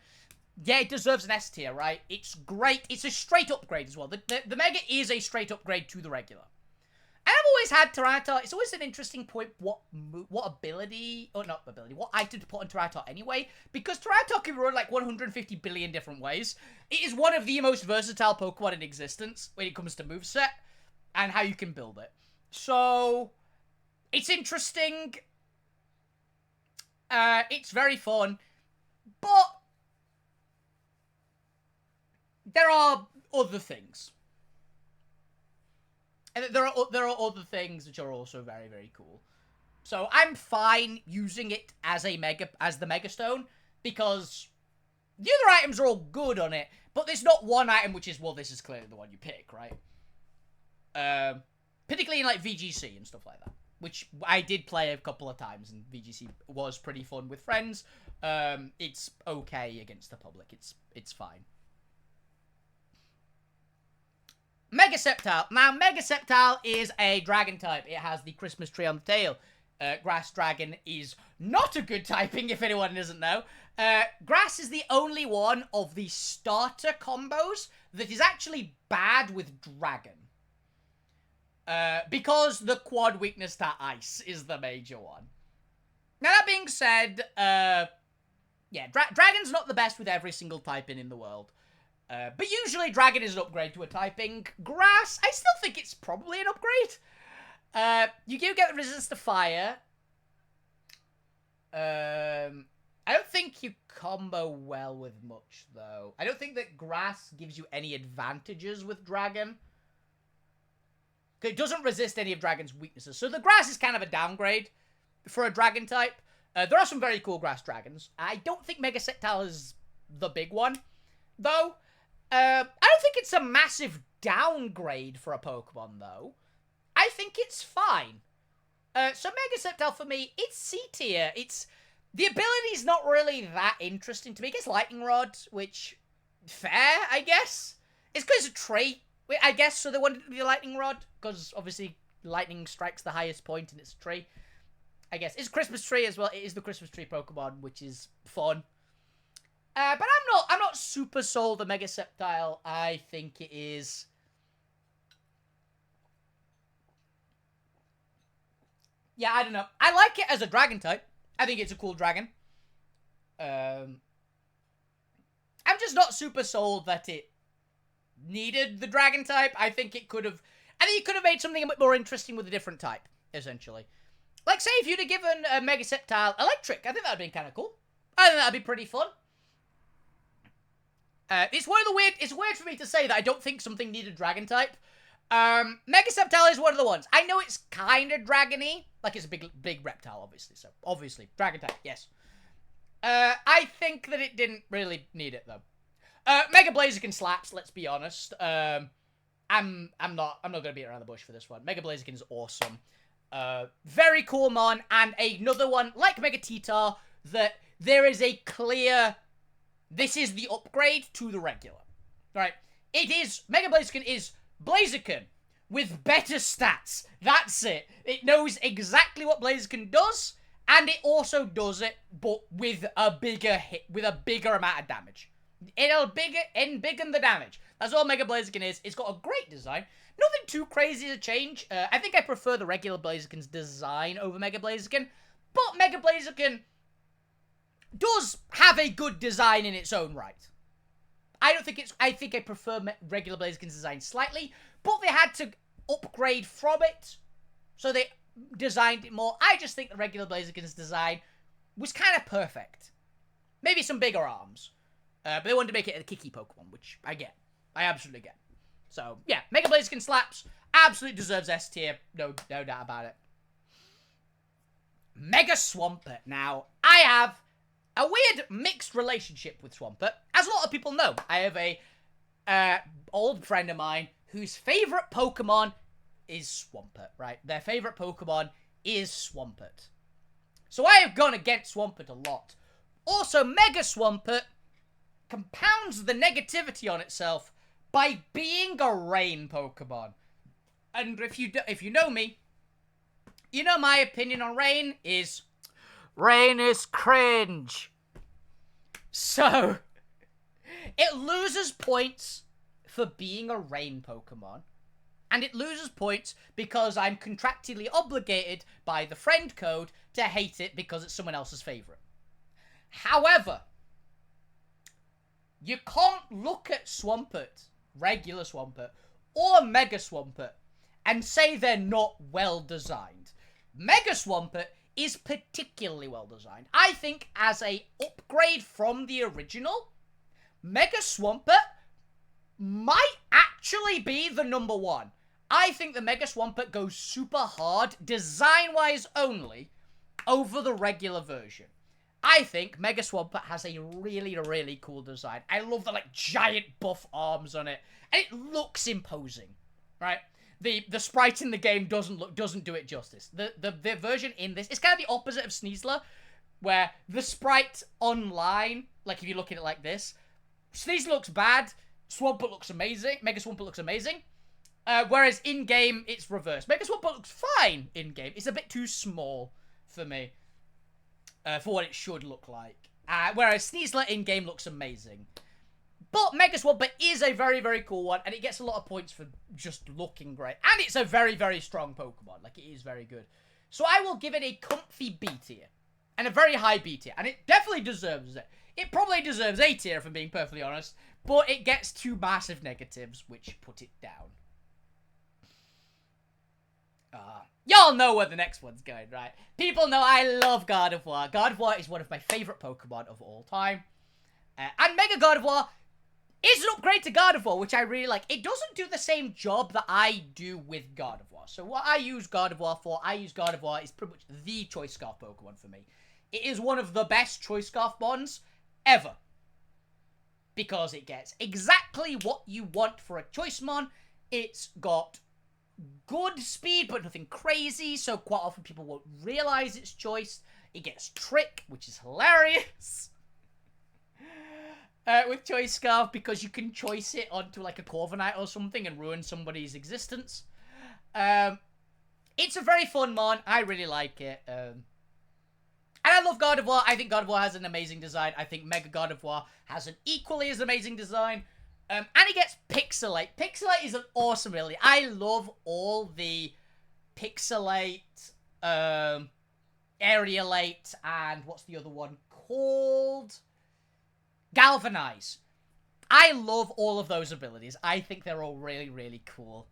yeah, it deserves an S tier, right? It's great. It's a straight upgrade as well. The Mega is a straight upgrade to the regular. And I've always had Tyranitar. It's always an interesting point what ability, or not ability, what item to put on Tyranitar anyway, because Tyranitar can run like 150 billion different ways. It is one of the most versatile Pokemon in existence when it comes to moveset and how you can build it. So, it's interesting. It's very fun, but there are other things. And there are other things which are also very, very cool. So I'm fine using it as the Mega Stone, because the other items are all good on it, but there's not one item which is, well, this is clearly the one you pick, right? Particularly in like VGC and stuff like that, which I did play a couple of times, and VGC was pretty fun with friends. It's okay against the public. It's fine. Mega Sceptile. Now, Mega Sceptile is a dragon type. It has the Christmas tree on the tail. Grass Dragon is not a good typing, if anyone doesn't know. Grass is the only one of the starter combos that is actually bad with Dragon. Because the quad weakness to Ice is the major one. Now, that being said, yeah, Dragon's not the best with every single typing in the world. But usually Dragon is an upgrade to a typing. Grass, I still think it's probably an upgrade. You do get the resistance to fire. I don't think you combo well with much, though. I don't think that Grass gives you any advantages with Dragon. It doesn't resist any of Dragon's weaknesses. So the Grass is kind of a downgrade for a Dragon type. There are some very cool Grass Dragons. I don't think Mega Sceptile is the big one, though. I don't think it's a massive downgrade for a Pokemon, though. I think it's fine. So Mega Sceptile, for me, it's C tier. The ability's not really that interesting to me. It gets Lightning Rod, which, fair, I guess. It's because it's a tree, I guess, so they wanted it to be a Lightning Rod, because obviously lightning strikes the highest point and it's a tree. I guess. It's Christmas tree as well. It is the Christmas tree Pokemon, which is fun. But I'm not super sold on Mega Sceptile. I think it is... Yeah, I don't know. I like it as a dragon type. I think it's a cool dragon. I'm just not super sold that it needed the dragon type. I think it could have made something a bit more interesting with a different type, essentially. Like, say if you'd have given Mega Sceptile electric, I think that would have been kind of cool. I think that would be pretty fun. It's weird for me to say that I don't think something needed dragon type. Mega Sceptile is one of the ones. I know it's kind of dragony. Like, it's a big reptile, obviously. So, obviously, dragon type, yes. I think that it didn't really need it, though. Mega Blaziken slaps, let's be honest. I'm not gonna beat around the bush for this one. Mega Blaziken is awesome. Very cool mon, and another one, like Mega T-Tar, that there is a clear... This is the upgrade to the regular. Right? It is... Mega Blaziken is Blaziken with better stats. That's it. It knows exactly what Blaziken does, and it also does it, but with a bigger hit, with a bigger amount of damage. It'll embiggen the damage. That's all Mega Blaziken is. It's got a great design. Nothing too crazy to change. I think I prefer the regular Blaziken's design over Mega Blaziken, but Mega Blaziken does have a good design in its own right. I think I prefer regular Blaziken's design slightly, but they had to upgrade from it, so they designed it more. I just think the regular Blaziken's design was kind of perfect. Maybe some bigger arms. But they wanted to make it a kicky Pokemon, which I get. I absolutely get. So, yeah, Mega Blaziken slaps. Absolutely deserves S tier. No doubt about it. Mega Swampert. Now, I have a weird mixed relationship with Swampert. As a lot of people know, I have a old friend of mine whose favorite Pokemon is Swampert, right? Their favorite Pokemon is Swampert. So I have gone against Swampert a lot. Also, Mega Swampert compounds the negativity on itself by being a rain Pokemon. And if you know me, you know my opinion on rain is cringe. So, it loses points for being a rain Pokemon. And it loses points because I'm contractually obligated by the friend code to hate it because it's someone else's favorite. However, you can't look at Swampert, regular Swampert, or Mega Swampert, and say they're not well designed. Mega Swampert is particularly well designed. I think as a upgrade from the original, Mega Swampert might actually be the #1. I think the Mega Swampert goes super hard, design-wise only, over the regular version. I think Mega Swampert has a really, really cool design. I love the, like, giant buff arms on it. And it looks imposing, right? The sprite in the game doesn't do it justice. The version in this, it's kind of the opposite of Sneasler, where the sprite online, like if you look at it like this, Sneasler looks bad, Swampert looks amazing, Mega Swampert looks amazing. Whereas in-game, it's reversed. Mega Swampert looks fine in-game. It's a bit too small for me. For what it should look like. Whereas Sneasler in-game looks amazing. But Mega Swampert is a very, very cool one, and it gets a lot of points for just looking great. And it's a very, very strong Pokemon. Like, it is very good. So I will give it a comfy B tier. And a very high B tier. And it definitely deserves it. It probably deserves A tier, if I'm being perfectly honest. But it gets 2 massive negatives, which put it down. Y'all know where the next one's going, right? People know I love Gardevoir. Gardevoir is one of my favorite Pokemon of all time. And Mega Gardevoir is an upgrade to Gardevoir, which I really like. It doesn't do the same job that I do with Gardevoir. So what I use Gardevoir for, is pretty much the Choice Scarf Pokemon for me. It is one of the best Choice Scarf bonds ever. Because it gets exactly what you want for a Choice Mon. It's got good speed, but nothing crazy, so quite often people won't realize it's choice. It gets Trick, which is hilarious. With Choice Scarf, because you can choice it onto like a Corviknight or something and ruin somebody's existence. It's a very fun mon. I really like it. And I love Gardevoir. I think Gardevoir has an amazing design. I think Mega Gardevoir has an equally as amazing design. And he gets Pixelate. Pixelate is an awesome ability. I love all the Pixelate, Aerialate, and what's the other one called? Galvanize. I love all of those abilities. I think they're all really, really cool.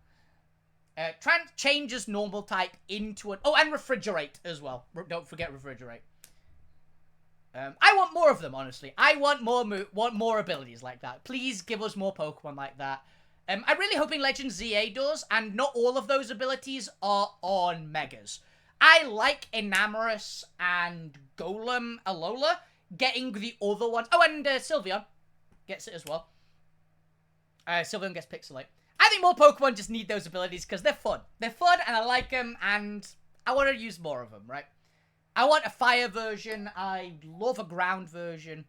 Changes normal type into an... Oh, and Refrigerate as well. Don't forget Refrigerate. I want more of them, honestly. I want more abilities like that. Please give us more Pokemon like that. I'm really hoping Legend ZA does, and not all of those abilities are on Megas. I like Enamorus and Golem Alola getting the other ones. Oh, and Sylveon gets it as well. Sylveon gets Pixelate. I think more Pokemon just need those abilities because they're fun. They're fun, and I like them, and I want to use more of them, right? I want a fire version. I love a ground version.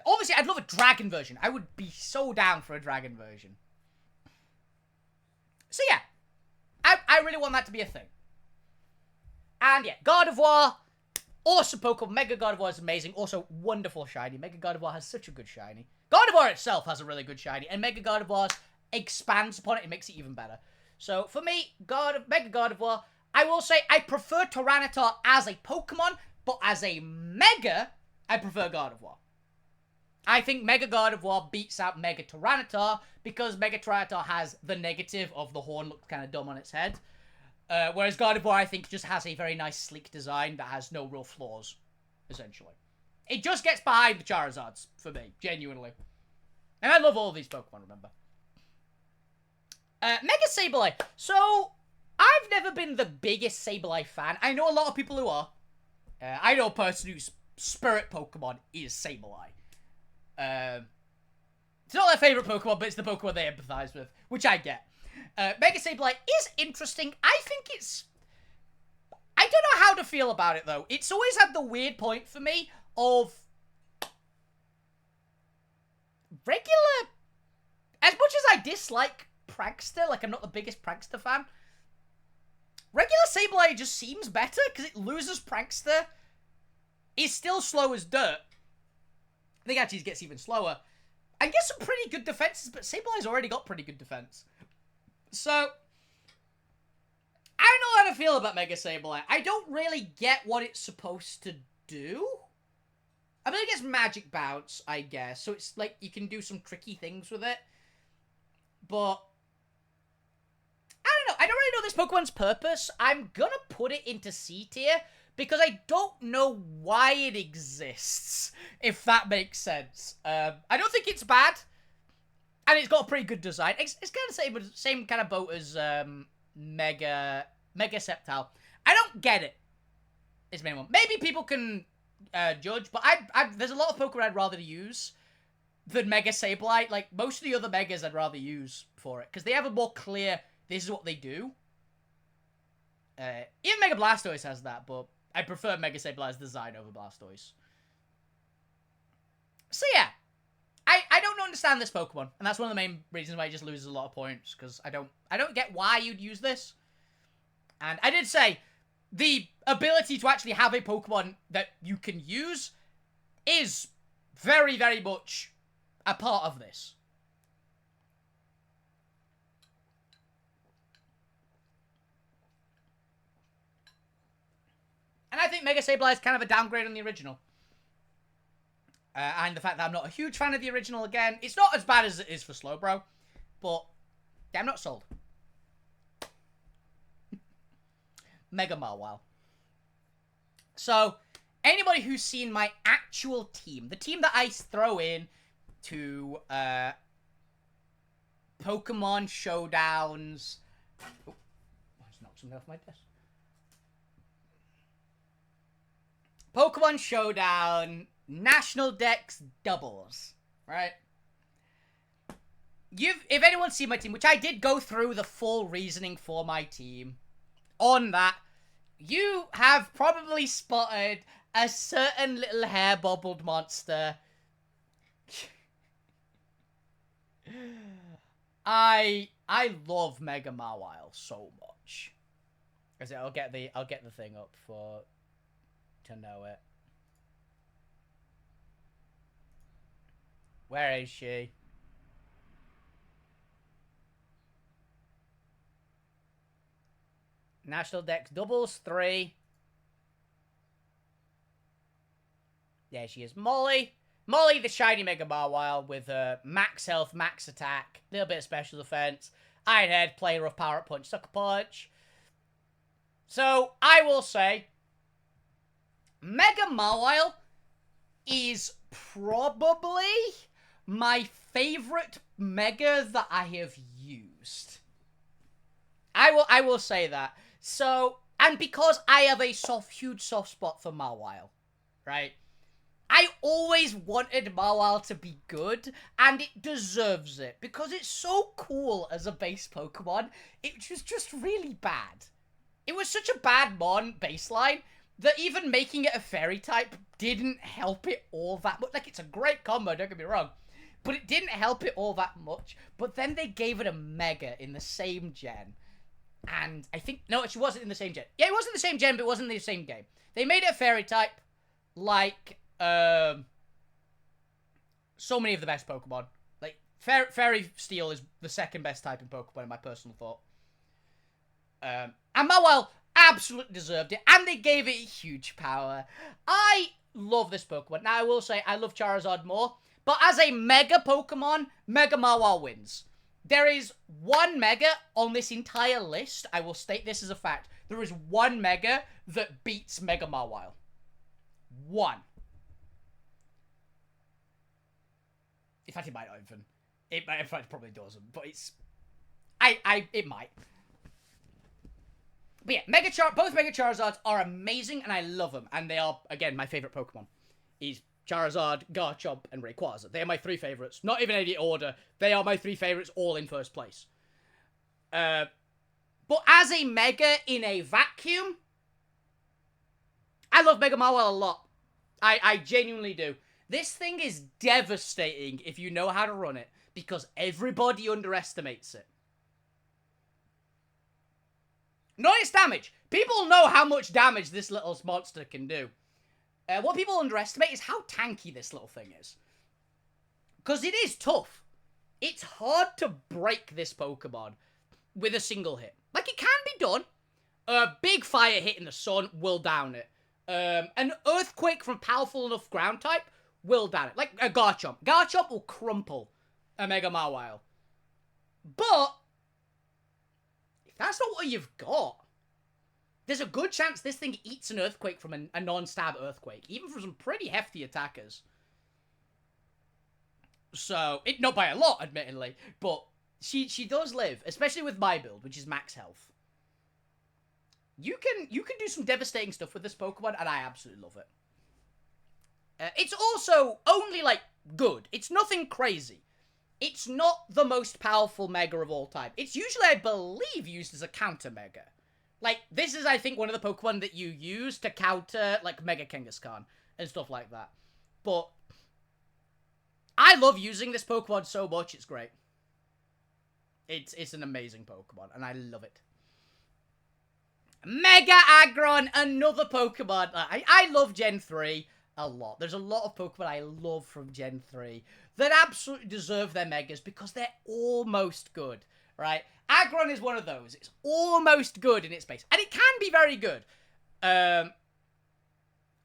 Obviously, I'd love a dragon version. I would be so down for a dragon version. So yeah, I really want that to be a thing. And yeah, Gardevoir, awesome Pokemon. Mega Gardevoir is amazing. Also, wonderful shiny. Mega Gardevoir has such a good shiny. Gardevoir itself has a really good shiny, and Mega Gardevoir expands upon it and makes it even better. So for me, Mega Gardevoir, I will say I prefer Tyranitar as a Pokemon, but as a Mega, I prefer Gardevoir. I think Mega Gardevoir beats out Mega Tyranitar because Mega Tyranitar has the negative of the horn looks kind of dumb on its head. Whereas Gardevoir, I think, just has a very nice, sleek design that has no real flaws, essentially. It just gets behind the Charizards, for me, genuinely. And I love all of these Pokemon, remember. Mega Sableye. So, I've never been the biggest Sableye fan. I know a lot of people who are. I know a person whose spirit Pokemon is Sableye. It's not their favorite Pokemon, but it's the Pokemon they empathize with, which I get. Mega Sableye is interesting. I think it's... I don't know how to feel about it, though. It's always had the weird point for me of... regular... As much as I dislike Prankster, like I'm not the biggest Prankster fan, regular Sableye just seems better, because it loses Prankster. It's still slow as dirt. I think actually it gets even slower. And gets some pretty good defenses, but Sableye's already got pretty good defense. So, I don't know how to feel about Mega Sableye. I don't really get what it's supposed to do. I mean, it gets Magic Bounce, I guess. So it's like you can do some tricky things with it. But, I don't know. I don't really know this Pokemon's purpose. I'm gonna put it into C tier because I don't know why it exists, if that makes sense. I don't think it's bad. And it's got a pretty good design. It's kind of same kind of boat as Mega Sceptile. I don't get it. It's main one. Maybe people can judge, but there's a lot of Pokemon I'd rather use than Mega Sableye. Like, most of the other Megas I'd rather use for it. Because they have a more clear, this is what they do. Even Mega Blastoise has that, but I prefer Mega Sableye's design over Blastoise. So yeah. I don't understand this Pokemon, and that's one of the main reasons why it just loses a lot of points, because I don't get why you'd use this. And I did say, the ability to actually have a Pokemon that you can use is very, very much a part of this. And I think Mega Sableye is kind of a downgrade on the original. And the fact that I'm not a huge fan of the original again. It's not as bad as it is for Slowbro. But, yeah, I'm not sold. Mega Mawile. So, anybody who's seen my actual team, the team that I throw in to Pokemon Showdowns... Oh, I just knocked something off my desk. Pokemon Showdown... National Dex doubles, right? If anyone's seen my team, which I did go through the full reasoning for my team on that, you have probably spotted a certain little hair-bobbled monster. I love Mega Mawile so much. I'll get the thing up to know it. Where is she? National Dex doubles 3. There she is. Molly. Molly, the shiny Mega Mawile with max health, max attack, little bit of special defense. Iron Head, play rough, power up punch, sucker punch. So, I will say, Mega Mawile is probably my favorite Mega that I have used. I will say that. So, and because I have a huge soft spot for Mawile, right? I always wanted Mawile to be good, and it deserves it, because it's so cool as a base Pokemon. It was just really bad. It was such a bad Mon baseline that even making it a fairy type didn't help it all that much. Like, it's a great combo, don't get me wrong, but it didn't help it all that much. But then they gave it a Mega in the same gen, and I think, no, it wasn't in the same gen. Yeah, it wasn't the same gen, but it wasn't in the same game. They made it a fairy type, like, so many of the best Pokemon. Like, Fairy Steel is the second best type in Pokemon in my personal thought. And Mawile absolutely deserved it, and they gave it huge power. I love this Pokemon. Now, I will say I love Charizard more, but as a Mega Pokemon, Mega Mawile wins. There is one Mega on this entire list, I will state this as a fact. There is one Mega that beats Mega Mawile. One. In fact, it might not even. In fact, it probably doesn't, but it's... It might. But yeah, both Mega Charizards are amazing, and I love them. And they are, again, my favorite Pokemon. Is Charizard, Garchomp, and Rayquaza. They are my three favorites. Not even any order. They are my three favorites, all in first place. But as a Mega in a vacuum, I love Mega Mawile a lot. I genuinely do. This thing is devastating if you know how to run it, because everybody underestimates it. Not its damage. People know how much damage this little monster can do. What people underestimate is how tanky this little thing is. Because it is tough. It's hard to break this Pokemon with a single hit. Like, it can be done. A big fire hit in the sun will down it. An earthquake from powerful enough ground type will down it. Like a Garchomp. Garchomp will crumple a Mega Mawile. But if that's not what you've got, there's a good chance this thing eats an earthquake from a non-stab earthquake, even from some pretty hefty attackers. So, not by a lot, admittedly, but she does live, especially with my build, which is max health. You can do some devastating stuff with this Pokemon, and I absolutely love it. It's also only, like, good. It's nothing crazy. It's not the most powerful Mega of all time. It's usually, I believe, used as a counter Mega. Like, this is, I think, one of the Pokemon that you use to counter, like, Mega Kangaskhan and stuff like that. But I love using this Pokemon so much, it's great. It's an amazing Pokemon, and I love it. Mega Aggron, another Pokemon. I love Gen 3 a lot. There's a lot of Pokemon I love from Gen 3 that absolutely deserve their Megas because they're almost good, right? Aggron is one of those. It's almost good in its base, and it can be very good.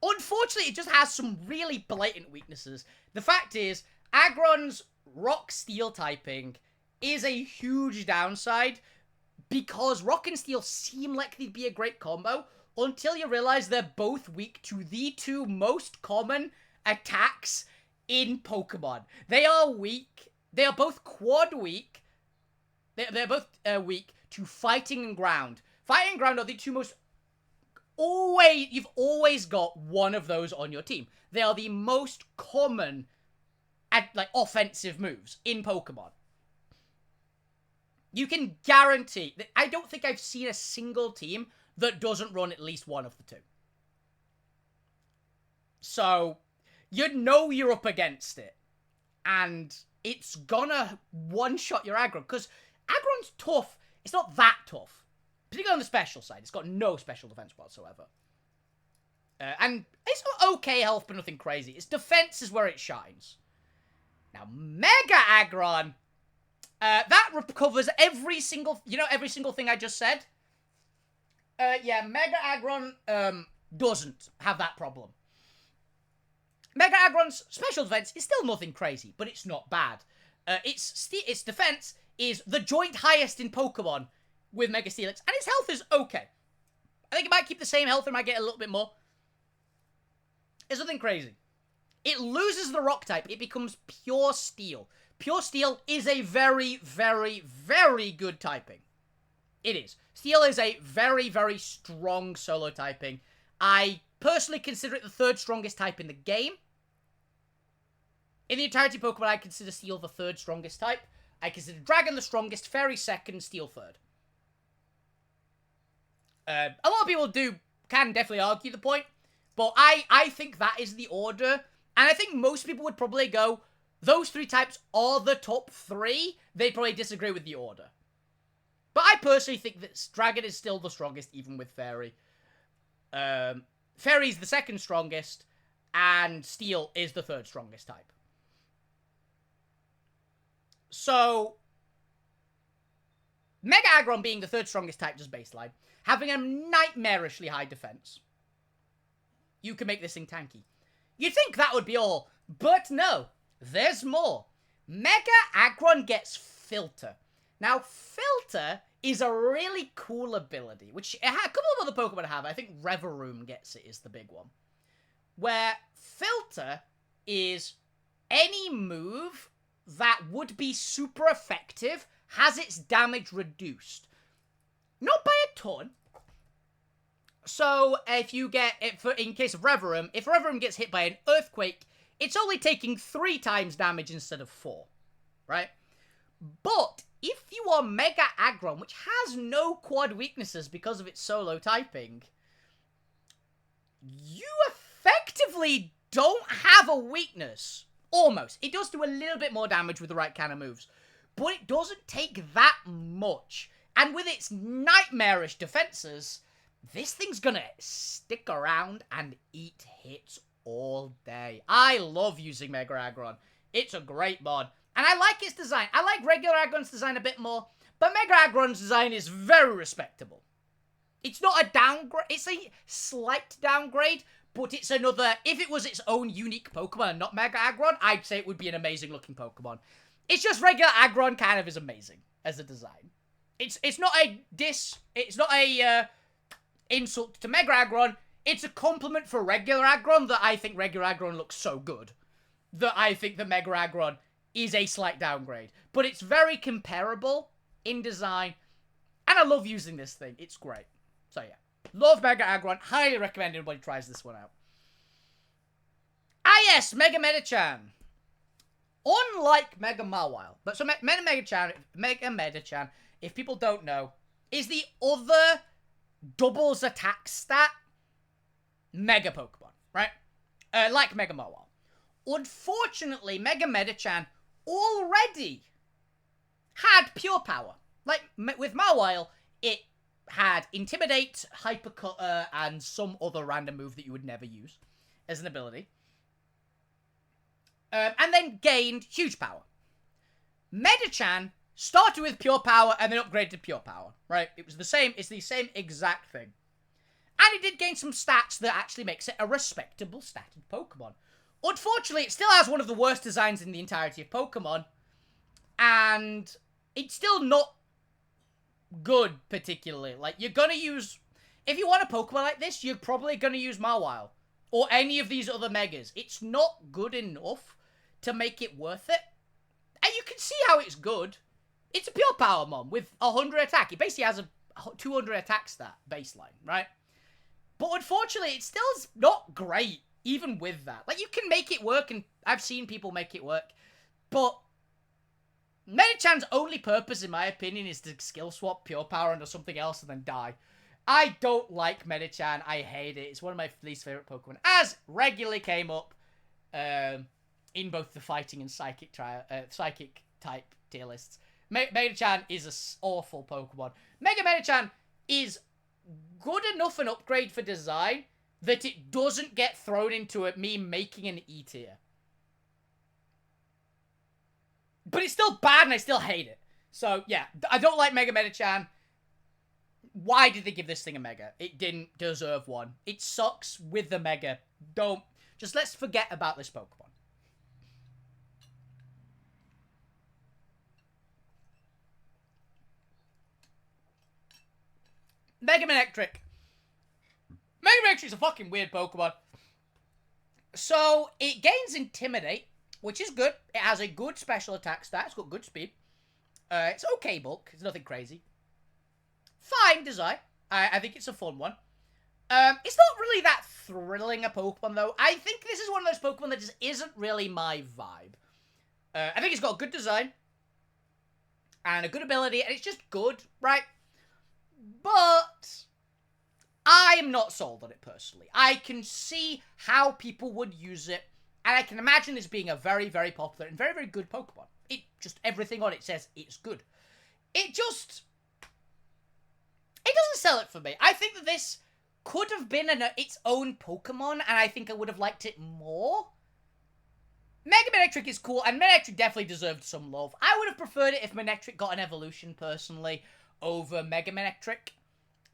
Unfortunately, it just has some really blatant weaknesses. The fact is, Aggron's Rock Steel typing is a huge downside because Rock and Steel seem like they'd be a great combo until you realize they're both weak to the two most common attacks in Pokemon. They are weak. They are both quad weak. They're both weak to Fighting and Ground. Fighting and Ground are the two most... You've always got one of those on your team. They are the most common offensive moves in Pokemon. You can guarantee that I don't think I've seen a single team that doesn't run at least one of the two. So, you know you're up against it. And it's gonna one-shot your aggro. Because Aggron's tough. It's not that tough. Particularly on the special side. It's got no special defense whatsoever. And it's got okay health, but nothing crazy. Its defense is where it shines. Now, Mega Aggron... that recovers every single thing I just said? Yeah, Mega Aggron, doesn't have that problem. Mega Aggron's special defense is still nothing crazy, but it's not bad. Its defense is the joint highest in Pokemon with Mega Steelix, and its health is okay. I think it might keep the same health, or might get a little bit more. It's nothing crazy. It loses the rock type. It becomes pure steel. Pure steel is a very, very, very good typing. It is. Steel is a very, very strong solo typing. I personally consider it the third strongest type in the game. In the entirety of Pokemon, I consider Steel the third strongest type. I consider Dragon the strongest, Fairy second, Steel third. A lot of people can definitely argue the point, but I think that is the order, and I think most people would probably go, those three types are the top three. They'd probably disagree with the order. But I personally think that Dragon is still the strongest, even with Fairy. Fairy's the second strongest, and Steel is the third strongest type. So, Mega Aggron being the third strongest type just baseline, having a nightmarishly high defense, you can make this thing tanky. You'd think that would be all, but no, there's more. Mega Aggron gets Filter. Now, Filter is a really cool ability, which a couple of other Pokemon have. I think Reverum gets it, is the big one. Where Filter is any move that would be super effective has its damage reduced. Not by a ton. So, if you get, in case of Reverum, if Reverum gets hit by an Earthquake, it's only taking 3 times damage instead of 4. Right? But, if you are Mega Aggron, which has no quad weaknesses because of its solo typing, you effectively don't have a weakness. Almost. It does do a little bit more damage with the right kind of moves, but it doesn't take that much. And with its nightmarish defenses, this thing's gonna stick around and eat hits all day. I love using Mega Aggron. It's a great mod. And I like its design. I like regular Aggron's design a bit more, but Mega Aggron's design is very respectable. It's not a downgrade. It's a slight downgrade, but it's another... If it was its own unique Pokemon and not Mega Aggron, I'd say it would be an amazing looking Pokemon. It's just regular Aggron kind of is amazing as a design. It's not a diss. It's not a insult to Mega Aggron. It's a compliment for regular Aggron that I think regular Aggron looks so good that I think the Mega Aggron is a slight downgrade. But it's very comparable in design, and I love using this thing. It's great. So yeah. Love Mega Aggron. Highly recommend everybody tries this one out. Ah yes, Mega Medicham. Unlike Mega Mawile, but so Mega Medicham, if people don't know, is the other doubles attack stat Mega Pokemon, right? Like Mega Mawile. Unfortunately, Mega Medicham already had Pure Power. Like with Mawile, it had Intimidate, Hypercutter, and some other random move that you would never use as an ability. And then gained Huge Power. Medicham started with Pure Power and then upgraded to Pure Power, right? It was the same, it's the same exact thing. And it did gain some stats that actually makes it a respectable statted Pokemon. Unfortunately, it still has one of the worst designs in the entirety of Pokemon. And it's still not good, particularly. Like, you're gonna use... If you want a Pokemon like this, you're probably gonna use Mawile. Or any of these other Megas. It's not good enough to make it worth it. And you can see how it's good. It's a Pure Power Mon with 100 attack. It basically has a 200 attack stat baseline, right? But unfortunately, it's still not great, even with that. Like, you can make it work, and I've seen people make it work. But Medicham's only purpose, in my opinion, is to skill swap Pure Power into something else and then die. I don't like Medicham. I hate it. It's one of my least favorite Pokemon. As regularly came up in both the fighting and psychic type tier lists. Medicham is an awful Pokemon. Mega Medicham is good enough an upgrade for design that it doesn't get thrown into me making an E tier. But it's still bad and I still hate it. So, yeah. I don't like Mega Medicham. Why did they give this thing a Mega? It didn't deserve one. It sucks with the Mega. Don't. Just let's forget about this Pokemon. Mega Manectric. Mega Manectric's a fucking weird Pokemon. So, it gains Intimidate, which is good. It has a good special attack stat. It's got good speed. It's okay bulk. It's nothing crazy. Fine design. I think it's a fun one. It's not really that thrilling a Pokemon, though. I think this is one of those Pokemon that just isn't really my vibe. I think it's got a good design. And a good ability, and it's just good, right? But I am not sold on it, personally. I can see how people would use it, and I can imagine this being a very, very popular and very, very good Pokemon. It just, everything on it says it's good. It doesn't sell it for me. I think that this could have been its own Pokemon, and I think I would have liked it more. Mega Manectric is cool, and Manectric definitely deserved some love. I would have preferred it if Manectric got an evolution, personally, over Mega Manectric.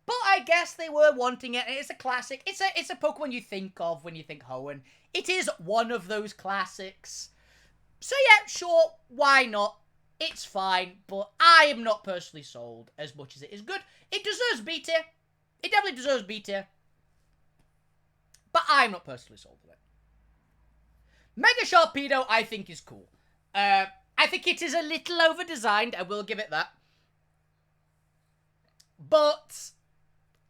But I guess they were wanting it, and it's a classic. It's a Pokemon you think of when you think Hoenn. It is one of those classics. So yeah, sure, why not? It's fine, but I am not personally sold as much as it is good. It deserves B tier. It definitely deserves B tier. But I'm not personally sold on it. Mega Sharpedo, I think, is cool. I think it is a little over-designed, I will give it that. But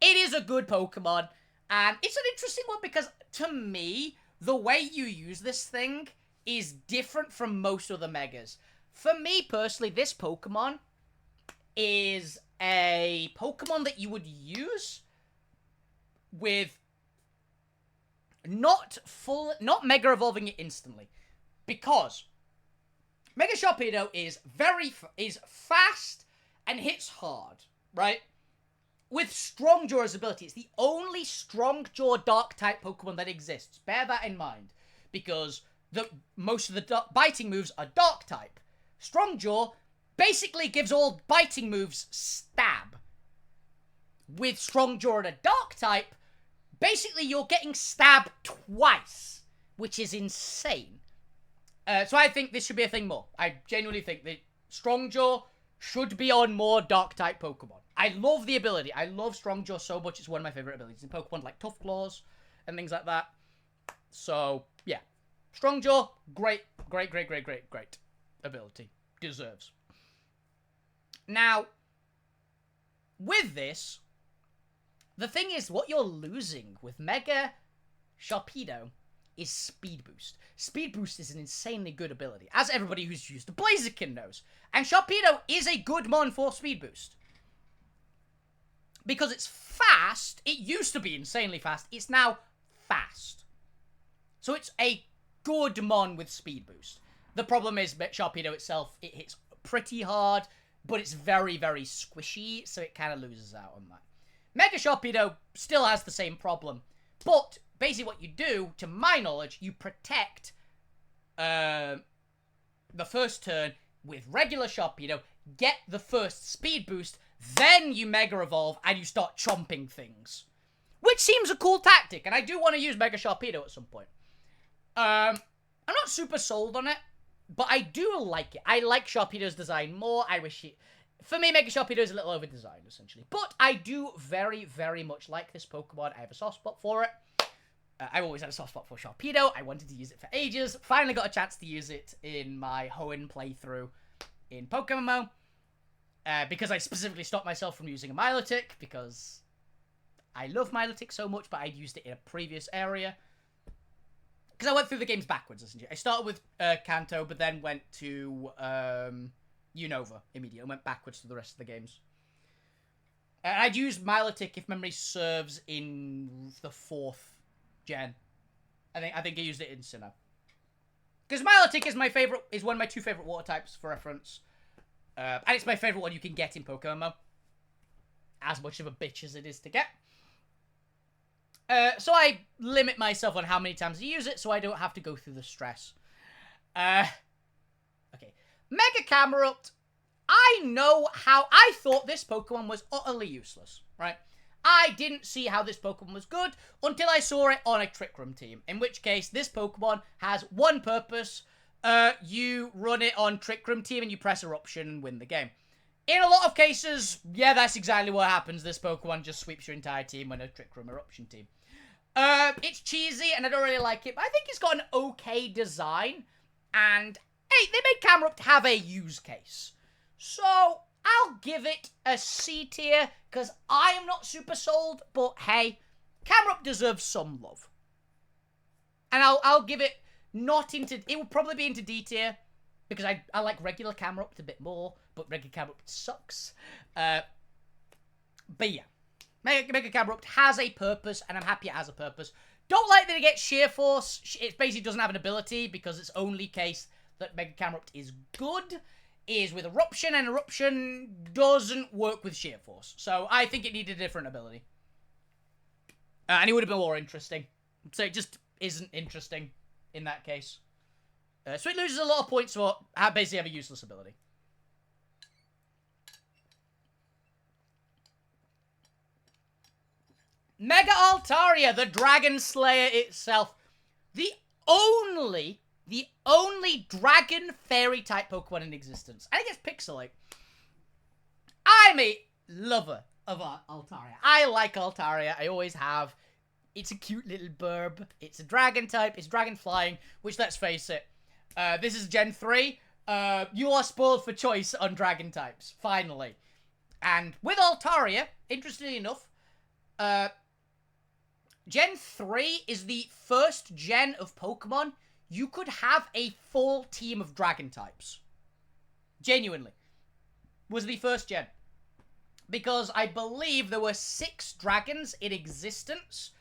it is a good Pokemon, and it's an interesting one because, to me, the way you use this thing is different from most other Megas. For me, personally, this Pokemon is a Pokemon that you would use with not Mega Evolving it instantly, because Mega Sharpedo is fast and hits hard, right? With Strong Jaw's ability. It's the only Strong Jaw Dark type Pokemon that exists. Bear that in mind, because most of the biting moves are Dark type. Strong Jaw basically gives all biting moves stab. With Strong Jaw and a Dark type, basically you're getting stabbed twice, which is insane. So I think this should be a thing more. I genuinely think that Strong Jaw should be on more Dark type Pokemon. I love the ability. I love Strong Jaw so much. It's one of my favorite abilities in Pokemon, like Tough Claws and things like that. So yeah, Strong Jaw, great ability. Deserves. Now, with this, the thing is, what you're losing with Mega Sharpedo is Speed Boost. Speed Boost is an insanely good ability, as everybody who's used the Blaziken knows. And Sharpedo is a good mon for Speed Boost. Because it's fast, it used to be insanely fast, it's now fast. So it's a good mon with Speed Boost. The problem is, Sharpedo itself, it hits pretty hard, but it's very, very squishy, so it kind of loses out on that. Mega Sharpedo still has the same problem, but basically what you do, to my knowledge, you protect the first turn with regular Sharpedo, get the first speed boost, then you Mega Evolve and you start chomping things. Which seems a cool tactic, and I do want to use Mega Sharpedo at some point. I'm not super sold on it, but I do like it. I like Sharpedo's design more. I wish it... For me, Mega Sharpedo is a little over-designed, essentially. But I do very, very much like this Pokemon. I have a soft spot for it. I've always had a soft spot for Sharpedo. I wanted to use it for ages. Finally got a chance to use it in my Hoenn playthrough in Pokemon. Because I specifically stopped myself from using a Milotic, because I love Milotic so much, but I used it in a previous area. Because I went through the games backwards, essentially. I started with Kanto, but then went to Unova immediately, and went backwards to the rest of the games. I'd used Milotic, if memory serves, in the 4th gen. I think I used it in Sinnoh. Because Milotic is one of my 2 favorite water types, for reference. And it's my favorite one you can get in Pokemon. As much of a bitch as it is to get. So I limit myself on how many times I use it, so I don't have to go through the stress. Okay. Mega Camerupt. I know how... I thought this Pokemon was utterly useless, right? I didn't see how this Pokemon was good until I saw it on a Trick Room team. In which case, this Pokemon has one purpose. You run it on Trick Room team and you press Eruption and win the game. In a lot of cases, yeah, that's exactly what happens. This Pokemon just sweeps your entire team on a Trick Room Eruption team. It's cheesy and I don't really like it, but I think it's got an okay design. And, hey, they made Camerupt have a use case. So, I'll give it a C tier, because I am not super sold, but hey, Camerupt deserves some love. And I'll give it not into, it will probably be into D tier, because I like regular Camerupt a bit more, but regular Camerupt sucks. But yeah, Mega Camerupt has a purpose, and I'm happy it has a purpose. Don't like that it gets Sheer Force. It basically doesn't have an ability, because its only case that Mega Camerupt is good is with Eruption, and Eruption doesn't work with Sheer Force. So I think it needed a different ability. And it would have been more interesting. So it just isn't interesting in that case. So it loses a lot of points for basically have a useless ability. Mega Altaria, the Dragon Slayer itself. The only dragon fairy type Pokemon in existence. I think it's Pixelate. I'm a lover of Altaria. I like Altaria. I always have. It's a cute little burb. It's a dragon type. It's dragon flying, which, let's face it, this is Gen 3. You are spoiled for choice on dragon types, finally. And with Altaria, interestingly enough, Gen 3 is the first gen of Pokemon you could have a full team of dragon types. Genuinely. Was the first gen. Because I believe there were 6 dragons in existence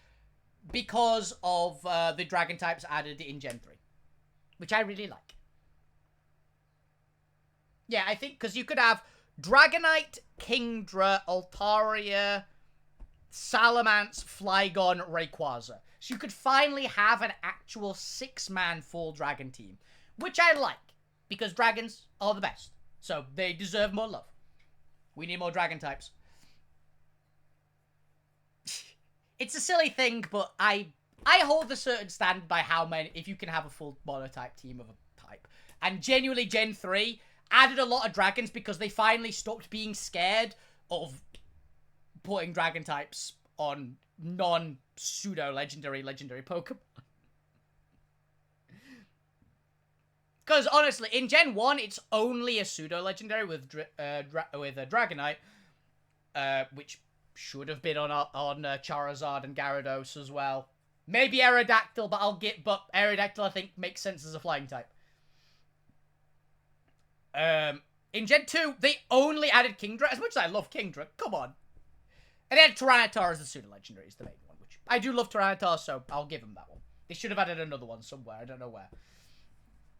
because of the dragon types added in Gen 3. Which I really like. Yeah, I think because you could have Dragonite, Kingdra, Altaria, Salamence, Flygon, Rayquaza. So you could finally have an actual 6-man full dragon team. Which I like. Because dragons are the best. So they deserve more love. We need more dragon types. It's a silly thing, but I hold a certain standard by how many, if you can have a full monotype team of a type. And genuinely Gen 3 added a lot of dragons because they finally stopped being scared of putting dragon types on non-pseudo-legendary Pokemon. Because, honestly, in Gen 1, it's only a pseudo-legendary with a Dragonite, which should have been on Charizard and Gyarados as well. Maybe Aerodactyl, but Aerodactyl, I think, makes sense as a flying type. In Gen 2, they only added Kingdra. As much as I love Kingdra, come on. And then Tyranitar as the pseudo-legendary is the main one, which I do love Tyranitar, so I'll give them that one. They should have added another one somewhere, I don't know where.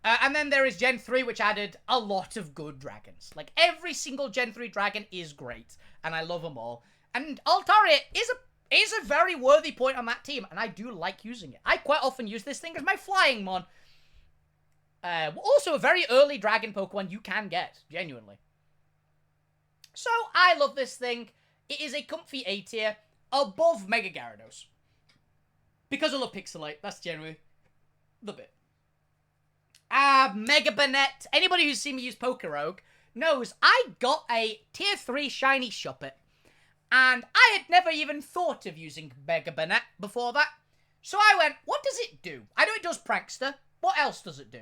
And then there is Gen 3, which added a lot of good dragons. Like, every single Gen 3 dragon is great, and I love them all. And Altaria is a very worthy point on that team, and I do like using it. I quite often use this thing as my flying mon. Also a very early dragon Pokemon you can get, genuinely. So, I love this thing. It is a comfy A tier, above Mega Gyarados. Because I love Pixelate, that's generally the bit. Mega Banette. Anybody who's seen me use Pokerogue knows I got a Tier 3 Shiny Shuppet. And I had never even thought of using Mega Banette before that. So I went, what does it do? I know it does Prankster. What else does it do?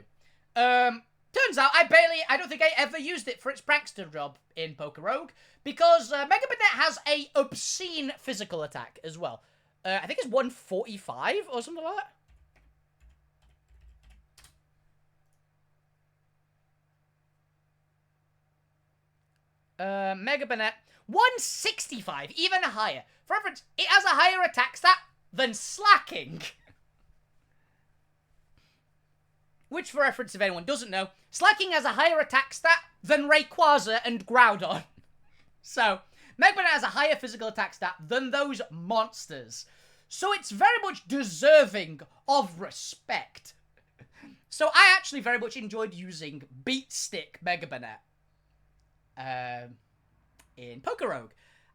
Turns out I don't think I ever used it for its Prankster job in Pokerogue. Because Mega Banette has a obscene physical attack as well. I think it's 145 or something like that. Mega Banette, 165, even higher. For reference, it has a higher attack stat than Slacking. Which, for reference, if anyone doesn't know, Slacking has a higher attack stat than Rayquaza and Groudon. So, Mega Banette has a higher physical attack stat than those monsters. So it's very much deserving of respect. So I actually very much enjoyed using Beat Stick Mega Banette. In Pokerogue.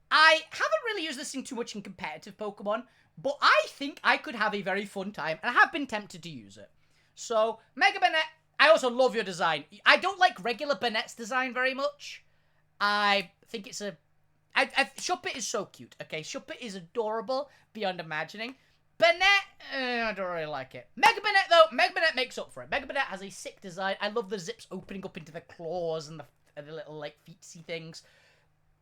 I haven't really used this thing too much in competitive Pokemon, but I think I could have a very fun time, and I have been tempted to use it. So, Mega Banette, I also love your design. I don't like regular Banette's design very much. I think it's Shuppet is so cute, okay? Shuppet is adorable beyond imagining. Banette, I don't really like it. Mega Banette, though, Mega Banette makes up for it. Mega Banette has a sick design. I love the zips opening up into the claws and the little, like, feetsy things.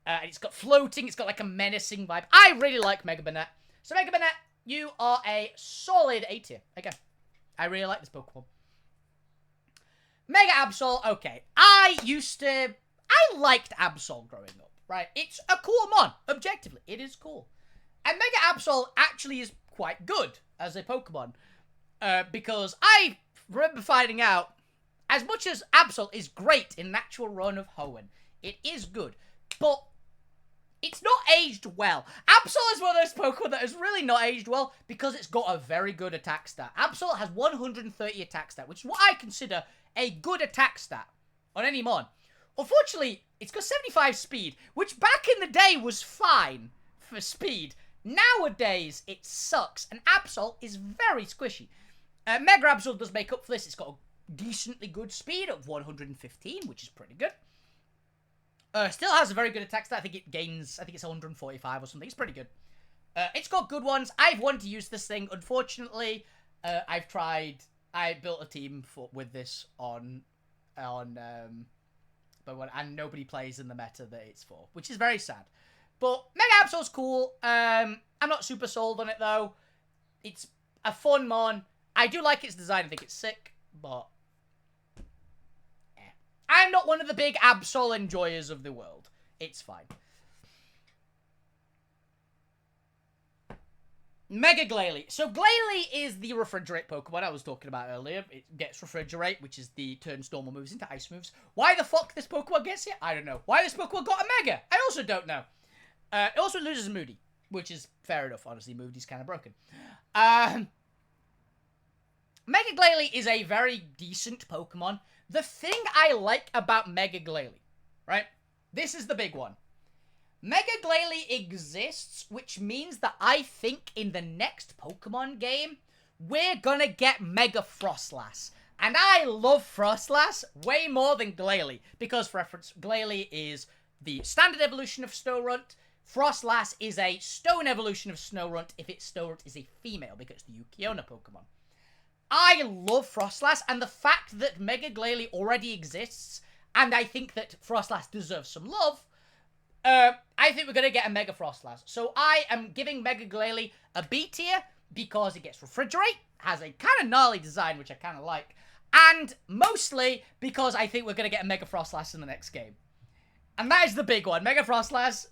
It's got floating. It's got, like, a menacing vibe. I really like Mega Banette. So, Mega Banette, you are a solid A tier. Again, I really like this Pokemon. Mega Absol, okay. I liked Absol growing up, right? It's a cool mon, objectively. It is cool. And Mega Absol actually is quite good as a Pokemon. Because I remember finding out, as much as Absol is great in Natural Run of Hoenn, it is good, but it's not aged well. Absol is one of those Pokemon that has really not aged well because it's got a very good attack stat. Absol has 130 attack stat, which is what I consider a good attack stat on any mon. Unfortunately, it's got 75 speed, which back in the day was fine for speed. Nowadays, it sucks, and Absol is very squishy. Mega Absol does make up for this. It's got a decently good speed of 115, which is pretty good. Still has a very good attack stat. I think it's 145 or something. It's pretty good. It's got good ones. I've wanted to use this thing. Unfortunately, I've tried. I built a team with this and nobody plays in the meta that it's for, which is very sad. But Mega Absol's cool. I'm not super sold on it though. It's a fun mon. I do like its design. I think it's sick, but I'm not one of the big Absol enjoyers of the world. It's fine. Mega Glalie. So Glalie is the Refrigerate Pokemon I was talking about earlier. It gets Refrigerate, which is the turns normal moves into ice moves. Why the fuck this Pokemon gets it? I don't know. Why this Pokemon got a Mega? I also don't know. It also loses Moody, which is fair enough. Honestly, Moody's kind of broken. Mega Glalie is a very decent Pokemon. The thing I like about Mega Glalie, right? This is the big one. Mega Glalie exists, which means that I think in the next Pokemon game, we're gonna get Mega Frostlass. And I love Frostlass way more than Glalie. Because, for reference, Glalie is the standard evolution of Snorunt. Frostlass is a stone evolution of Snorunt if Snorunt is a female, because it's the Yukiona Pokemon. I love Frostlass, and the fact that Mega Glalie already exists, and I think that Frostlass deserves some love, I think we're going to get a Mega Frostlass. So I am giving Mega Glalie a B tier, because it gets Refrigerate, has a kind of gnarly design, which I kind of like, and mostly because I think we're going to get a Mega Frostlass in the next game. And that is the big one. Mega Frostlass,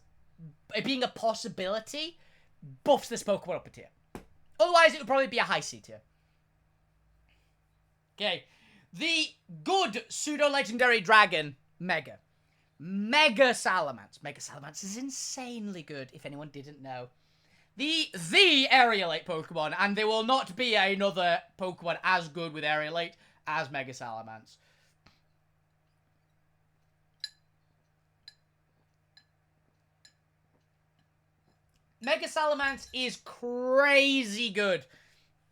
being a possibility, buffs this Pokemon up a tier. Otherwise, it would probably be a high C tier. Okay, the good pseudo-legendary dragon, Mega Salamence. Mega Salamence is insanely good, if anyone didn't know. The Aerialate Pokemon, and there will not be another Pokemon as good with Aerialate as Mega Salamence. Mega Salamence is crazy good.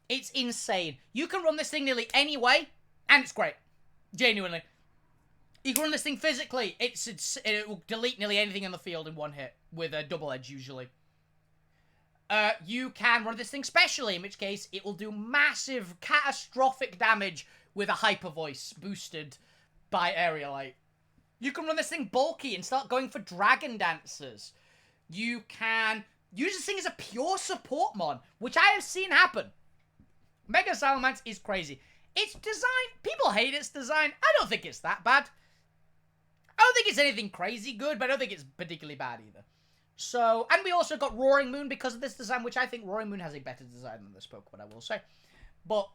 It's insane. You can run this thing nearly any way, and it's great. Genuinely. You can run this thing physically. It will delete nearly anything in the field in one hit, with a double edge, usually. You can run this thing specially, in which case it will do massive, catastrophic damage with a Hyper Voice, boosted by Aerialite. You can run this thing bulky and start going for Dragon Dancers. You can use this thing as a pure support mon, which I have seen happen. Mega Salamence is crazy. Its design, people hate its design. I don't think it's that bad. I don't think it's anything crazy good, but I don't think it's particularly bad either. So, and we also got Roaring Moon because of this design, which I think Roaring Moon has a better design than this Pokemon, I will say. But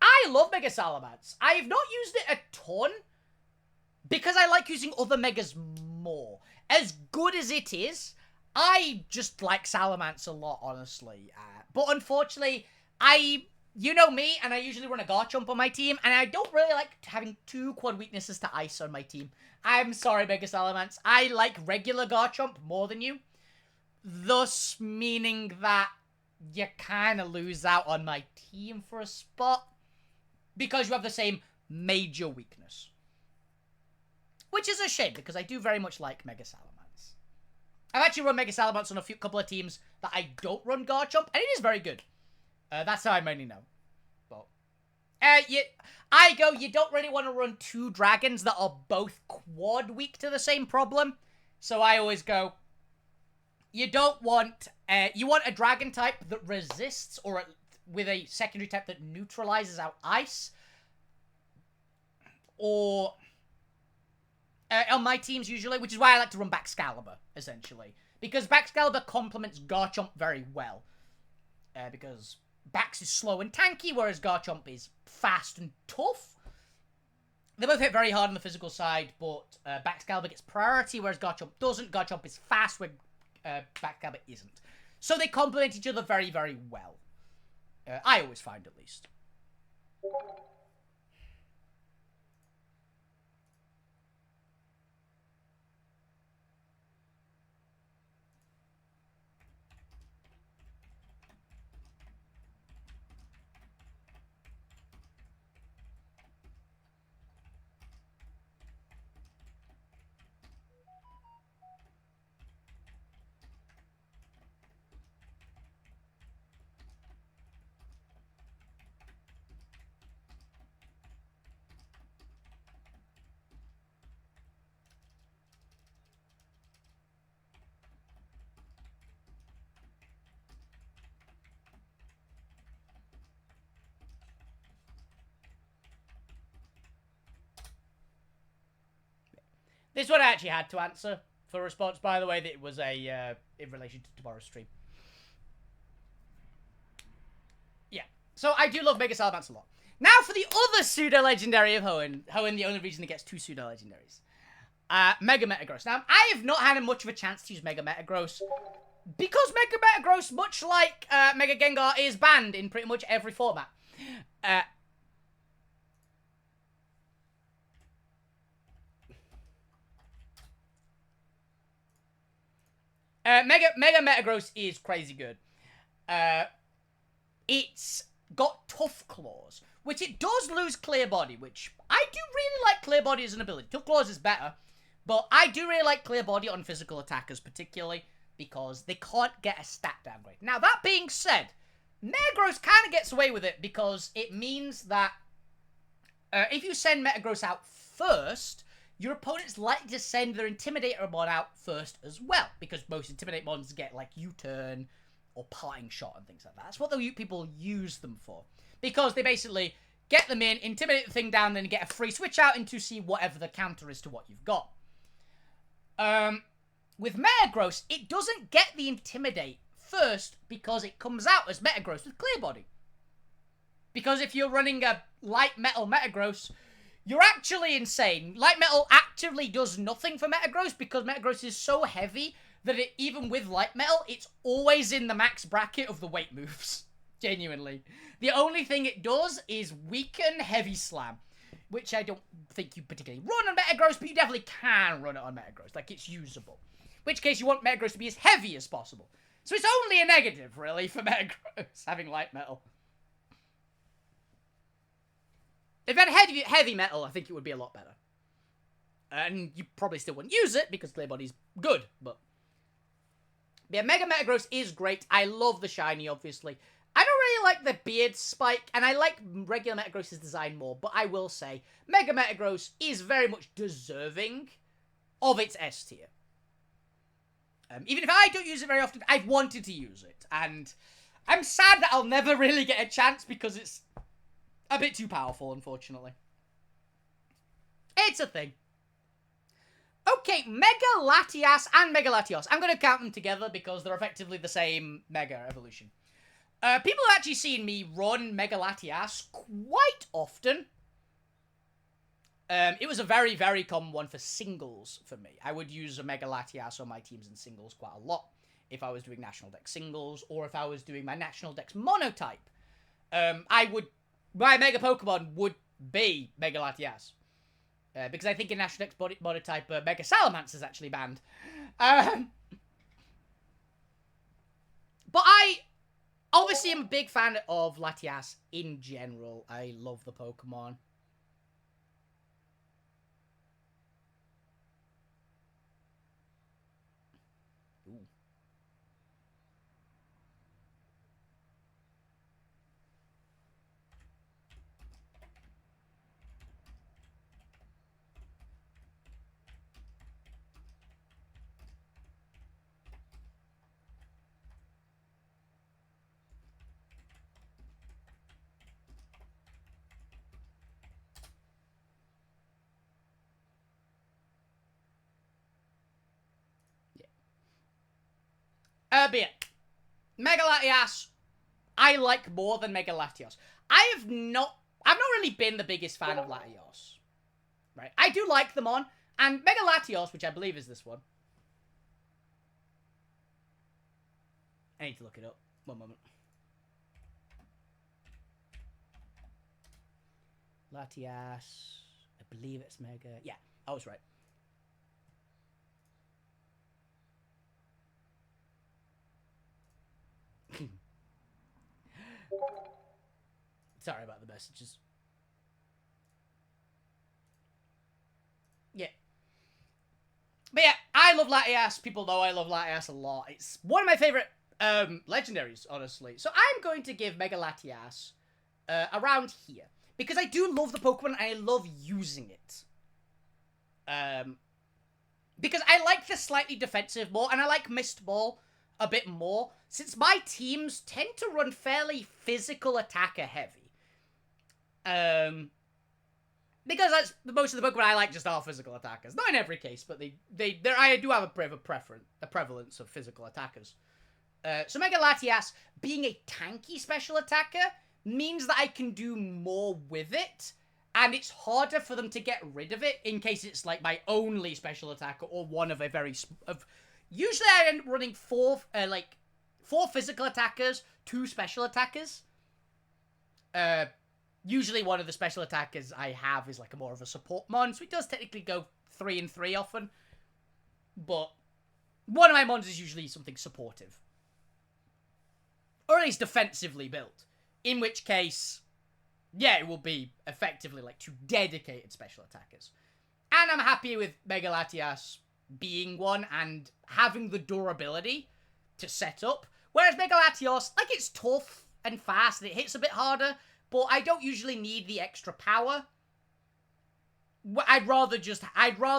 I love Mega Salamence. I have not used it a ton because I like using other Megas more. As good as it is, I just like Salamence a lot, honestly. But unfortunately, you know me, and I usually run a Garchomp on my team, and I don't really like having two quad weaknesses to Ice on my team. I'm sorry, Mega Salamence. I like regular Garchomp more than you, thus meaning that you kind of lose out on my team for a spot because you have the same major weakness. Which is a shame, because I do very much like Mega Salamence. I've actually run Mega Salamence on a couple of teams that I don't run Garchomp, and it is very good. That's how I mainly know. But, you don't really want to run two dragons that are both quad weak to the same problem. So I always go, you don't want, you want a dragon type that resists, or with a secondary type that neutralizes out ice. Or, on my teams usually, which is why I like to run Baxcalibur, essentially. Because Baxcalibur complements Garchomp very well. Because Bax is slow and tanky, whereas Garchomp is fast and tough. They both hit very hard on the physical side, but Baxcalibur gets priority, whereas Garchomp doesn't. Garchomp is fast, where Baxcalibur isn't. So they complement each other very, very well. I always find, at least. This one I actually had to answer for a response, by the way, that it was a, in relation to tomorrow's stream. Yeah. So I do love Mega Salamence a lot. Now for the other pseudo-legendary of Hoenn. Hoenn, the only reason it gets two pseudo-legendaries. Mega Metagross. Now, I have not had much of a chance to use Mega Metagross, because Mega Metagross, much like Mega Gengar, is banned in pretty much every format. Mega Metagross is crazy good. It's got Tough Claws, which it does lose Clear Body, which I do really like Clear Body as an ability. Tough Claws is better, but I do really like Clear Body on physical attackers, particularly because they can't get a stat downgrade. Now, that being said, Metagross kind of gets away with it because it means that if you send Metagross out first, your opponent's likely to send their Intimidator mod out first as well, because most Intimidate mods get, like, U-turn or Parting Shot and things like that. That's what the people use them for, because they basically get them in, intimidate the thing down, then get a free switch out into see whatever the counter is to what you've got. With Metagross, it doesn't get the Intimidate first because it comes out as Metagross with Clear Body. Because if you're running a Light Metal Metagross, you're actually insane. Light Metal actively does nothing for Metagross because Metagross is so heavy that even with Light Metal, it's always in the max bracket of the weight moves. Genuinely. The only thing it does is weaken Heavy Slam, which I don't think you particularly run on Metagross, but you definitely can run it on Metagross. Like, it's usable. In which case, you want Metagross to be as heavy as possible. So it's only a negative, really, for Metagross having Light Metal. If it had heavy metal, I think it would be a lot better. And you probably still wouldn't use it, because Clear Body's good, but... Yeah, Mega Metagross is great. I love the shiny, obviously. I don't really like the beard spike, and I like regular Metagross's design more, but I will say, Mega Metagross is very much deserving of its S tier. Even if I don't use it very often, I've wanted to use it, and I'm sad that I'll never really get a chance, because it's a bit too powerful, unfortunately. It's a thing. Okay, Mega Latias and Mega Latios. I'm going to count them together because they're effectively the same Mega evolution. People have actually seen me run Mega Latias quite often. It was a very, very common one for singles for me. I would use a Mega Latias on my teams in singles quite a lot. If I was doing National Dex singles, or if I was doing my National Dex monotype. My Mega Pokemon would be Mega Latias. Because I think in National Dex monotype, Mega Salamence is actually banned. But I obviously am a big fan of Latias in general. I love the Pokemon. But yeah, Mega Latias, I like more than Mega Latios. I've not really been the biggest fan of Latios. Right? I do like them on, and Mega Latios, which I believe is this one. I need to look it up. One moment. Latias. I believe it's Mega. Yeah, I was right. Sorry about the messages. Yeah. But yeah, I love Latias. People know I love Latias a lot. It's one of my favorite legendaries, honestly. So I'm going to give Mega Latias around here. Because I do love the Pokemon and I love using it. Because I like the slightly defensive more, and I like Mist Ball a bit more, since my teams tend to run fairly physical attacker heavy. Because that's most of the Pokemon I like just are physical attackers. Not in every case, but I do have a prevalence of physical attackers. So Mega Latias, being a tanky special attacker, means that I can do more with it, and it's harder for them to get rid of it in case it's like my only special attacker or one of a very usually I end up running four physical attackers, 2 special attackers. Usually one of the special attackers I have is like more of a support mon, so it does technically go 3 and 3 often. But one of my mons is usually something supportive. Or at least defensively built. In which case, yeah, it will be effectively like 2 dedicated special attackers. And I'm happy with Mega Latias being one and having the durability to set up. Whereas Mega Latios, like, it's tough and fast and it hits a bit harder, but I don't usually need the extra power. I'd rather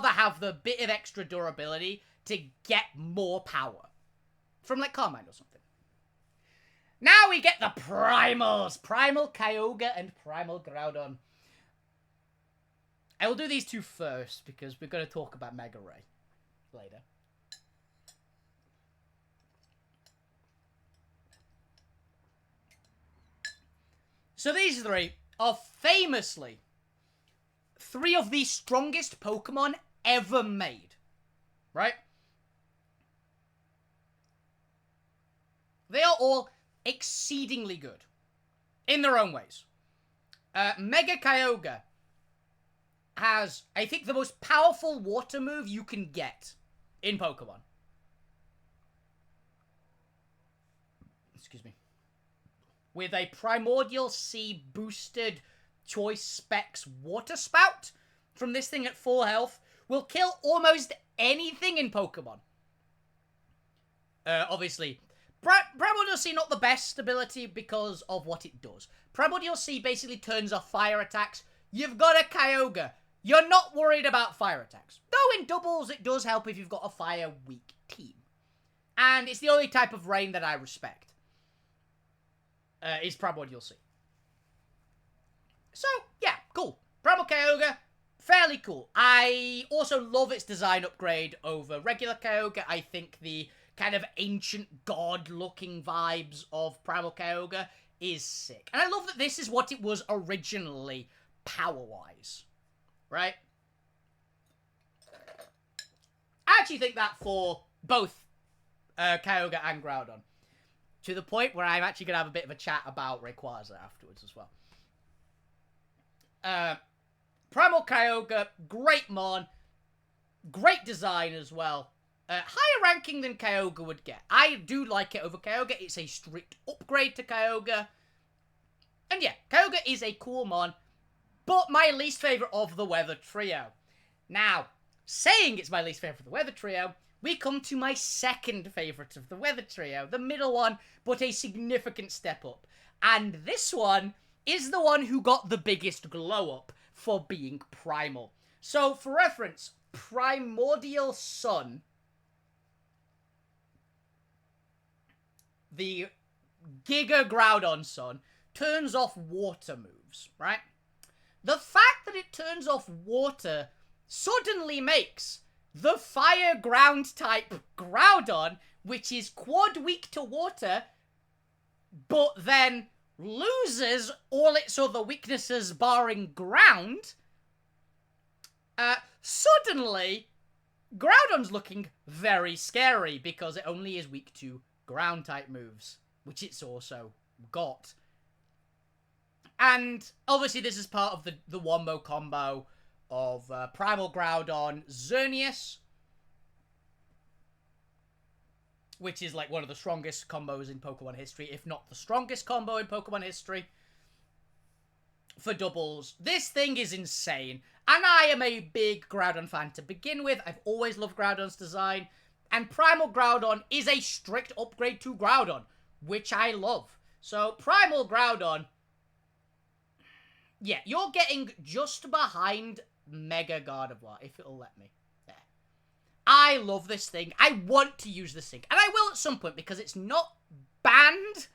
have the bit of extra durability to get more power. From, like, Carmine or something. Now we get the Primals! Primal Kyogre and Primal Groudon. I will do these 2 first, because we're going to talk about Mega Ray later. So these 3 are famously 3 of the strongest Pokemon ever made. Right? They are all exceedingly good. In their own ways. Mega Kyogre has, I think, the most powerful water move you can get in Pokemon. Excuse me. With a Primordial Sea boosted Choice Specs Water Spout from this thing at full health will kill almost anything in Pokemon. Obviously, Primordial Sea not the best ability because of what it does. Primordial Sea basically turns off fire attacks. You've got a Kyogre. You're not worried about fire attacks. Though in doubles it does help if you've got a fire weak team. And it's the only type of rain that I respect. Is Primordial Sea. So, yeah, cool. Primal Kyogre, fairly cool. I also love its design upgrade over regular Kyogre. I think the kind of ancient god-looking vibes of Primal Kyogre is sick. And I love that this is what it was originally, power-wise. Right? I actually think that for both Kyogre and Groudon. To the point where I'm actually going to have a bit of a chat about Rayquaza afterwards as well. Primal Kyogre, great mon. Great design as well. Higher ranking than Kyogre would get. I do like it over Kyogre. It's a strict upgrade to Kyogre. And yeah, Kyogre is a cool mon. But my least favourite of the Weather Trio. Now, saying it's my least favourite of the Weather Trio, we come to my second favourite of the Weather Trio. The middle one, but a significant step up. And this one is the one who got the biggest glow up for being primal. So, for reference, Primordial Sun, the Giga Groudon Sun, turns off water moves, right? The fact that it turns off water suddenly makes the fire ground type Groudon which is quad weak to water, but then loses all its other weaknesses barring ground, suddenly Groudon's looking very scary because it only is weak to ground type moves, which it's also got. And obviously this is part of the wombo combo of Primal Groudon, Xerneas, which is like one of the strongest combos in Pokemon history, if not the strongest combo in Pokemon history. For doubles, this thing is insane. And I am a big Groudon fan to begin with. I've always loved Groudon's design. And Primal Groudon is a strict upgrade to Groudon, which I love. So, Primal Groudon, yeah, you're getting just behind Mega Gardevoir, if it'll let me. There. I love this thing. I want to use this thing. And I will at some point, because it's not banned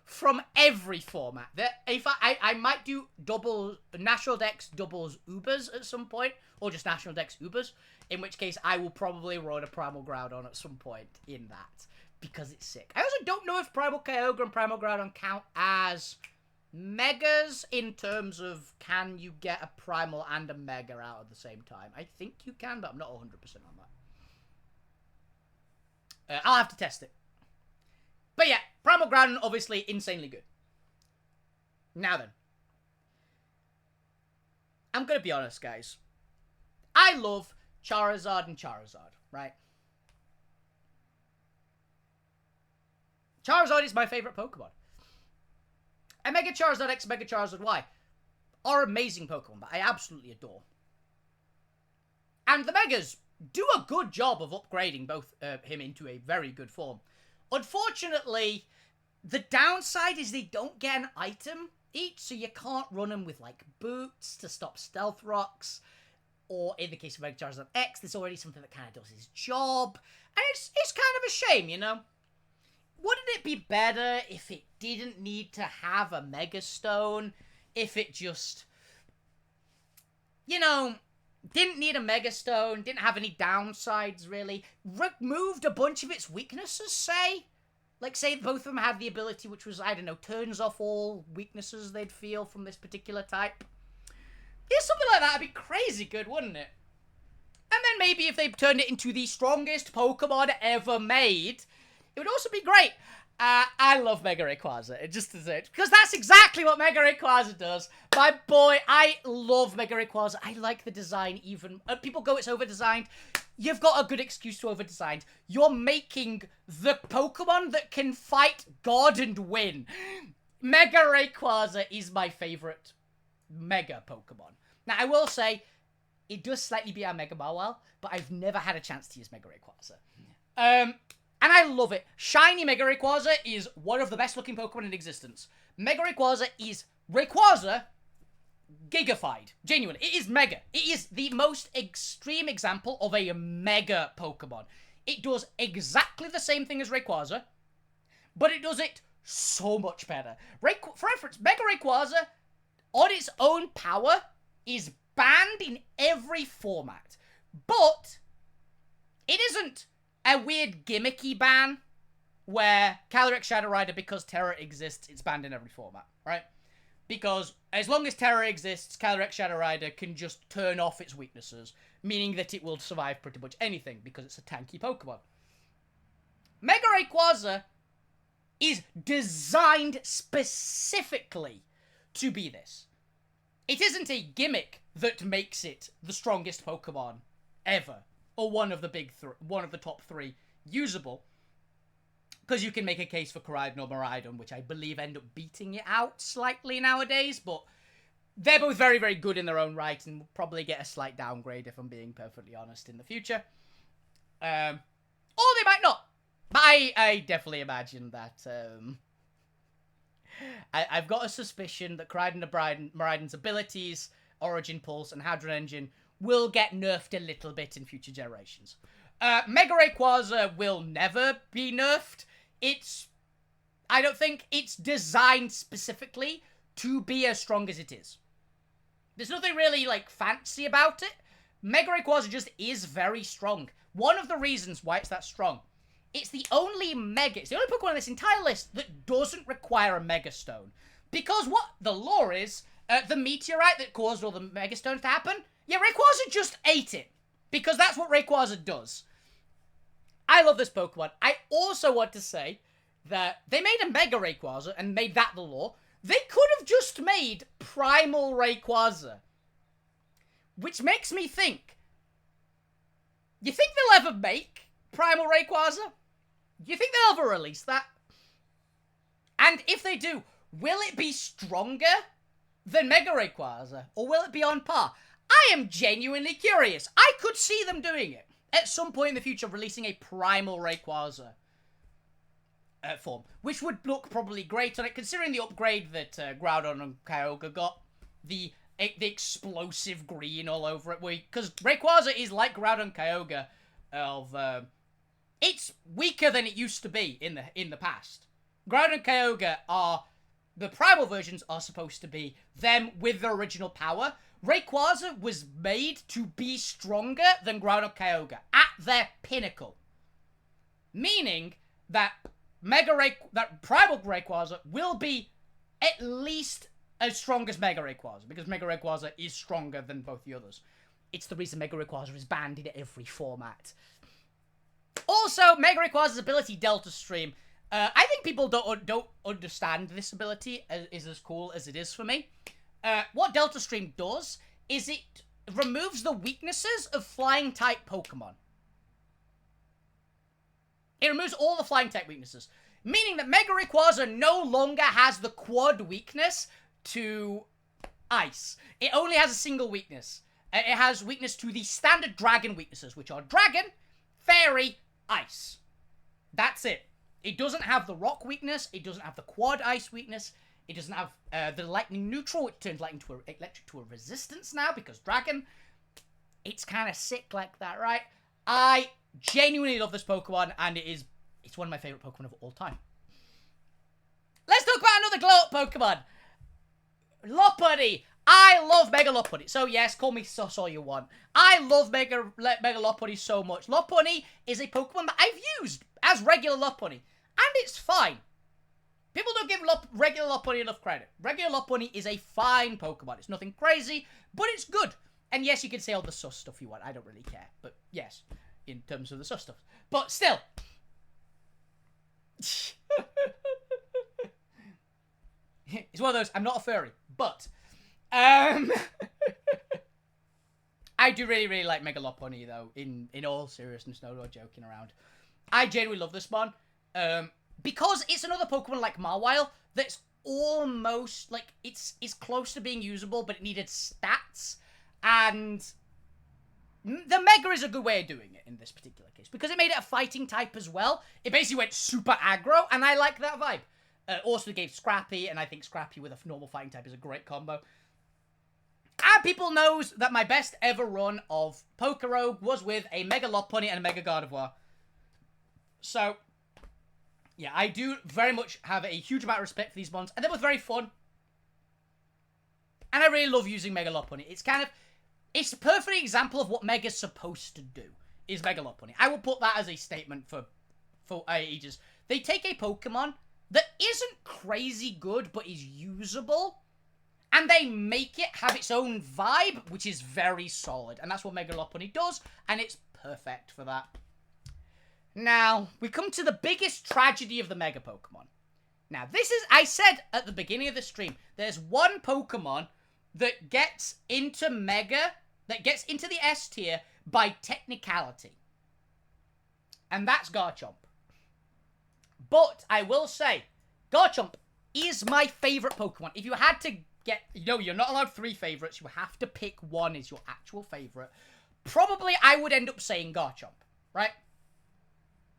from every format. If I might do double National Dex doubles Ubers at some point, or just National Dex Ubers, in which case I will probably run a Primal Groudon at some point in that, because it's sick. I also don't know if Primal Kyogre and Primal Groudon count as Megas in terms of can you get a Primal and a Mega out at the same time. I think you can, but I'm not 100% on that. I'll have to test it. But yeah, Primal Groudon, obviously, insanely good. Now then. I'm gonna be honest, guys. I love Charizard and Charizard, right? Charizard is my favorite Pokemon. And Mega Charizard X, Mega Charizard Y are amazing Pokemon that I absolutely adore. And the Megas do a good job of upgrading both him into a very good form. Unfortunately, the downside is they don't get an item each, so you can't run them with, like, boots to stop Stealth Rocks. Or, in the case of Mega Charizard X, there's already something that kind of does his job. And it's kind of a shame, you know? Wouldn't it be better if it didn't need to have a Mega Stone? If it just, you know, didn't need a Mega Stone, didn't have any downsides, really. Removed a bunch of its weaknesses, say? Like, say both of them had the ability which was, I don't know, turns off all weaknesses they'd feel from this particular type. Yeah, something like that would be crazy good, wouldn't it? And then maybe if they turned it into the strongest Pokemon ever made, it would also be great. I love Mega Rayquaza, just as it, because that's exactly what Mega Rayquaza does. My boy, I love Mega Rayquaza. I like the design even. People go, it's over-designed. You've got a good excuse to over-design. You're making the Pokemon that can fight God and win. Mega Rayquaza is my favorite Mega Pokemon. Now, I will say, it does slightly beat our Mega Mawile, but I've never had a chance to use Mega Rayquaza. And I love it. Shiny Mega Rayquaza is one of the best looking Pokemon in existence. Mega Rayquaza is Rayquaza gigafied. Genuine. It is mega. It is the most extreme example of a mega Pokemon. It does exactly the same thing as Rayquaza, but it does it so much better. For reference, Mega Rayquaza, on its own power, is banned in every format. But it isn't a weird gimmicky ban where Calyrex Shadow Rider, because Terra exists, it's banned in every format, right? Because as long as Terra exists, Calyrex Shadow Rider can just turn off its weaknesses, meaning that it will survive pretty much anything because it's a tanky Pokemon. Mega Rayquaza is designed specifically to be this. It isn't a gimmick that makes it the strongest Pokemon ever, or one of the top three usable, because you can make a case for Koraidon or Miraidon, which I believe end up beating it out slightly nowadays, but they're both very, very good in their own right, and will probably get a slight downgrade, if I'm being perfectly honest, in the future. Or they might not. But I definitely imagine that, I've got a suspicion that Koraidon and Miraidon's abilities, Origin Pulse, and Hadron Engine will get nerfed a little bit in future generations. Mega Rayquaza will never be nerfed. I don't think it's designed specifically to be as strong as it is. There's nothing really, like, fancy about it. Mega Rayquaza just is very strong. One of the reasons why it's that strong it's the only Pokemon on this entire list that doesn't require a Mega Stone. Because what the lore is, the meteorite that caused all the Mega Stones to happen, yeah, Rayquaza just ate it. Because that's what Rayquaza does. I love this Pokemon. I also want to say that they made a Mega Rayquaza and made that the lore. They could have just made Primal Rayquaza. Which makes me think, you think they'll ever make Primal Rayquaza? You think they'll ever release that? And if they do, will it be stronger than Mega Rayquaza? Or will it be on par? I am genuinely curious. I could see them doing it. At some point in the future, releasing a Primal Rayquaza form. Which would look probably great on it, considering the upgrade that Groudon and Kyogre got. The explosive green all over it. Because Rayquaza is like Groudon and Kyogre it's weaker than it used to be in the past. Groudon and Kyogre the primal versions are supposed to be them with their original power. Rayquaza was made to be stronger than Groudon and Kyogre at their pinnacle. Meaning that Primal Rayquaza will be at least as strong as Mega Rayquaza, because Mega Rayquaza is stronger than both the others. It's the reason Mega Rayquaza is banned in every format. Also, Mega Rayquaza's ability, Delta Stream. I think people don't understand this ability is as cool as it is for me. What Delta Stream does is it removes the weaknesses of flying-type Pokemon. It removes all the flying-type weaknesses. Meaning that Mega Rayquaza no longer has the quad weakness to Ice. It only has a single weakness. It has weakness to the standard Dragon weaknesses, which are Dragon, Fairy, Ice. That's it. It doesn't have the Rock weakness. It doesn't have the quad Ice weakness. It doesn't have the Lightning Neutral. It turns electric to a Resistance now because Dragon. It's kind of sick like that, right? I genuinely love this Pokemon, and it's one of my favorite Pokemon of all time. Let's talk about another glow-up Pokemon. Lopunny. I love Mega Lopunny. So yes, call me sus all you want. I love Mega Lopunny so much. Lopunny is a Pokemon that I've used as regular Lopunny, and it's fine. People don't give regular Lopunny enough credit. Regular Lopunny is a fine Pokemon. It's nothing crazy, but it's good. And yes, you can say all the sus stuff you want. I don't really care. But yes, in terms of the sus stuff. But still. It's one of those, I'm not a furry, but I do really, really like Mega Lopunny, though, in all seriousness, no joking around. I genuinely love this one, because it's another Pokemon like Mawile that's almost, like, it's close to being usable, but it needed stats, and the Mega is a good way of doing it in this particular case, because it made it a fighting type as well. It basically went super aggro, and I like that vibe. Also gave Scrappy, and I think Scrappy with a normal fighting type is a great combo. And people knows that my best ever run of Pokerogue was with a Mega Lopunny and a Mega Gardevoir. So, yeah, I do very much have a huge amount of respect for these ones, and they were very fun. And I really love using Mega Lopunny. It's a perfect example of what Mega's supposed to do, is Mega Lopunny. I will put that as a statement for ages. They take a Pokemon that isn't crazy good, but is usable, and they make it have its own vibe, which is very solid. And that's what Mega Lopunny does, and it's perfect for that. Now, we come to the biggest tragedy of the Mega Pokemon. Now, this is, I said at the beginning of the stream, there's one Pokemon that gets into Mega, that gets into the S tier by technicality. And that's Garchomp. But I will say, Garchomp is my favorite Pokemon. If you had to get, you're not allowed 3 favorites. You have to pick one as your actual favorite. Probably I would end up saying Garchomp, right?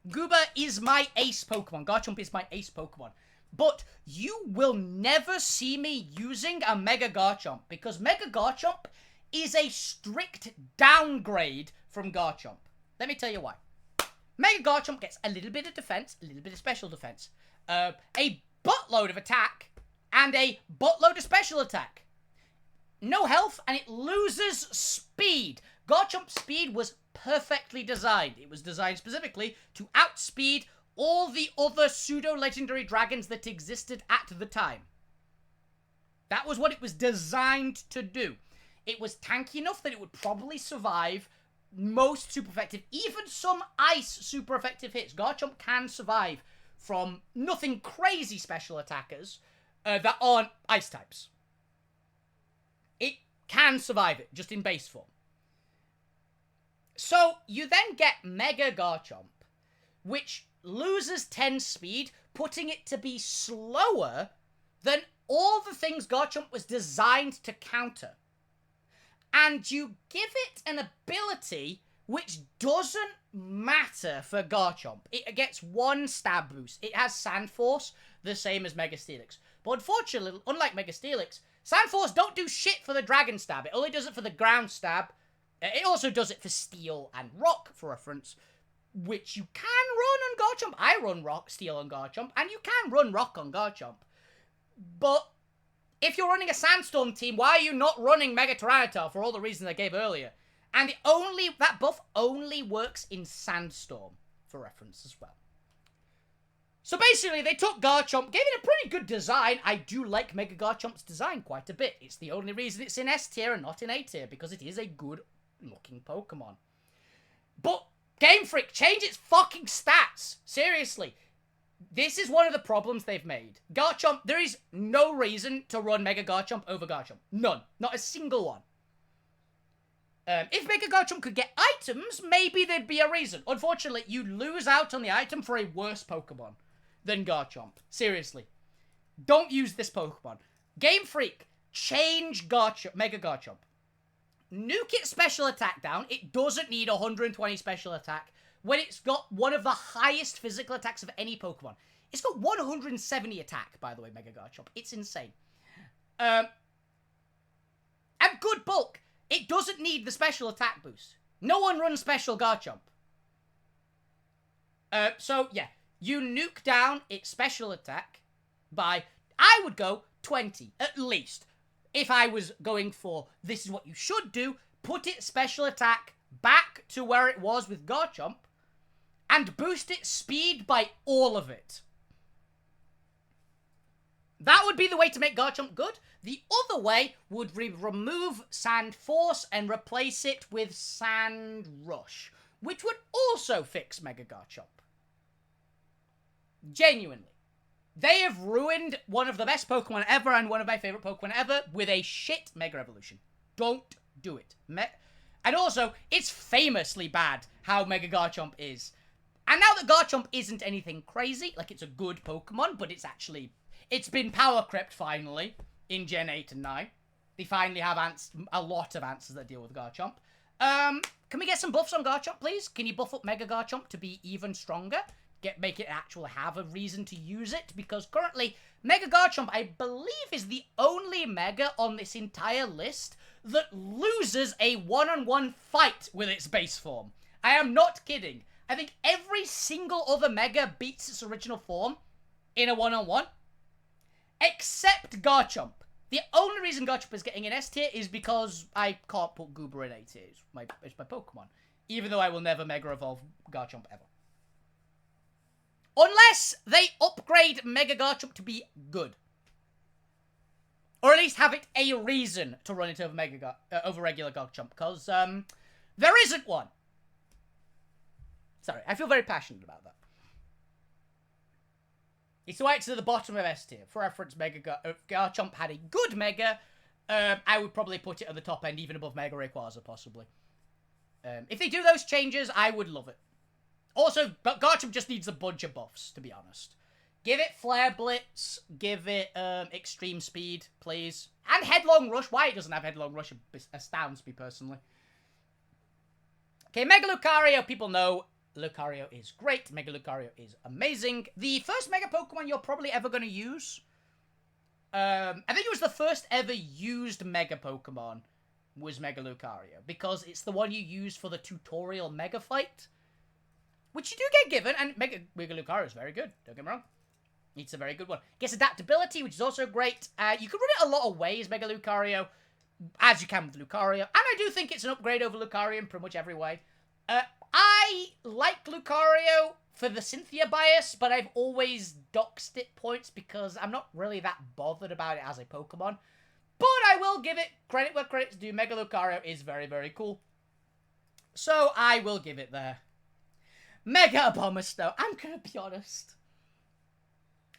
Gooba is my ace Pokemon. Garchomp is my ace Pokemon. But you will never see me using a Mega Garchomp, because Mega Garchomp is a strict downgrade from Garchomp. Let me tell you why. Mega Garchomp gets a little bit of defense, a little bit of special defense, a buttload of attack, and a buttload of special attack. No health, and it loses speed. Garchomp's speed was perfectly designed. It was designed specifically to outspeed all the other pseudo-legendary dragons that existed at the time. That was what it was designed to do. It was tanky enough that it would probably survive most super effective, even some ice super effective hits. Garchomp can survive from nothing crazy special attackers that aren't ice types. It can survive it, just in base form. So, you then get Mega Garchomp, which loses 10 speed, putting it to be slower than all the things Garchomp was designed to counter. And you give it an ability which doesn't matter for Garchomp. It gets 1 stab boost. It has Sand Force, the same as Mega Steelix. But unfortunately, unlike Mega Steelix, Sand Force don't do shit for the Dragon Stab. It only does it for the Ground Stab. It also does it for Steel and Rock, for reference, which you can run on Garchomp. I run Rock, Steel on Garchomp, and you can run Rock on Garchomp. But if you're running a Sandstorm team, why are you not running Mega Tyranitar for all the reasons I gave earlier? And that buff only works in Sandstorm, for reference as well. So basically, they took Garchomp, gave it a pretty good design. I do like Mega Garchomp's design quite a bit. It's the only reason it's in S tier and not in A tier, because it is a good-looking Pokemon. But Game Freak, change its fucking stats. Seriously. This is one of the problems they've made. Garchomp, there is no reason to run Mega Garchomp over Garchomp. None. Not a single one. If Mega Garchomp could get items, maybe there'd be a reason. Unfortunately, you lose out on the item for a worse Pokemon than Garchomp. Seriously. Don't use this Pokemon. Game Freak, change Mega Garchomp. Nuke its special attack down. It doesn't need 120 special attack when it's got one of the highest physical attacks of any Pokemon. It's got 170 attack, by the way, Mega Garchomp. It's insane. And good bulk. It doesn't need the special attack boost. No one runs special Garchomp. So, yeah. You nuke down its special attack by, I would go 20, at least. If I was going for, this is what you should do, put its special attack back to where it was with Garchomp, and boost its speed by all of it. That would be the way to make Garchomp good. The other way would remove Sand Force and replace it with Sand Rush, which would also fix Mega Garchomp. Genuinely. They have ruined one of the best Pokemon ever and one of my favorite Pokemon ever with a shit Mega Evolution. Don't do it. And also, it's famously bad how Mega Garchomp is. And now that Garchomp isn't anything crazy, like it's a good Pokemon, but it's been power crept finally in Gen 8 and 9. They finally have a lot of answers that deal with Garchomp. Can we get some buffs on Garchomp, please? Can you buff up Mega Garchomp to be even stronger? Make it actually have a reason to use it, because currently Mega Garchomp, I believe, is the only Mega on this entire list that loses a one-on-one fight with its base form. I am not kidding. I think every single other Mega beats its original form in a one-on-one, except Garchomp. The only reason Garchomp is getting an S tier is because I can't put Goober in A tier. It's my Pokemon, even though I will never Mega Evolve Garchomp ever. Unless they upgrade Mega Garchomp to be good. Or at least have it a reason to run it over over regular Garchomp. Because, there isn't one. Sorry, I feel very passionate about that. It's why it's at the bottom of S tier. For reference, Garchomp had a good Mega. I would probably put it at the top end, even above Mega Rayquaza, possibly. If they do those changes, I would love it. Also, Garchomp just needs a bunch of buffs, to be honest. Give it Flare Blitz, give it Extreme Speed, please. And Headlong Rush. Why it doesn't have Headlong Rush astounds me, personally. Okay, Mega Lucario, people know Lucario is great. Mega Lucario is amazing. The first Mega Pokemon you're probably ever going to use. I think it was the first ever used Mega Pokemon was Mega Lucario, because it's the one you use for the tutorial Mega Fight. Which you do get given, and Mega Lucario is very good, don't get me wrong. It's a very good one. Gets adaptability, which is also great. You can run it a lot of ways, Mega Lucario, as you can with Lucario. And I do think it's an upgrade over Lucario in pretty much every way. I like Lucario for the Cynthia bias, but I've always doxed it points because I'm not really that bothered about it as a Pokemon. But I will give it credit where credit's due. Mega Lucario is very, very cool. So I will give it there. Mega Abomasnow. I'm gonna be honest.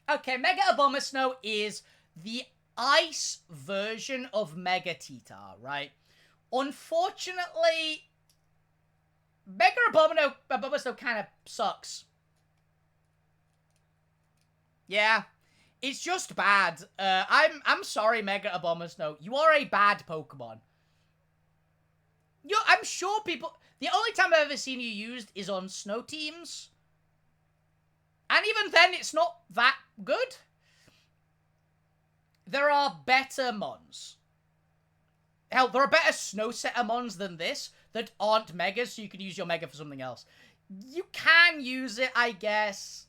Okay, Mega Abomasnow is the ice version of Mega Titar, right? Unfortunately, Mega Abomasnow kind of sucks. Yeah, it's just bad. I'm sorry, Mega Abomasnow. You are a bad Pokemon. I'm sure people... The only time I've ever seen you used is on snow teams. And even then, it's not that good. There are better mons. Hell, there are better snow setter mons than this that aren't megas, so you can use your mega for something else. You can use it, I guess.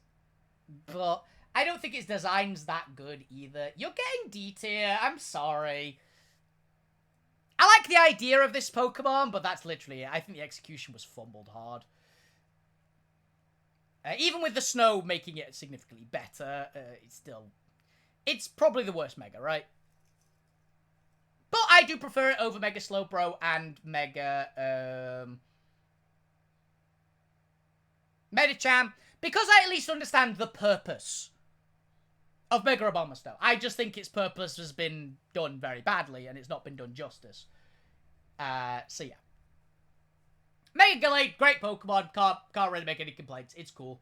But I don't think its design's that good either. You're getting D tier. I'm sorry. I like the idea of this Pokemon, but that's literally it. I think the execution was fumbled hard. Even with the snow making it significantly better, it's probably the worst Mega, right? But I do prefer it over Mega Slowbro and Mega, Medicham, because I at least understand the purpose of Mega Abomasnow. I just think its purpose has been done very badly, and it's not been done justice. So yeah. Mega Gallade, great Pokemon, can't really make any complaints, it's cool.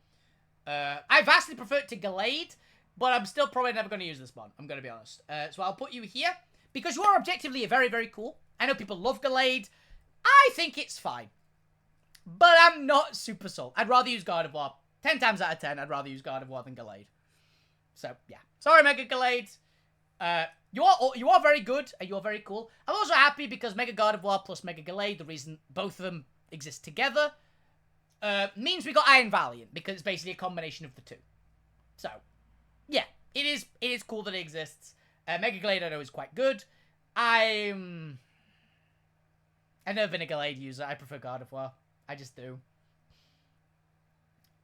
I vastly prefer it to Gallade, but I'm still probably never going to use this one, I'm going to be honest. So I'll put you here, because you are objectively very, very cool. I know people love Gallade, I think it's fine. But I'm not super sold. I'd rather use Gardevoir. 10 times out of 10, I'd rather use Gardevoir than Gallade. So, yeah. Sorry, Mega Gallade. You are very good, and you're very cool. I'm also happy because Mega Gardevoir plus Mega Gallade, the reason both of them exist together, means we got Iron Valiant, because it's basically a combination of the two. So, yeah. It is cool that it exists. Mega Gallade, I know, is quite good. I've never been a Gallade user. I prefer Gardevoir. I just do.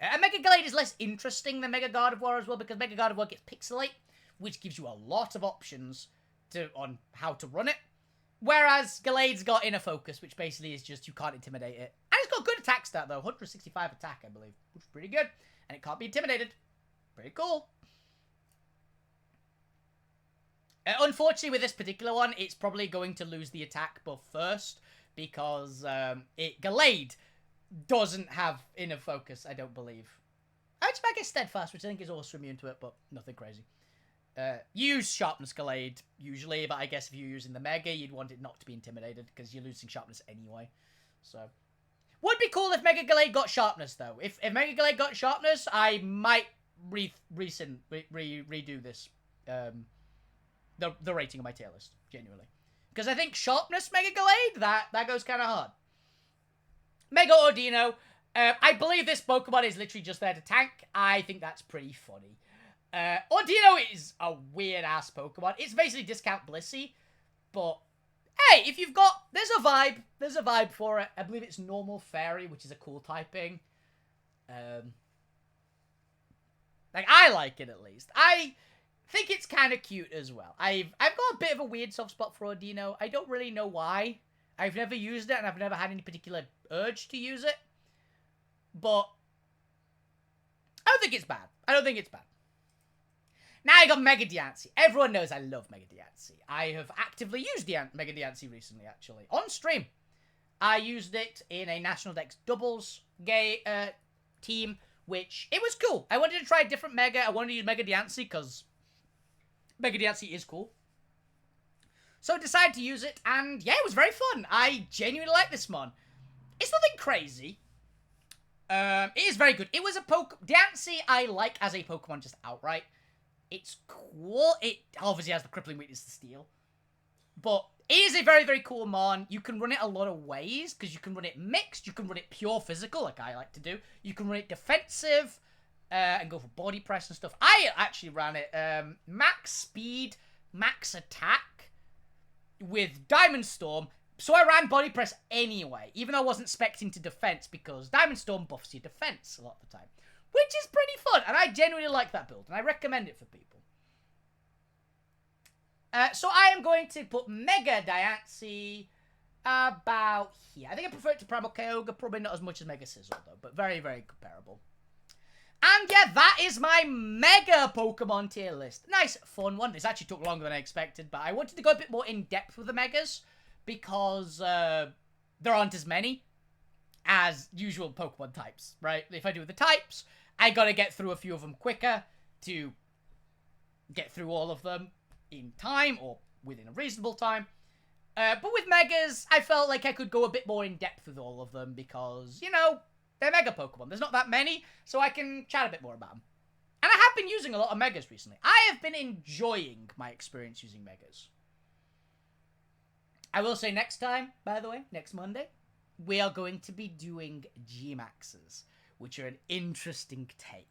Mega Gallade is less interesting than Mega Gardevoir as well, because Mega Gardevoir gets Pixelate, which gives you a lot of options on how to run it. Whereas Gallade's got Inner Focus, which basically is just you can't intimidate it. And it's got good attack stat, though. 165 attack, I believe. Which is pretty good. And it can't be intimidated. Pretty cool. Unfortunately, with this particular one, it's probably going to lose the attack buff first, because Gallade doesn't have Inner Focus, I don't believe. It's Mega Steadfast, which I think is also immune to it, but nothing crazy. You use Sharpness Gallade, usually, but I guess if you're using the Mega, you'd want it not to be intimidated, because you're losing Sharpness anyway. So, would be cool if Mega Gallade got Sharpness, though. If Mega Gallade got Sharpness, I might redo this, the rating of my tier list, genuinely. Because I think Sharpness Mega Gallade, that goes kind of hard. Mega Ordino. I believe this Pokemon is literally just there to tank. I think that's pretty funny. Ordino is a weird-ass Pokemon. It's basically discount Blissey. But, hey, if you've got... There's a vibe. There's a vibe for it. I believe it's Normal Fairy, which is a cool typing. Like, I like it, at least. I think it's kind of cute as well. I've got a bit of a weird soft spot for Ordino. I don't really know why. I've never used it, and I've never had any particular urge to use it. But I don't think it's bad. I don't think it's bad. Now I got Mega Diancie. Everyone knows I love Mega Diancie. I have actively used Mega Diancie recently, actually. On stream. I used it in a National Dex doubles team, which, it was cool. I wanted to try a different Mega. I wanted to use Mega Diancie, because Mega Diancie is cool. So I decided to use it, and yeah, it was very fun. I genuinely like this mon. It's nothing crazy. It is very good. It was a Diancie I like as a Pokemon just outright. It's cool. It obviously has the crippling weakness to steel. But it is a very, very cool mon. You can run it a lot of ways, because you can run it mixed. You can run it pure physical, like I like to do. You can run it defensive, and go for body press and stuff. I actually ran it max speed, max attack, with Diamond Storm, So I ran body press anyway, even though I wasn't expecting to defense, because Diamond Storm buffs your defense a lot of the time, which is pretty fun, and I genuinely like that build, and I recommend it for people. So I am going to put Mega Diancie about here. I think I prefer it to Primal Kyogre, probably not as much as Mega Sizzle, though, but very, very comparable. And yeah, that is my Mega Pokemon tier list. Nice, fun one. This actually took longer than I expected, but I wanted to go a bit more in-depth with the Megas, because there aren't as many as usual Pokemon types, right? If I do the types, I gotta get through a few of them quicker to get through all of them in time, or within a reasonable time. But with Megas, I felt like I could go a bit more in depth with all of them because, you know, they're Mega Pokemon. There's not that many, so I can chat a bit more about them. And I have been using a lot of Megas recently. I have been enjoying my experience using Megas. I will say next time, by the way, next Monday, we are going to be doing G-Maxes, which are an interesting take.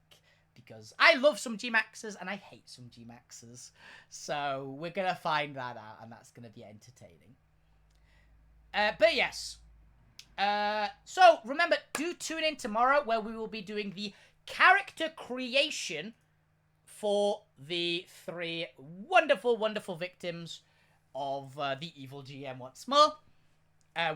Because I love some G-Maxes and I hate some G-Maxes. So we're going to find that out and that's going to be entertaining. But yes. So remember, do tune in tomorrow where we will be doing the character creation for the 3 wonderful, wonderful victims of the evil GM once more.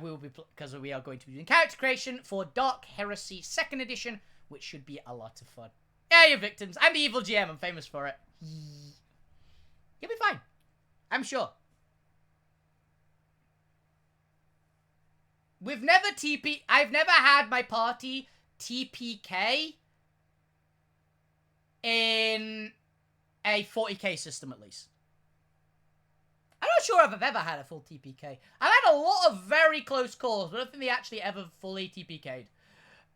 We will be, because we are going to be doing character creation for Dark Heresy 2nd edition, which should be a lot of fun. Yeah, your victims. I'm the evil GM. I'm famous for it. You'll be fine. I'm sure. We've never I've never had my party TPK in a 40k system, at least. I'm not sure if I've ever had a full TPK. I've had a lot of very close calls, but I don't think they actually ever fully TPK'd.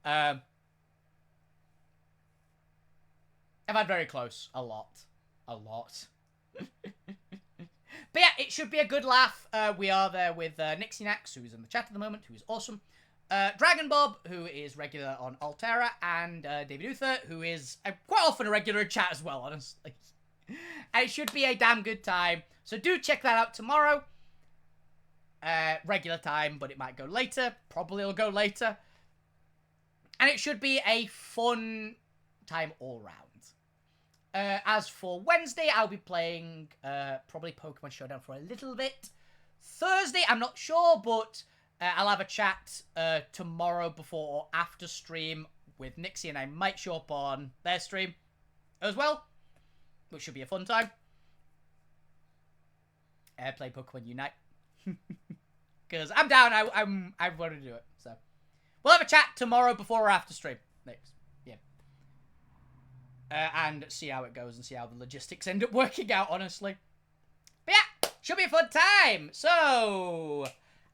I've had very close. A lot. A lot. But yeah, it should be a good laugh. We are there with Nixie Nax, who is in the chat at the moment, who is awesome. Dragon Bob, who is regular on Altera, and David Uther, who is quite often a regular in chat as well, honestly. And it should be a damn good time. So do check that out tomorrow. Regular time, but it might go later. Probably it'll go later. And it should be a fun time all round. As for Wednesday, I'll be playing probably Pokemon Showdown for a little bit. Thursday, I'm not sure, but I'll have a chat tomorrow before or after stream with Nixie, and I might show up on their stream as well, which should be a fun time. Play Pokemon Unite. Because I'm down, I want to do it, so. We'll have a chat tomorrow before or after stream. Next. And see how it goes and see how the logistics end up working out, honestly. But yeah, should be a fun time. So,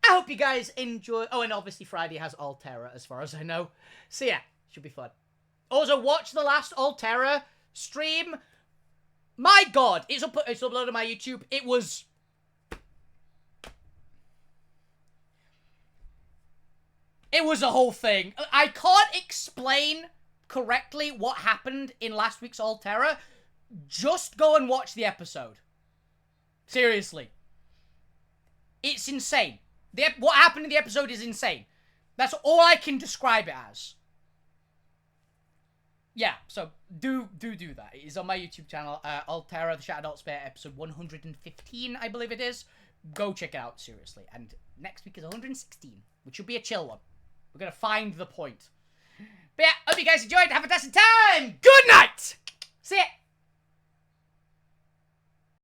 I hope you guys enjoy. Oh, and obviously Friday has Altera, as far as I know. So yeah, should be fun. Also, watch the last Altera stream. My God, it's uploaded on my YouTube. It was a whole thing. I can't explain correctly what happened in last week's Altera. Just go and watch the episode. Seriously. It's insane. What happened in the episode is insane. That's all I can describe it as. Yeah, so do that. It is on my YouTube channel, Altera, the Shattered Adult Spare, episode 115, I believe it is. Go check it out, seriously. And next week is 116, which will be a chill one. We're gonna find the point. But yeah, hope you guys enjoyed. Have a fantastic time. Good night. See ya.